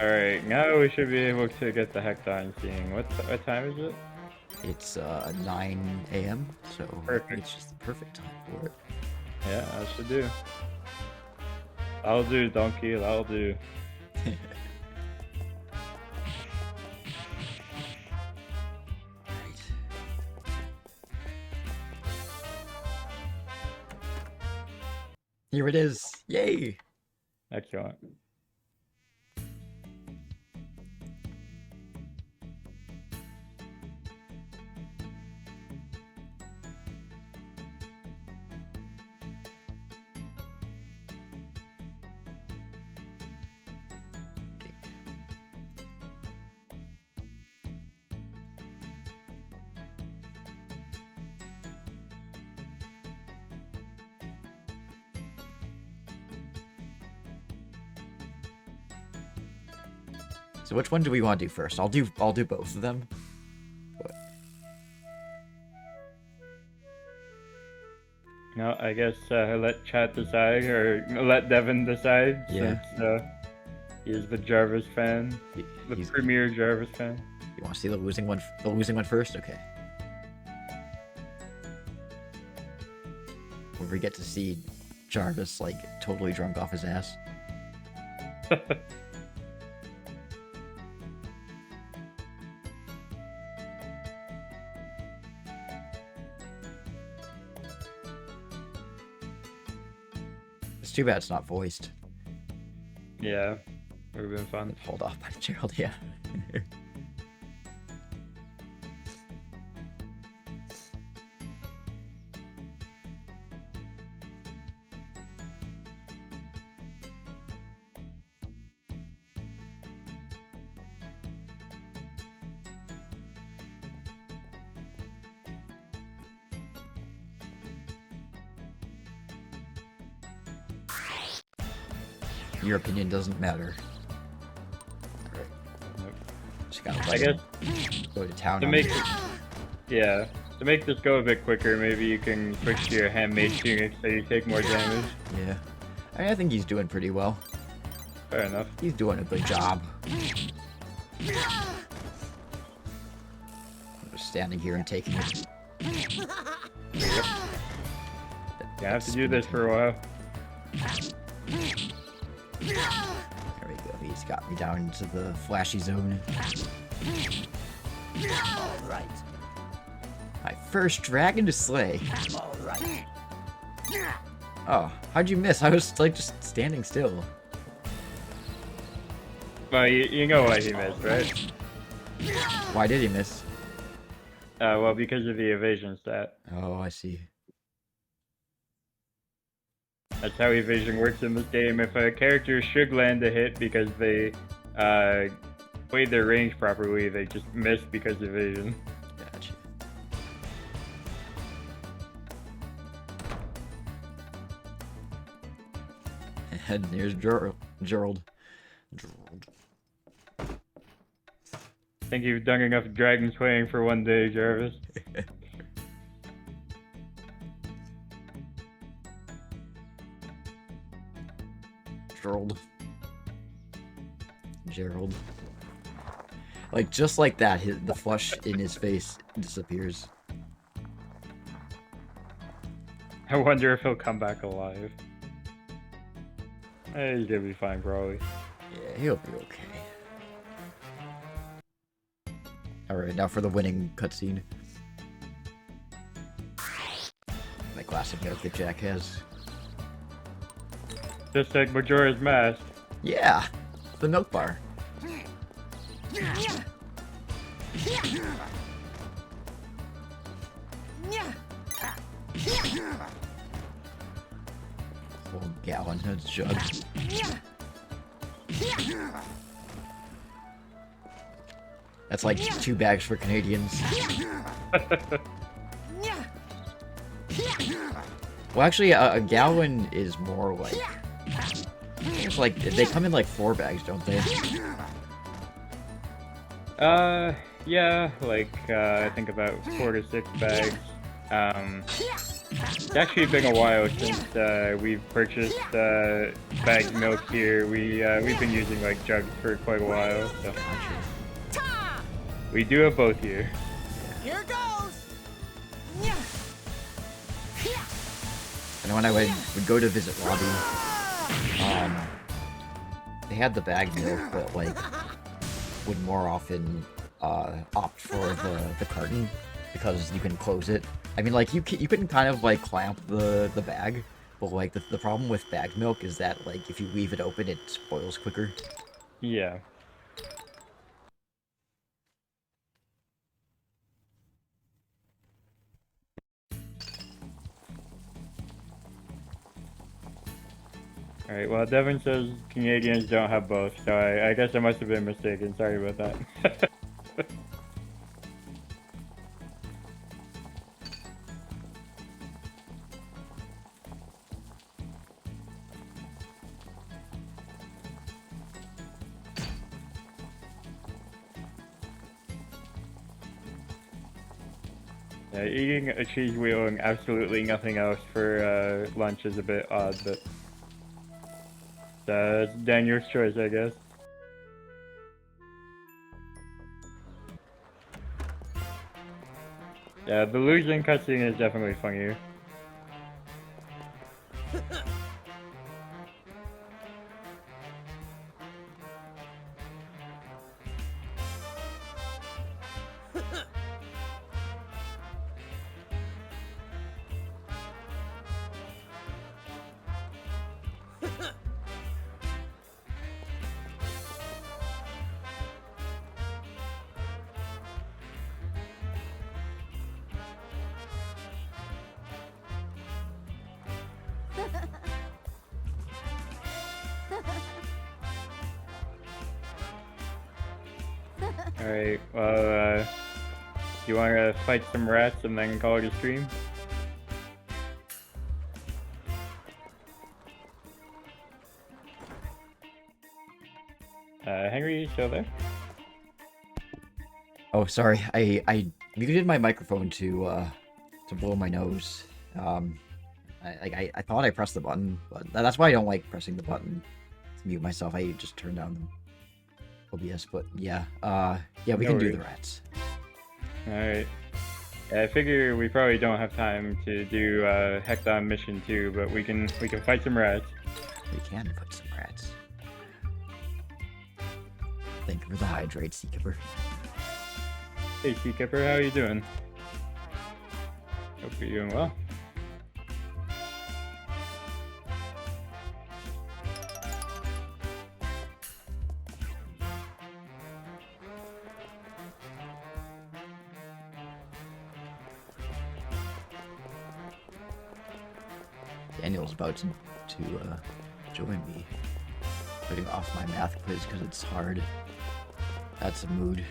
Alright, now we should be able to get the heck on seeing. What time is it? It's 9 a.m., so Perfect. it's just the perfect time for it. Yeah, that should do. That'll do, donkey, that'll do. Here it is! Yay! Excellent. So which one do we want to do first? I'll do both of them. No, I guess let chat decide, or let Devin decide, Yeah. since he's the Jarvis fan, the premier Jarvis fan. You want to see the losing one first? Okay. Where we get to see Jarvis like totally drunk off his ass. It's too bad it's not voiced. Yeah, would have been fun. Hold off by Gerald, yeah. Your opinion doesn't matter. Just gotta I guess go to town to on make it. yeah, to make this go a bit quicker, maybe you can switch to your handmade tunic so you take more damage. Yeah. I think he's doing pretty well. Fair enough. He's doing a good job. standing here and taking it. You have to do this for a while. There we go. He's got me down into the flashy zone. All right. My first dragon to slay. All right. Oh, how'd you miss? I was like just standing still. Well, you know why he missed, right? Why did he miss? Well, because of the evasion stat. Oh, I see. That's how evasion works in this game. If a character should land a hit because they played their range properly, they just miss because of evasion. Gotcha. And there's Gerald. I think you've done enough dragon slaying for one day, Jarvis. Gerald. Like, just like that, the flush in his face disappears. I wonder if he'll come back alive. He's gonna be fine, probably. Yeah, he'll be okay. Alright, now for the winning cutscene. The classic note that Jack has. Just like Majora's Mask. Yeah! The milk bar. Whole gallon of jug. That's like 2 bags for Canadians. Well, actually, a gallon is more like... It's like, they come in like 4 bags, don't they? Yeah, like, I think about 4 to 6 bags. It's actually been a while since, we've purchased, bagged milk here. We've been using, like, jugs for quite a while, so... We do have both here. Here goes. And when I would go to visit Robbie, they had the bagged milk, but like would more often opt for the carton because you can close it. I mean, like you can kind of like clamp the bag, but like the problem with bagged milk is that like if you leave it open, it spoils quicker. Yeah. Alright, well, Devin says Canadians don't have both, so I guess I must have been mistaken. Sorry about that. Eating a cheese wheel and absolutely nothing else for lunch is a bit odd, but... It's Daniel's choice, I guess. Yeah, the losing cutscene is definitely funnier. Alright, well, do you want to fight some rats and then call it a stream? Henry, you still there? Oh, sorry. I muted my microphone to blow my nose. I thought I pressed the button, but that's why I don't like pressing the button to mute myself. I just turned down the OBS, but yeah. Yeah, we can do the rats. Alright. Yeah, I figure we probably don't have time to do Hecton mission 2, but we can fight some rats. We can fight some rats. Thank you for the hydrate, Seakeeper. Hey Seakeeper, how are you doing? Hope you're doing well. Daniel's about to join me. Putting off my math quiz because it's hard. That's a mood.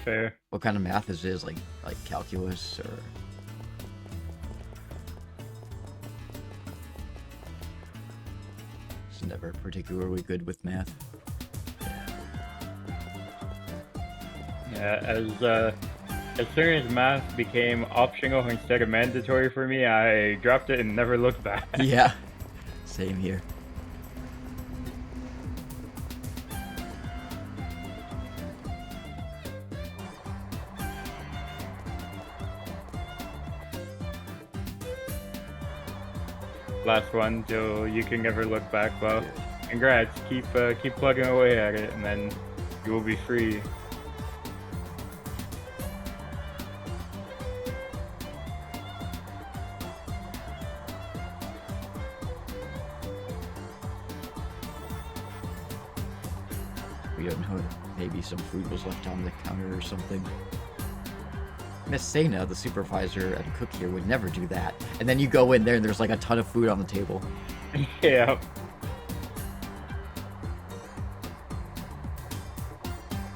Fair. What kind of math is this? Like calculus or? It's never particularly good with math. Yeah, as soon as math became optional instead of mandatory for me, I dropped it and never looked back. Yeah, same here. Last one till you can never look back. Well, congrats. Keep plugging away at it, and then you will be free. We don't know. Maybe some food was left on the counter or something. Miss Sena, the supervisor and cook here, would never do that. And then you go in there and there's like a ton of food on the table. Yeah.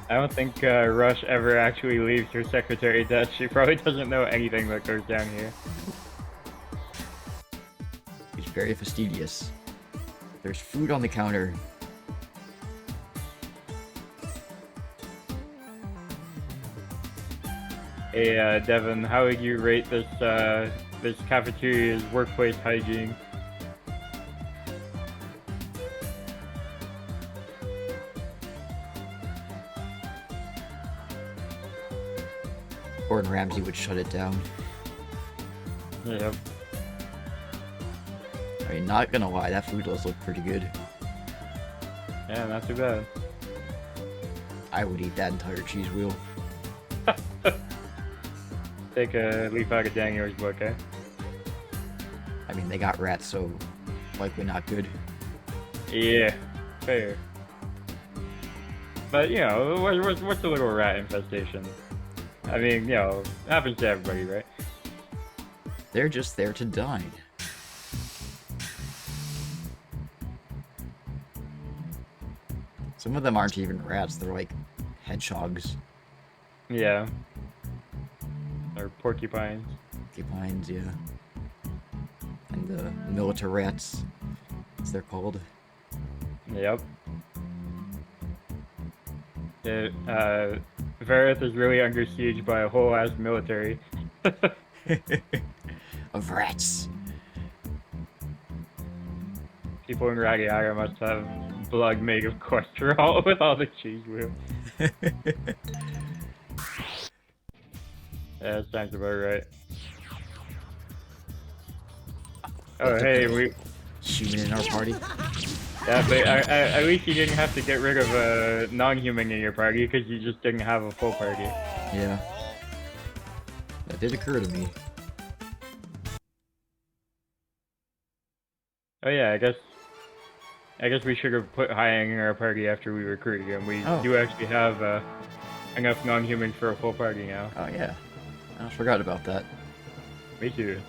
I don't think Rush ever actually leaves her secretary desk. She probably doesn't know anything that goes down here. He's very fastidious. There's food on the counter. Hey, Devin, how would you rate this this cafeteria's workplace hygiene? Gordon Ramsay would shut it down. Yep. I mean, not gonna lie, that food does look pretty good. Yeah, not too bad. I would eat that entire cheese wheel. Take a leaf out of Daniel's book, eh? I mean, they got rats, so likely not good. Yeah, fair. But, you know, what's a little rat infestation? I mean, you know, happens to everybody, right? They're just there to dine. Some of them aren't even rats, they're like hedgehogs. Yeah. Or porcupines. Porcupines, yeah. And the military rats, as they're called. Yep. Vareth is really under siege by a whole ass military. Of rats. People in RADIATA must have blood made of cholesterol with all the cheese wheel. Yeah, that sounds about right. Oh, hey, we... Human in our party? Yeah, but at least you didn't have to get rid of a non-human in your party, because you just didn't have a full party. Yeah. That did occur to me. Oh yeah, I guess we should have put Hyang in our party after we recruited him. We do actually have enough non-humans for a full party now. Oh yeah. I forgot about that. Me too.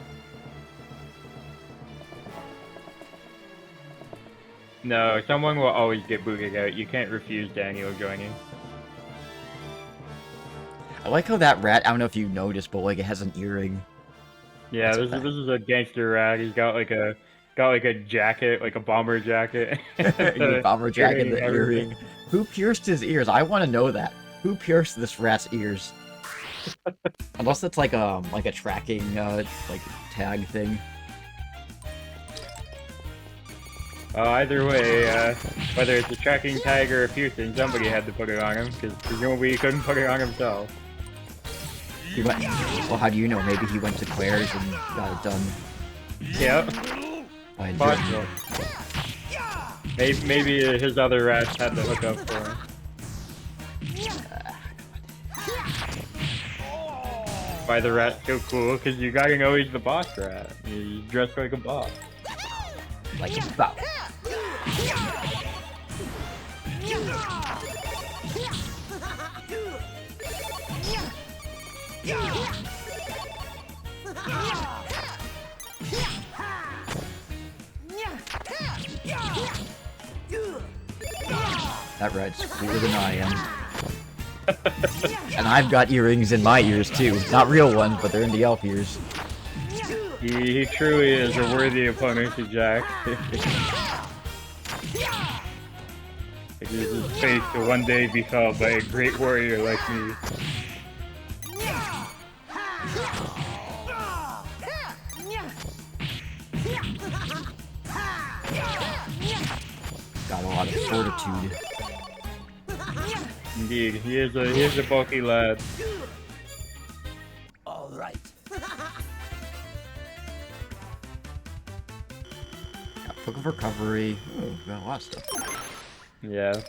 No, someone will always get booted out. You can't refuse Daniel joining. I like how that rat, I don't know if you noticed, but like it has an earring. Yeah, this is a gangster rat. He's got like a jacket, like a bomber jacket. Bomber jacket, the earring. Who pierced his ears? I want to know that. Who pierced this rat's ears? Unless it's like a tracking like tag thing. Either way, whether it's a tracking tag or a piercing, somebody had to put it on him, because presumably he couldn't put it on himself. He went. Well, how do you know? Maybe he went to Claire's and got it done. Yep. By Possible. Maybe his other rats had to hook up for him. Why the rat's so cool? Because you gotta know he's the boss rat. He's dressed like a boss. Like a boss. That rat's cooler than I am. And I've got earrings in my ears too. Not real ones, but they're in the elf ears. He truly is a worthy opponent to Jack. It is his fate to one day be felled by a great warrior like me. Got a lot of fortitude. Indeed, he is a bulky lad. All right. Book of Recovery. Oh, got a lot of stuff. Yeah.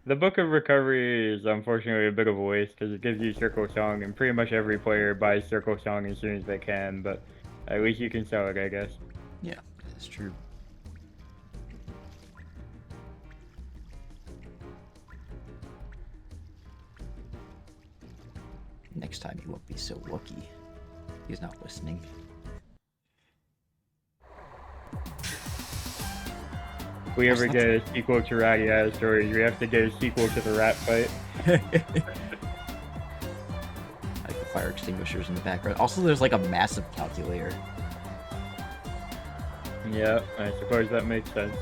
The Book of Recovery is unfortunately a bit of a waste because it gives you Circle Song, and pretty much every player buys Circle Song as soon as they can, but at least you can sell it, I guess. Yeah, that's true. Next time he won't be so lucky. He's not listening. If we ever get a sequel to RADIATA stories, we have to get a sequel to the rat fight. Like the fire extinguishers in the background. Also, there's like a massive calculator. Yeah, I suppose that makes sense.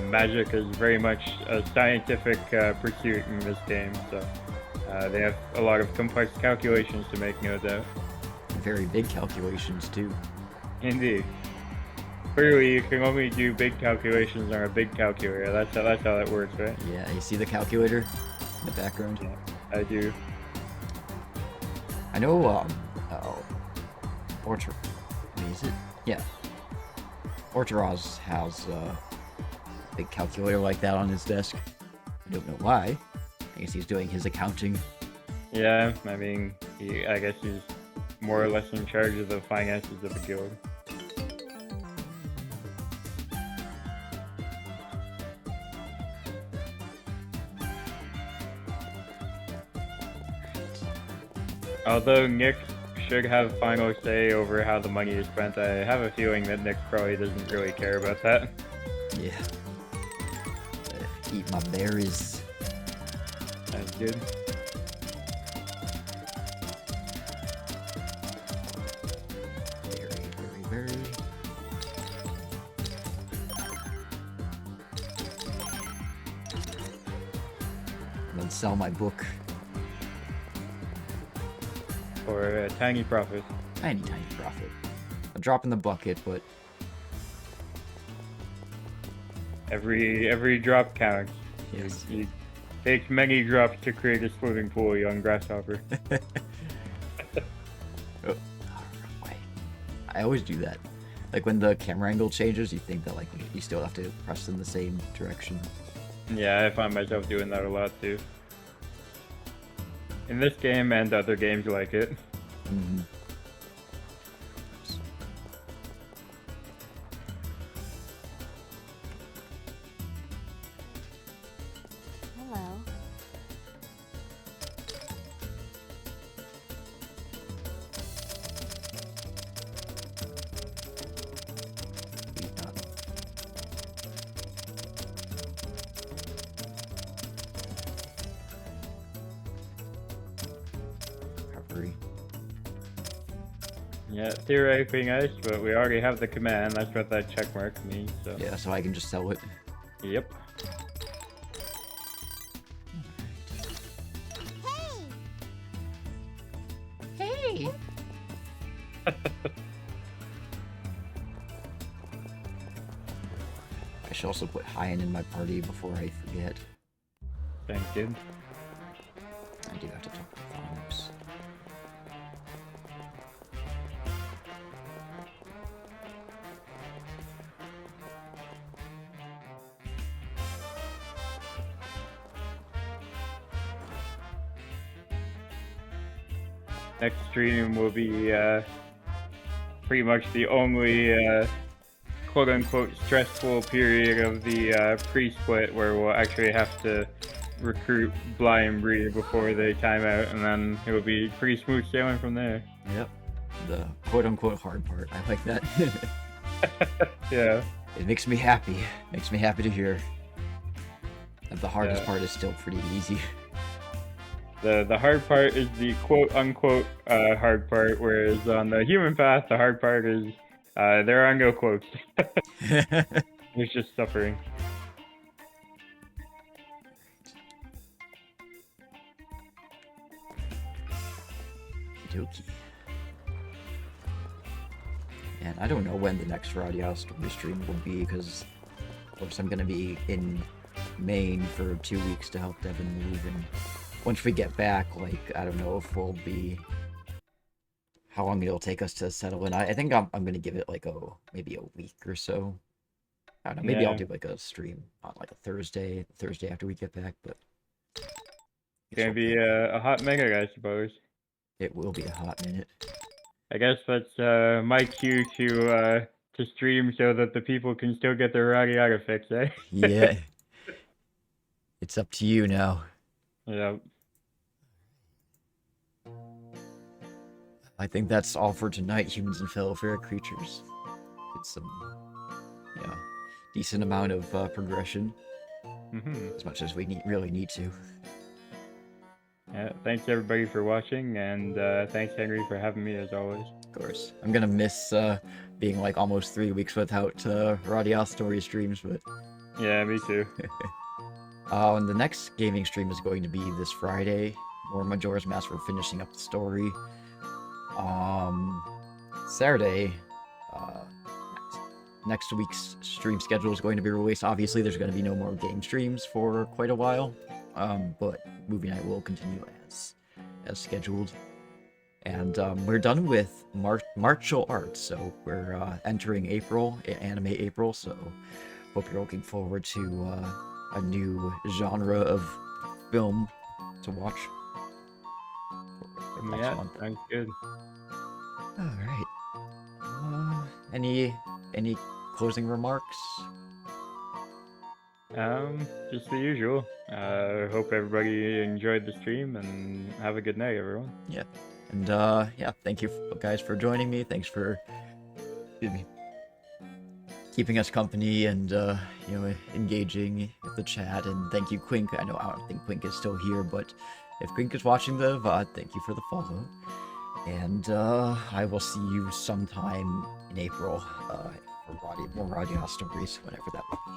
Magic is very much a scientific pursuit in this game, so they have a lot of complex calculations to make, no doubt. Very big calculations, too. Indeed. Clearly, you can only do big calculations on a big calculator. That's how that works, right? Yeah, you see the calculator in the background? Yeah, I do. I know, is it? Yeah. Orteros has a big calculator like that on his desk. I don't know why. I guess he's doing his accounting. Yeah, I mean, I guess he's more or less in charge of the finances of the guild. Although Nick should have final say over how the money is spent, I have a feeling that Nick probably doesn't really care about that. Yeah. Eat my berries. That's good. Very. And then sell my book. For a tiny profit. Tiny profit. A drop in the bucket, but every drop counts. Yes. It takes many drops to create a swimming pool, young grasshopper. Oh, wrong way. I always do that. Like when the camera angle changes, you think that like you still have to press in the same direction. Yeah, I find myself doing that a lot too. In this game and other games like it. Mm-hmm. Hello. Recovery. Yeah, theoretically nice, but we already have the command. That's what that check mark means. So. Yeah, so I can just sell it. Yep. Hey! I should also put Hyan in my party before I forget. Sounds good. I do have to talk to Fox. Next stream will be pretty much the only quote-unquote stressful period of the pre-split where we'll actually have to recruit Bly and Bree before they time out, and then it will be pretty smooth sailing from there. Yep. The quote-unquote hard part. I like that. Yeah. It makes me happy. Makes me happy to hear that the hardest part is still pretty easy. The hard part is the quote-unquote hard part, whereas on the human path, the hard part is there are no quotes. It's just suffering. Okie. And I don't know when the next RADIATA story stream will be, because of course I'm going to be in Maine for 2 weeks to help Devin move, and once we get back, like, I don't know if we'll be... how long it'll take us to settle in. I think I'm going to give it like maybe a week or so. I don't know, maybe I'll do like a stream on like a Thursday after we get back, but... It's gonna be a hot minute, I suppose. It will be a hot minute. I guess that's my cue to stream so that the people can still get their RADIATA fix, eh? Yeah. It's up to you now. Yeah. I think that's all for tonight, humans and fellow fair creatures. It's some, decent amount of progression. As much as we really need to. Yeah, thanks everybody for watching, and thanks Henry for having me as always. Of course. I'm gonna miss being like almost 3 weeks without RADIATA story streams, but... Yeah, me too. And the next gaming stream is going to be this Friday, more Majora's Mask for finishing up the story. Saturday, next week's stream schedule is going to be released. Obviously, there's going to be no more game streams for quite a while, but movie night will continue as scheduled. And we're done with martial arts, so we're entering April, anime April, so hope you're looking forward to a new genre of film to watch. Yeah, sounds good. Alright. Any closing remarks? Just the usual. Hope everybody enjoyed the stream, and have a good night, everyone. Yeah. And, thank you guys for joining me. Thanks for keeping us company and, engaging with the chat. And thank you, Quink. I don't think Quink is still here, but if Quink is watching the VOD, thank you for the follow. And, I will see you sometime in April, for more RADIATA stories, whenever that will be.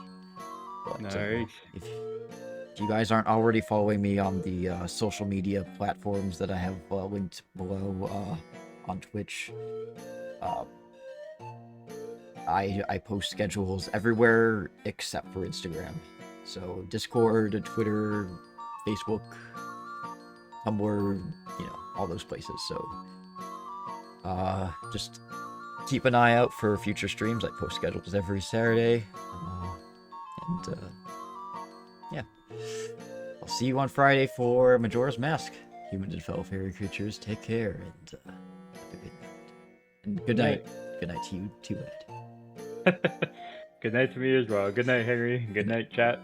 But, Alright. If you guys aren't already following me on the social media platforms that I have linked below on Twitch, I post schedules everywhere except for Instagram. So Discord, Twitter, Facebook, Tumblr, all those places. So just keep an eye out for future streams. I post schedules every Saturday. I'll see you on Friday for Majora's Mask. Humans and fellow fairy creatures, take care, and have a good night. And good night. Good night to you too, Ed. Good night to me as well. Good night, Henry. Good night, chat.